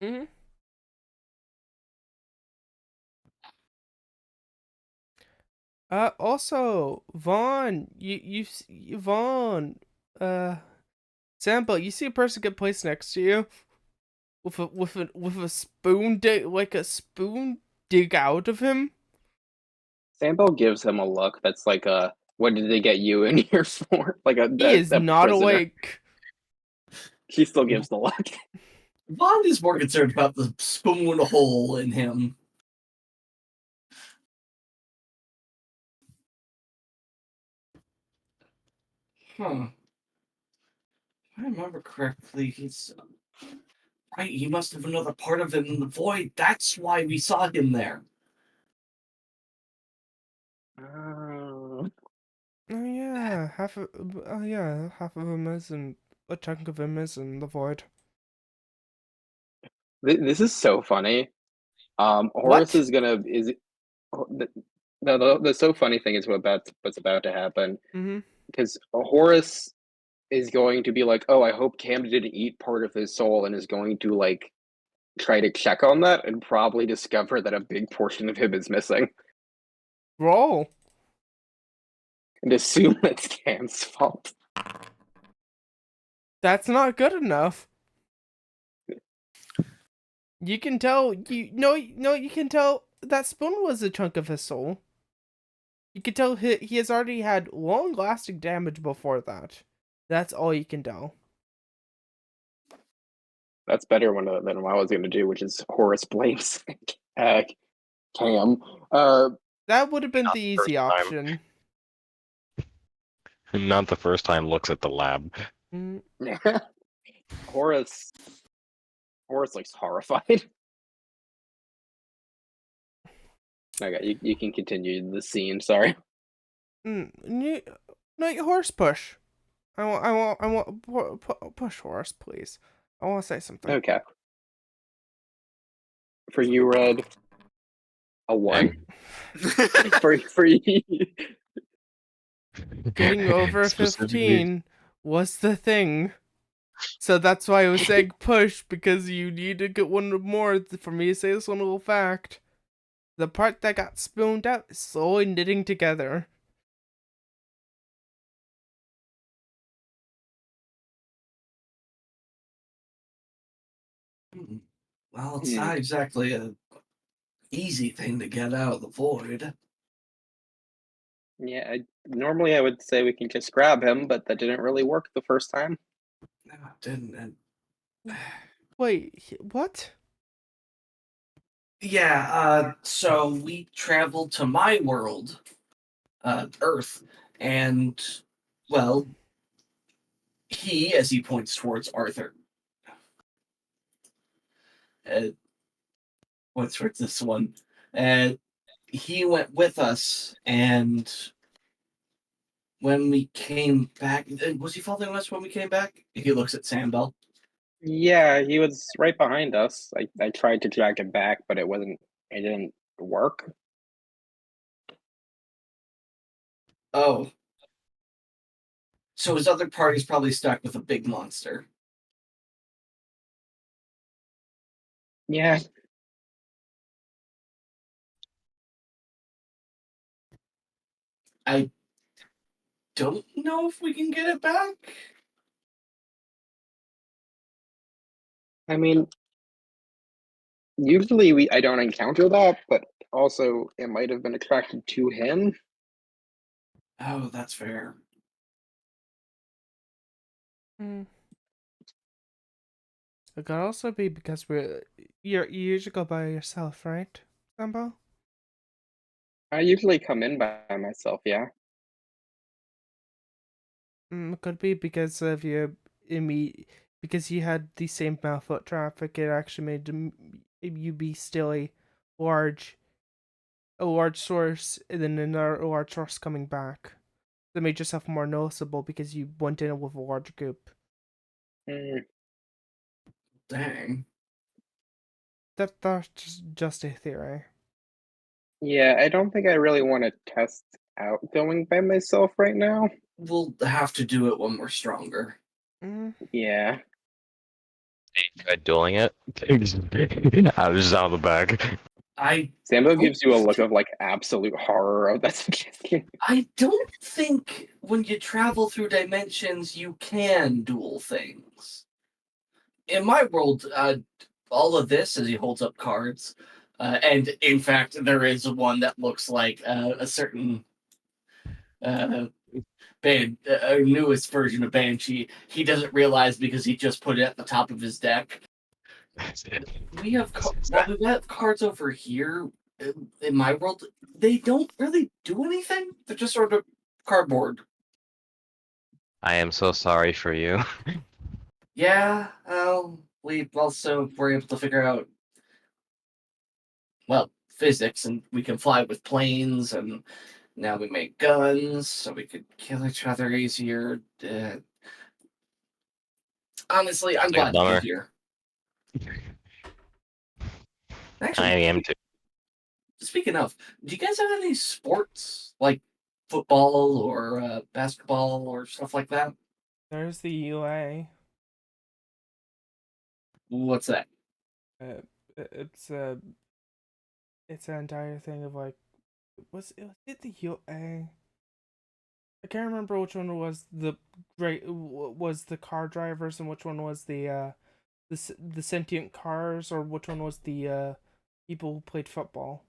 Mm-hmm. Also, Vaughn, Vaughn, Sample, you see a person get placed next to you with a spoon a spoon dig out of him. Sambo gives him a look that's like a, what did they get you in here for? Like He is not prisoner. awake. He still gives the look. Vaughn is more concerned about the spoon hole in him. Huh. If I remember correctly, he's right. He must have another part of him in the void. That's why we saw him there. Oh yeah, half of him is in a chunk of him is in the void. This is so funny. Horace is gonna the so funny thing is what's about to happen, Mm-hmm. because Horace is going to be like, oh, I hope Cam didn't eat part of his soul, and is going to like try to check on that and probably discover that a big portion of him is missing Roll. and assume it's Cam's fault. That's not good enough. You can tell you can tell that spoon was a chunk of his soul. You can tell he has already had long-lasting damage before that. That's all you can tell. That's better than what I was going to do, which is Horace blames Cam. That would have been Not the the first easy time. option. Not the first time looks at the lab. Mm, Horace looks horrified. Okay, you can continue the scene. Sorry. no, horse push. I want push horse, please. I want to say something. Okay. For you, Red, a 1. for you, Getting over Specifically, 15 was the thing. So that's why I was saying push, because you need to get one more for me to say this one little fact. The part that got spooned out is slowly knitting together. Well, it's Hmm. not exactly a easy thing to get out of the void. Yeah, normally I would say we can just grab him, but that didn't really work the first time. No, it didn't. And Wait, what? yeah, so we traveled to my world, Earth, and, well, he, as he points towards Arthur, points towards this one, and he went with us, and when we came back, was he following us when we came back? He looks at Sandbell. Yeah, he was right behind us. I tried to drag him back, but it didn't work. Oh. So his other party's probably stuck with a big monster. Yeah. I don't know if we can get it back. I mean, usually I don't encounter that, but also it might have been attracted to him. Oh, that's fair. Hmm. It could also be because you usually go by yourself, right, Sambo? I usually come in by myself, yeah. It could be because of because you had the same amount of foot traffic. It actually made you be still a large source, and then another large source coming back. That made yourself more noticeable because you went in with a large group. Mm, Dang. That's just a theory. yeah, I don't think I really want to test out going by myself right now. We'll have to do it when we're stronger. Mm. Yeah. dueling it. I was just out of the bag. I Sambo don't gives you a look thi- of like absolute horror of that suggestion. I don't think when you travel through dimensions you can duel things. In my world, all of this as he holds up cards, and in fact, there is one that looks like a certain newest version of Banshee. He doesn't realize because he just put it at the top of his deck. We have we have cards over here in my world. They don't really do anything. They're just sort of cardboard. I am so sorry for you. Yeah. We also were able to figure out, well, physics, and we can fly with planes, and now we make guns, so we could kill each other easier. Honestly, I'm Like a glad to bummer. be here. I Actually, am too. speaking of, do you guys have any sports like football or basketball or stuff like that? There's the UA. What's that? It's it's an entire thing of like, was it the UA? I can't remember which one was the car drivers and which one was the sentient cars, or which one was the people who played football.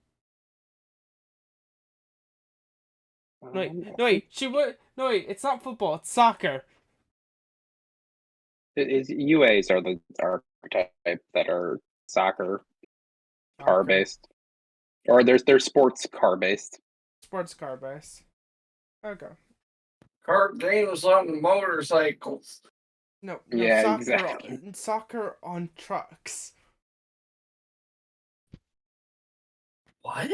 No wait, no wait, no wait, it's not football, it's soccer. UAs are the archetype that are soccer car based, or they're sports car based. Sports car base. Okay. Card games on motorcycles. No, Yeah, soccer exactly. soccer on trucks. What?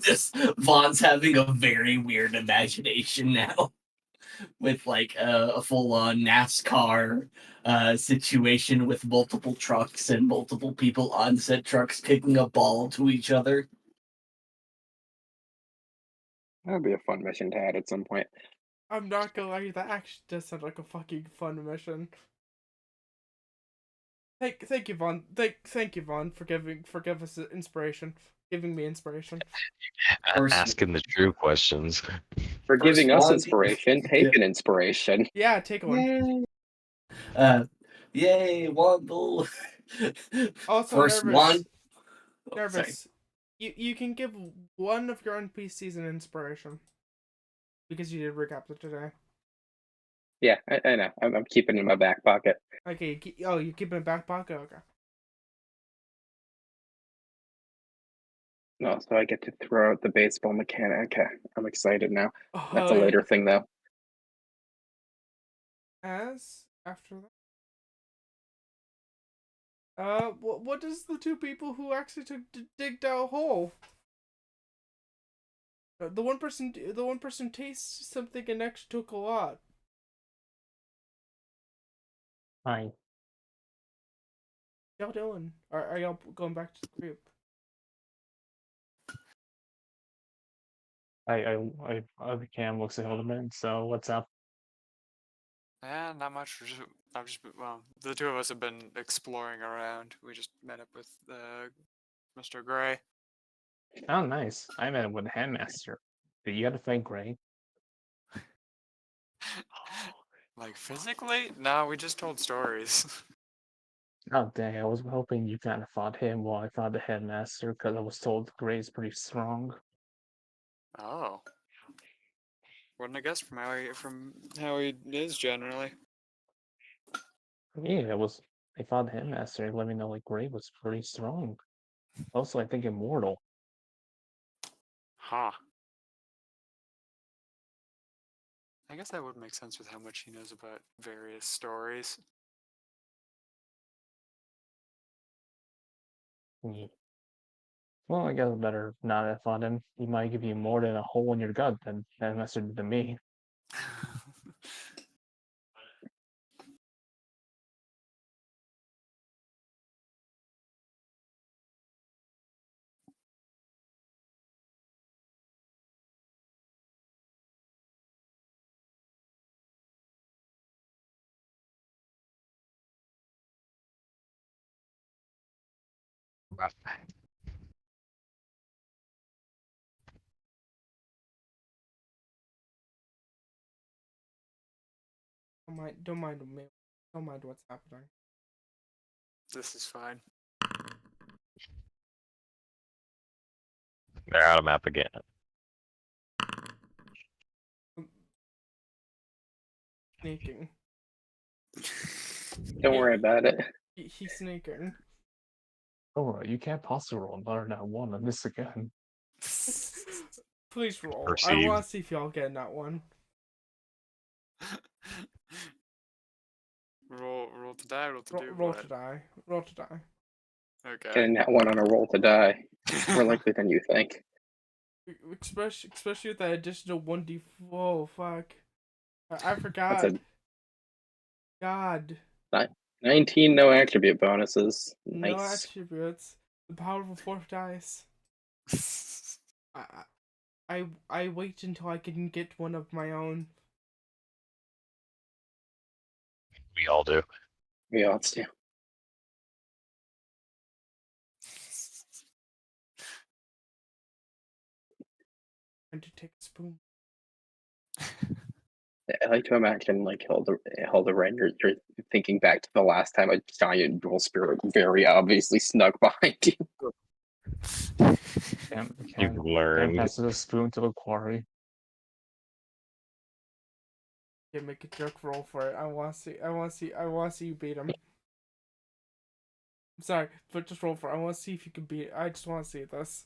Just Vaughn's having a very weird imagination now, with like a full-on NASCAR situation with multiple trucks and multiple people on said trucks kicking a ball to each other. That would be a fun mission to add at some point. I'm not gonna lie, that actually does sound like a fucking fun mission. Thank you, Vaughn. Thank you, Vaughn, for giving us inspiration, giving me inspiration. First- Asking the true questions. For First giving us one- inspiration, take an inspiration. Yeah, take one. Yay! Yay, Wandle! Also, First Nervous. one. Oh, sorry. Nervous. You can give one of your NPCs an inspiration because you did recap it today. Yeah, I know. I'm keeping it in my back pocket. Okay. You keep it in back pocket. Okay. No, so I get to throw out the baseball mechanic. Okay, I'm excited now. That's a Oh, later thing, though. As after that. What does the two people who actually digged out a hole? The one person tastes something and actually took a lot. Hi. Y'all doing? Are y'all going back to the group? Cam looks at Hildeman, so what's up? Yeah, not much. Well, the two of us have been exploring around. We just met up with Mr. Gray. Oh, nice. I met him with the Handmaster. But you gotta thank Gray. Like physically? No, we just told stories. Oh, dang, I was hoping you kind of fought him while I fought the Headmaster, because I was told Gray's pretty strong. Oh. Wouldn't have guessed from how he is generally. Yeah, I fought the Headmaster, and let me know, like, Gray was pretty strong. Also, I think immortal. Huh. I guess that would make sense with how much he knows about various stories. Yeah. Well, I guess better not have fought him. He might give you more than a hole in your gut than Headmaster did to me. Don't mind me. Don't mind what's happening. This is fine. They're out of map again. Sneaking. Don't worry about it. He's sneaking. Alright, you can't possibly roll another nat 1 on this again. Please roll. I Perceived. want to see if y'all get that one. roll to die, roll to do Roll what? to die. Roll to die. Okay. Getting that one on a roll to die. More likely than you think. Especially with that additional 1d. Whoa, fuck. I forgot. That's a God. 19 no attribute bonuses. No Nice. attributes. The powerful fourth dice. I wait until I can get one of my own. We all do. We all do. And to take a spoon. I like to imagine like Hildebrand, you're thinking back to the last time a giant dual spirit very obviously snuck behind you. Cam You've learned. passes a spoon to the quarry. Yeah, make a jerk roll for it. I want to see you beat him. I'm sorry, but just roll for it. I want to see if you can beat it. I just want to see this.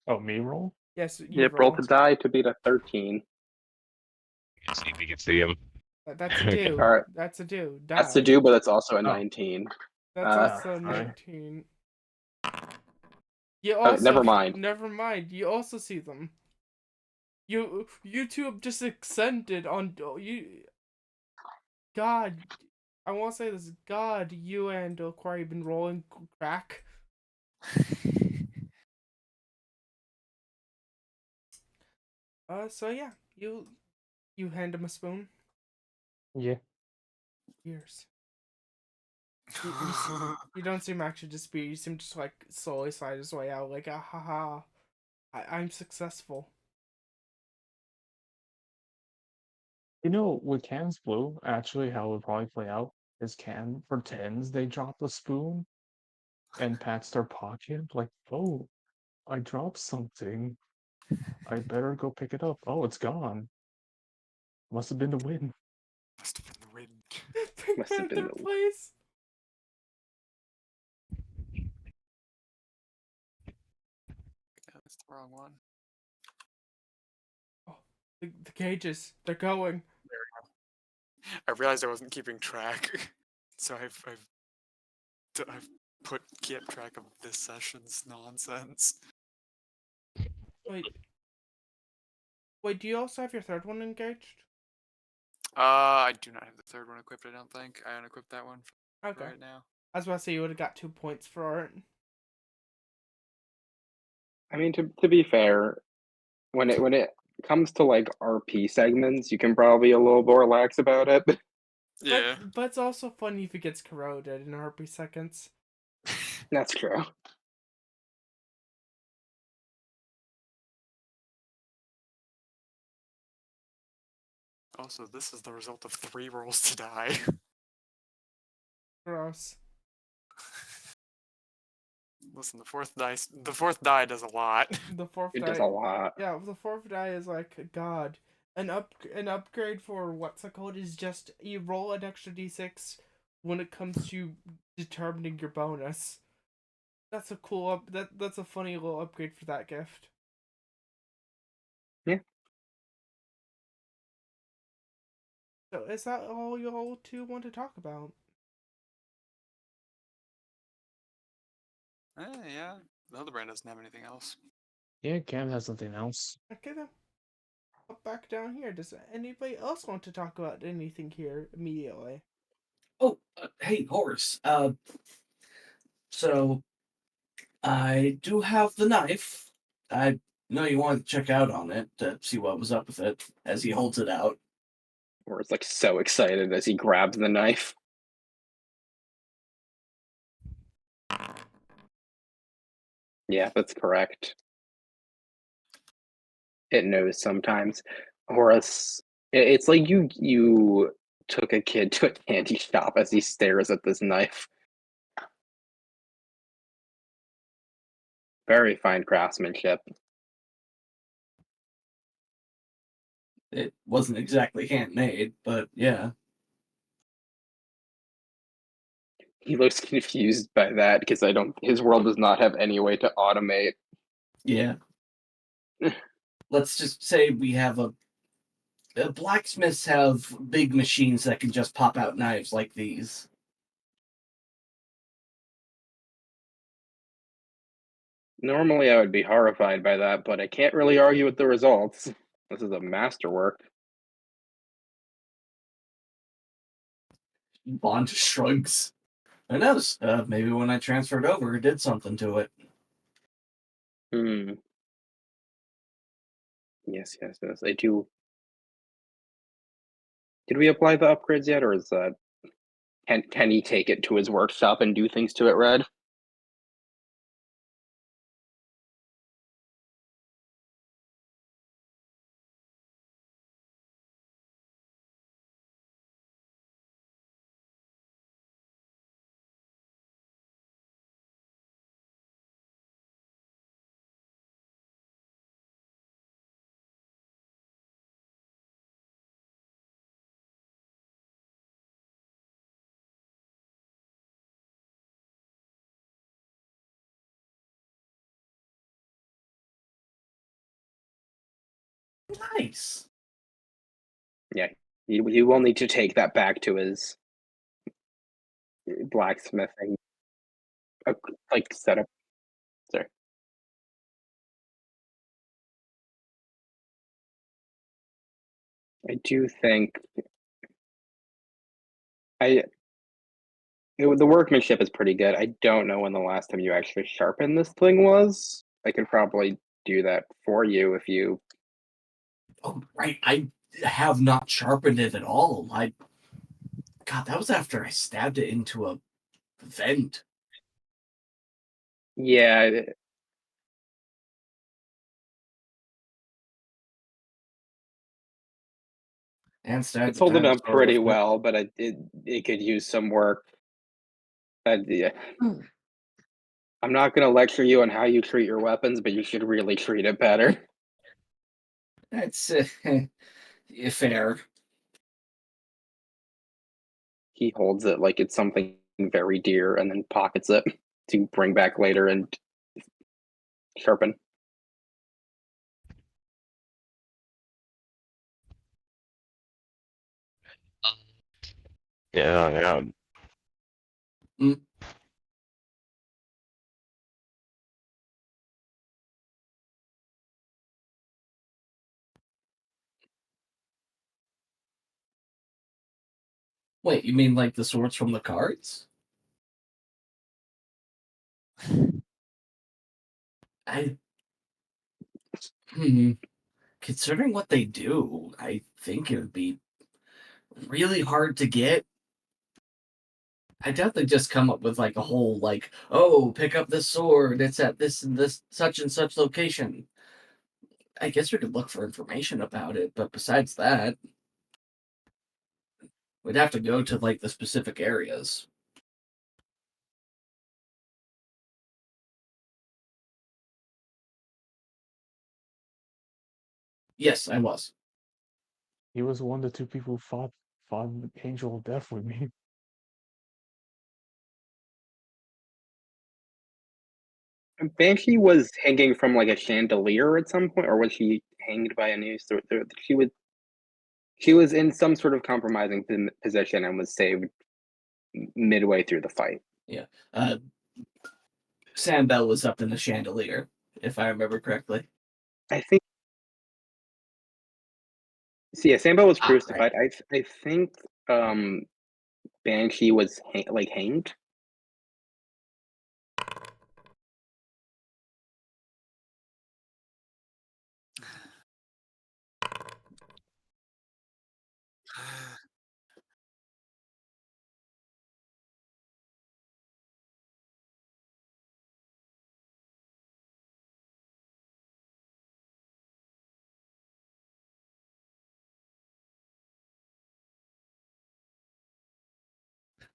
Oh, me roll? Yes, you Yep, roll to die to beat a 13. See if you can see him. That's a do. Alright. That's a do. Die. That's to do, but it's also a 19. That's also alright. 19. You also never mind. Never mind. You also see them. You two have just ascended on you. God, I want to say this. God, you and Quarry have been rolling crack. So yeah, you You hand him a spoon. Yeah. Years. You don't seem actually dispute. You seem just like slowly slide his way out, like, ah, ha, ha. I'm successful. You know, with Can's Blue, actually, how it would probably play out is Can pretends they drop the spoon and pats their pocket, like, oh, I dropped something. I better go pick it up. Oh, it's gone. Must have been the wind. Must have been the wind. Bring Must have back been their the- place. Yeah, that's the wrong one. Oh, the cages. They're going. I realized I wasn't keeping track, so I've kept track of this session's nonsense. Wait. Wait, do you also have your third one engaged? I do not have the third one equipped. I don't think I unequipped that one Okay. right now. I was about to say you would have got 2 points for it. I mean, to be fair, when it comes to like RP segments, you can probably be a little more lax about it. Yeah. But it's also funny if it gets corroded in RP seconds. That's true. Also, this is the result of 3 rolls to die. Gross. Listen, the fourth die does a lot. The fourth It die. does a lot. Yeah, the fourth die is like God. An upgrade for what's it called is just you roll an extra d6 when it comes to determining your bonus. That's a cool that's a funny little upgrade for that gift. Yeah. So is that all y'all two want to talk about? Yeah. The other brand doesn't have anything else. Yeah, Cam has something else. Okay then. Up back down here. Does anybody else want to talk about anything here immediately? Oh, hey, Horace. So I do have the knife. I know you wanted to check out on it to see what was up with it as he holds it out. Or it's like so excited as he grabs the knife. Yeah, that's correct. It knows sometimes. Horace, it's like you took a kid to a candy shop as he stares at this knife. Very fine craftsmanship. It wasn't exactly handmade, but yeah. He looks confused by that because his world does not have any way to automate. Yeah. Let's just say we have blacksmiths have big machines that can just pop out knives like these. Normally I would be horrified by that, but I can't really argue with the results. This is a masterwork. Bond shrugs. Who knows? Maybe when I transferred over, it did something to it. Yes, I do. Did we apply the upgrades yet, or is that can he take it to his workshop and do things to it, Red? Nice. Yeah, he will need to take that back to his blacksmithing like setup. Sorry. I do think the workmanship is pretty good. I don't know when the last time you actually sharpened this thing was. I could probably do that for you if you. Oh, right. I have not sharpened it at all. God, that was after I stabbed it into a vent. Yeah, And stabbed it's the holding up dinosaur pretty with it. well, but it could use some work. Yeah. I'm not gonna lecture you on how you treat your weapons, but you should really treat it better. That's fair. He holds it like it's something very dear and then pockets it to bring back later and sharpen. Yeah, yeah. Wait, you mean like the swords from the cards? I hmm. Considering what they do, I think it would be really hard to get. I definitely just come up with like a whole like, oh, pick up this sword. It's at this and this such and such location. I guess we could look for information about it, but besides that, we'd have to go to like the specific areas. Yes, I was. He was one of the two people who fought Angel of Death with me. Banshee was hanging from like a chandelier at some point, or was she hanged by a noose? She was in some sort of compromising position and was saved midway through the fight. Yeah. Sam Bell was up in the chandelier, if I remember correctly. I think. So yeah, Sambo was Right. crucified. I think Banshee was hanged.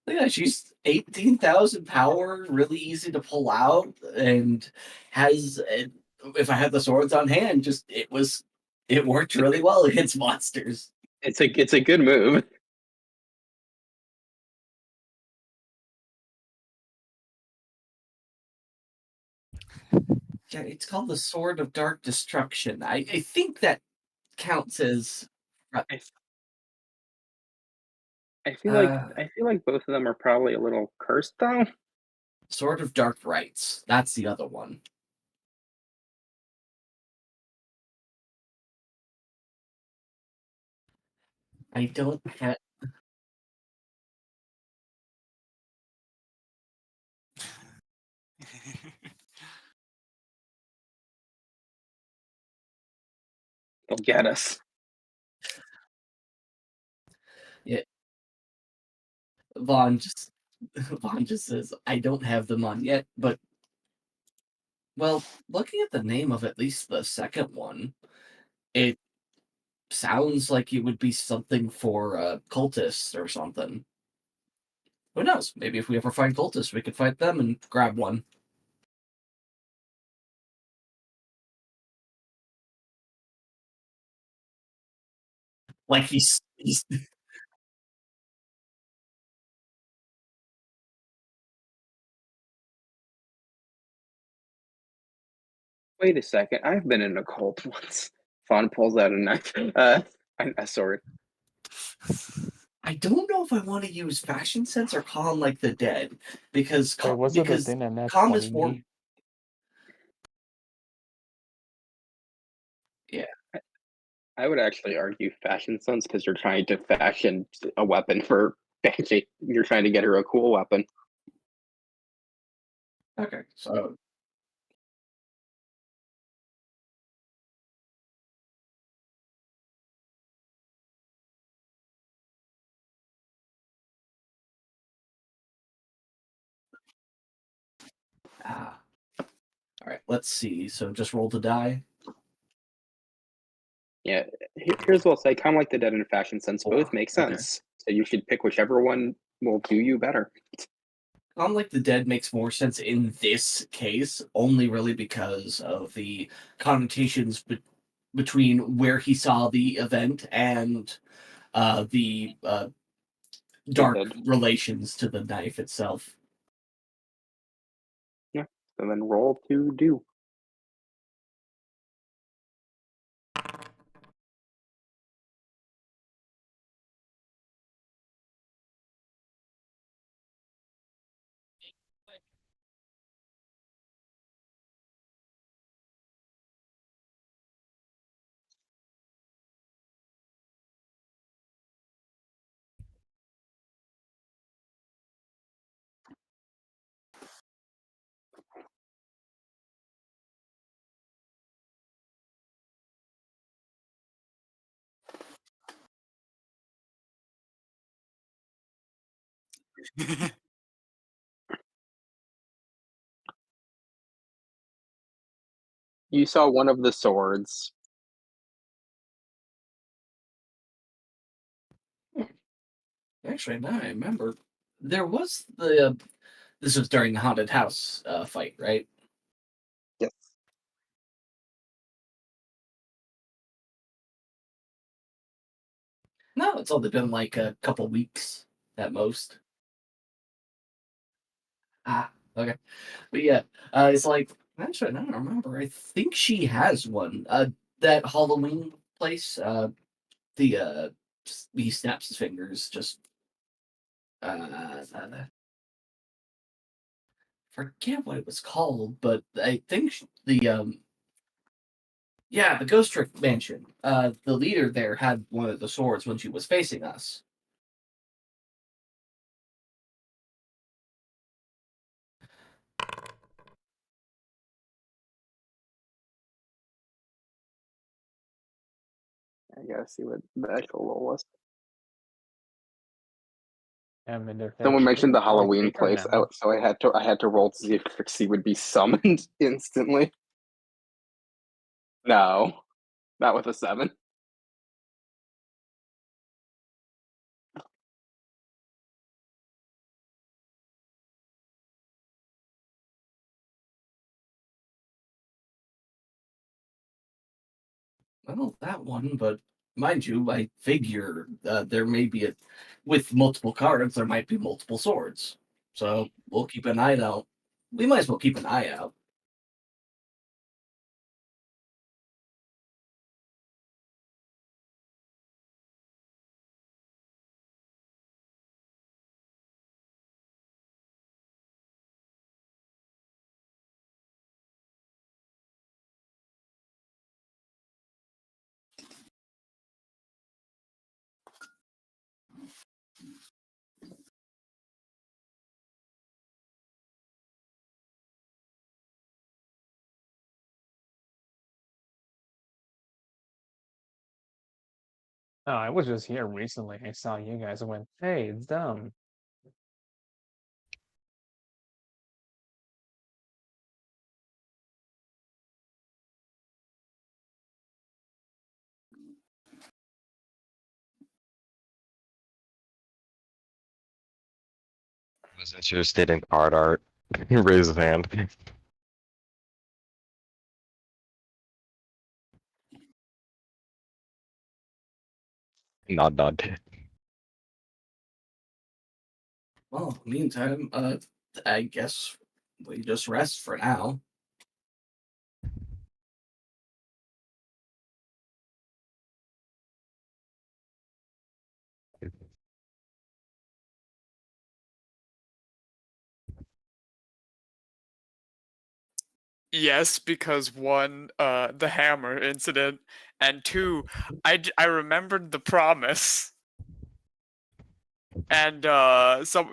Yeah, she's 18,000 power, really easy to pull out, and has. If I had the swords on hand, it worked really well against monsters. It's a good move. Yeah, it's called the Sword of Dark Destruction. I think that counts as. I feel like both of them are probably a little cursed though. Sword of Dark Rites. That's the other one. I don't have. They'll get us. Yeah, Vaughn just Vaughn just says, I don't have them on yet, but well, looking at the name of at least the second one, it sounds like it would be something for cultists or something. Who knows? Maybe if we ever find cultists, we could fight them and grab one. Like he's Wait a second. I've been in a cult once. Fawn pulls out a knife. A sword. I don't know if I want to use fashion sense or calm like the dead because Wait, was it the because thing that net calm 20 is more. me? Yeah. I would actually argue fashion sense because you're trying to fashion a weapon for Banshee. You're trying to get her a cool weapon. Okay. So All right, let's see. So just roll the die. Yeah, here's what I'll say. Kind of like the Dead in Fashion sense, both Four, make okay. sense. So you should pick whichever one will do you better. Unlike the Dead makes more sense in this case, only really because of the connotations between where he saw the event and the dark Dead. relations to the knife itself. Yeah. And then roll to do. You saw one of the swords. Actually, now I remember, there was the. This was during the haunted house fight, right? Yes. No, it's only been like a couple weeks at most. Ah, okay. But yeah, it's like actually, I don't remember. I think she has one. That Halloween place. The he snaps his fingers. Just forget what it was called, but I think the yeah, the Ghost Trick Mansion. The leader there had one of the swords when she was facing us. I gotta see what the actual roll was. And they're Someone mentioned the probably Halloween bigger place, now. so I had to roll to see if Trixie would be summoned instantly. No, not with a 7. Well, that one, but mind you, I figure there may be with multiple cards, there might be multiple swords. So we'll keep an eye out. We might as well keep an eye out. Oh, I was just here recently. I saw you guys and went, "Hey, it's dumb." Was interested in card art. Raise his hand. Nod, nod. Well, meantime, I guess we just rest for now. Yes, because one, the hammer incident, and two, I remembered the promise, and some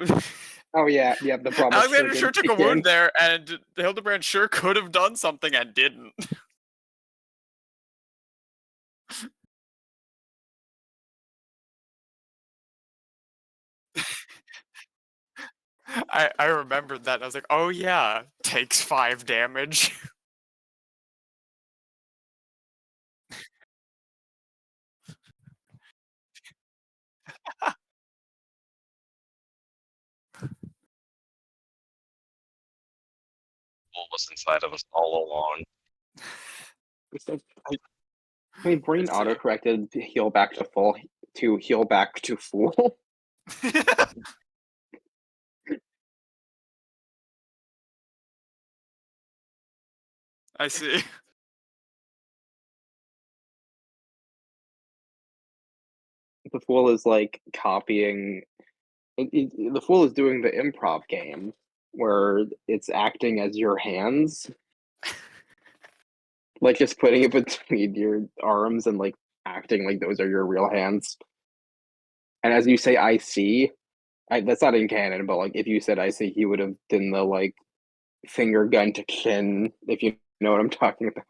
Oh yeah, yeah. The promise Alexander did sure took a kick in. wound there, and Hildebrand sure could have done something and didn't. I remembered that. And I was like, oh yeah, takes 5 damage. fool was inside of us all along. My brain It's true. autocorrected to heal back to full to heal back to fool. I see. The fool is like copying. The fool is doing the improv game where it's acting as your hands, like just putting it between your arms and like acting like those are your real hands. And as you say, I see. That's not in canon, but like if you said I see, he would have done the like finger gun to chin, if you know what I'm talking about.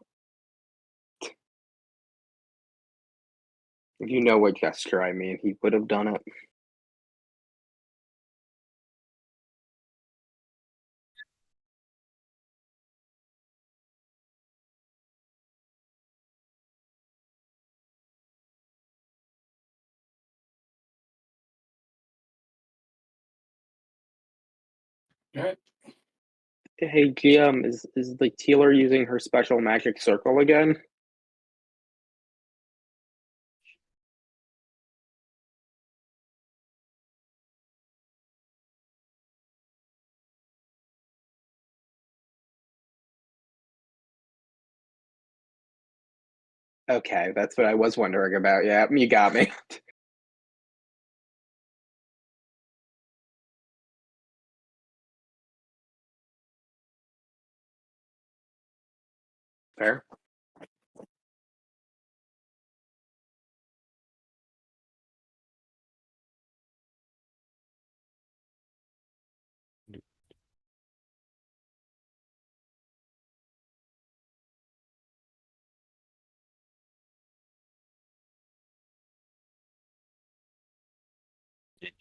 If you know what gesture I mean, he would have done it. Alright. Hey GM, is the Tealer using her special magic circle again? Okay, that's what I was wondering about. Yeah, you got me. Fair.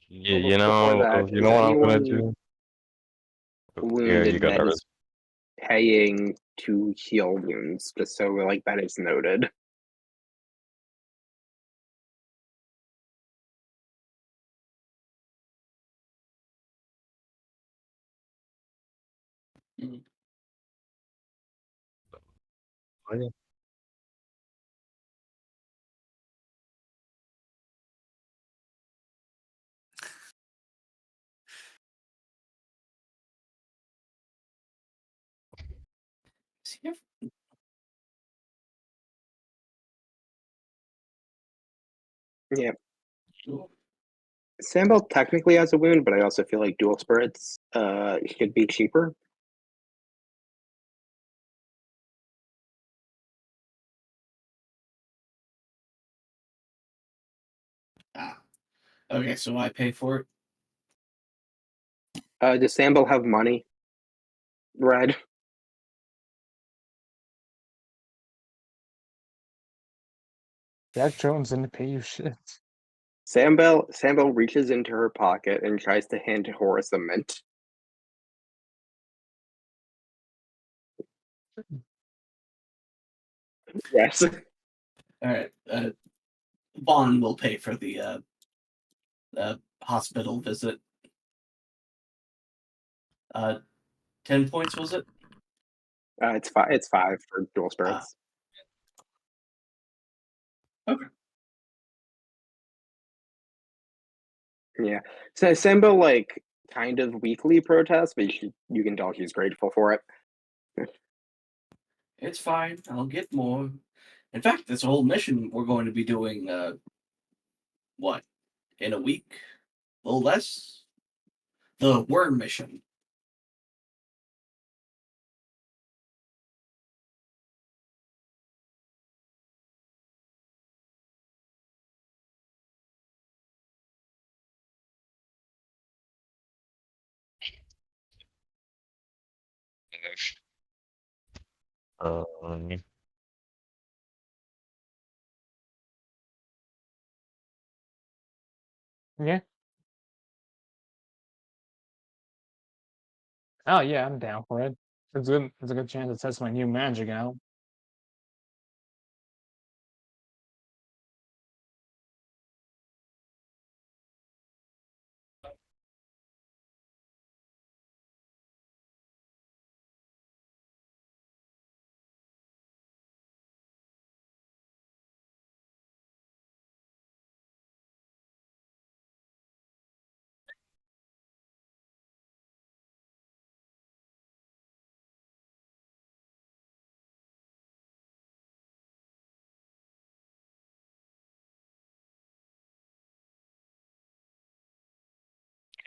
You Before know, that, you is know what I'm gonna anyone do? Yeah, you wounded got that nervous. is paying to heal wounds, just so like that is noted. Oh, yeah. Is he ever- Yeah. Sambal technically has a wound, but I also feel like dual spirits should be cheaper. Ah. Okay, so I pay for it. Does Sambal have money? Red. Jack Jones didn't pay you shit. Sambal reaches into her pocket and tries to hand Horace a mint. Yes. Alright. Vaughn will pay for the hospital visit. 10 points was it? It's five. It's five for dual spirits. Okay. Yeah. So Sambal like kind of weakly protests, but you can tell she's grateful for it. It's fine. I'll get more. In fact, this whole mission we're going to be doing what? In a week? A little less? The worm mission. Um, Yeah. Oh yeah, I'm down for it. It's a good chance to test my new magic out.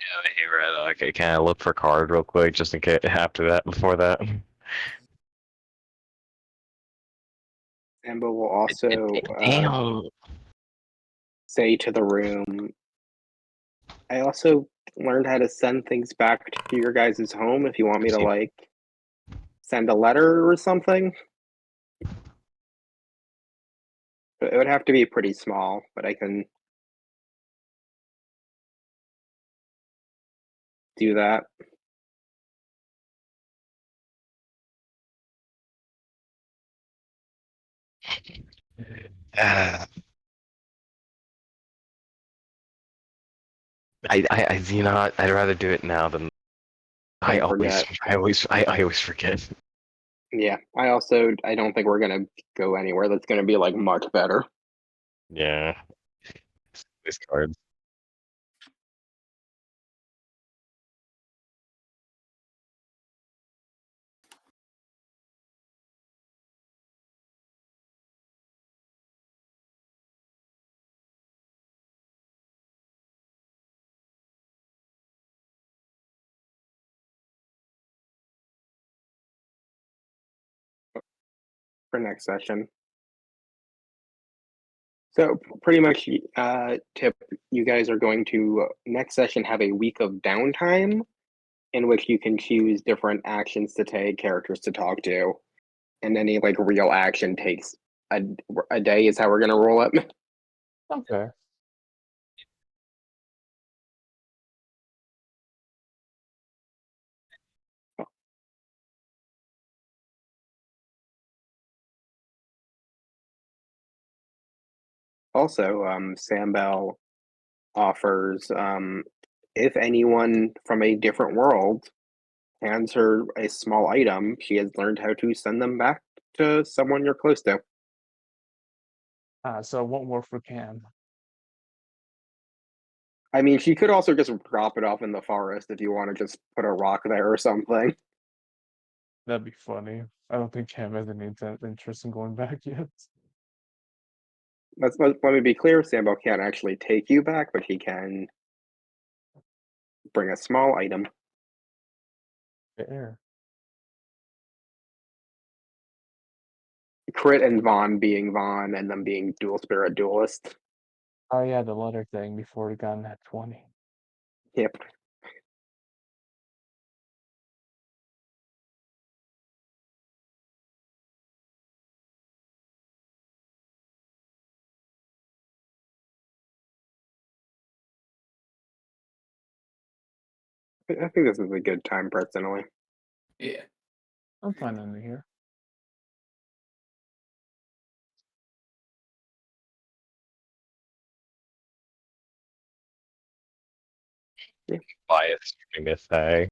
Hey, Red, okay, can I look for card real quick, just in case after that, before that? Sambo will also Damn. say to the room, I also learned how to send things back to your guys' home if you want me to, like, send a letter or something. But it would have to be pretty small, but I can do that. Ah. You know, I'd rather do it now than I Don't always, forget. I always forget. Yeah, I don't think we're gonna go anywhere that's gonna be like much better. Yeah. These cards. For next session. So pretty much, Tip, you guys are going to next session have a week of downtime in which you can choose different actions to take, characters to talk to, and any like real action takes a day is how we're gonna roll it. Okay. Also, Sam Bell offers if anyone from a different world hands her a small item, she has learned how to send them back to someone you're close to. So it won't work for Cam. I mean, she could also just drop it off in the forest if you want to just put a rock there or something. That'd be funny. I don't think Cam has any interest in going back yet. Let me be clear, Sambo can't actually take you back, but he can bring a small item. Fair. Crit and Vaughn being Vaughn and them being dual spirit duelist. Oh yeah, the letter thing before we got at 20. Yep. I think this is a good time personally. Yeah. I'm fine under here. Bias, streaming this, hey.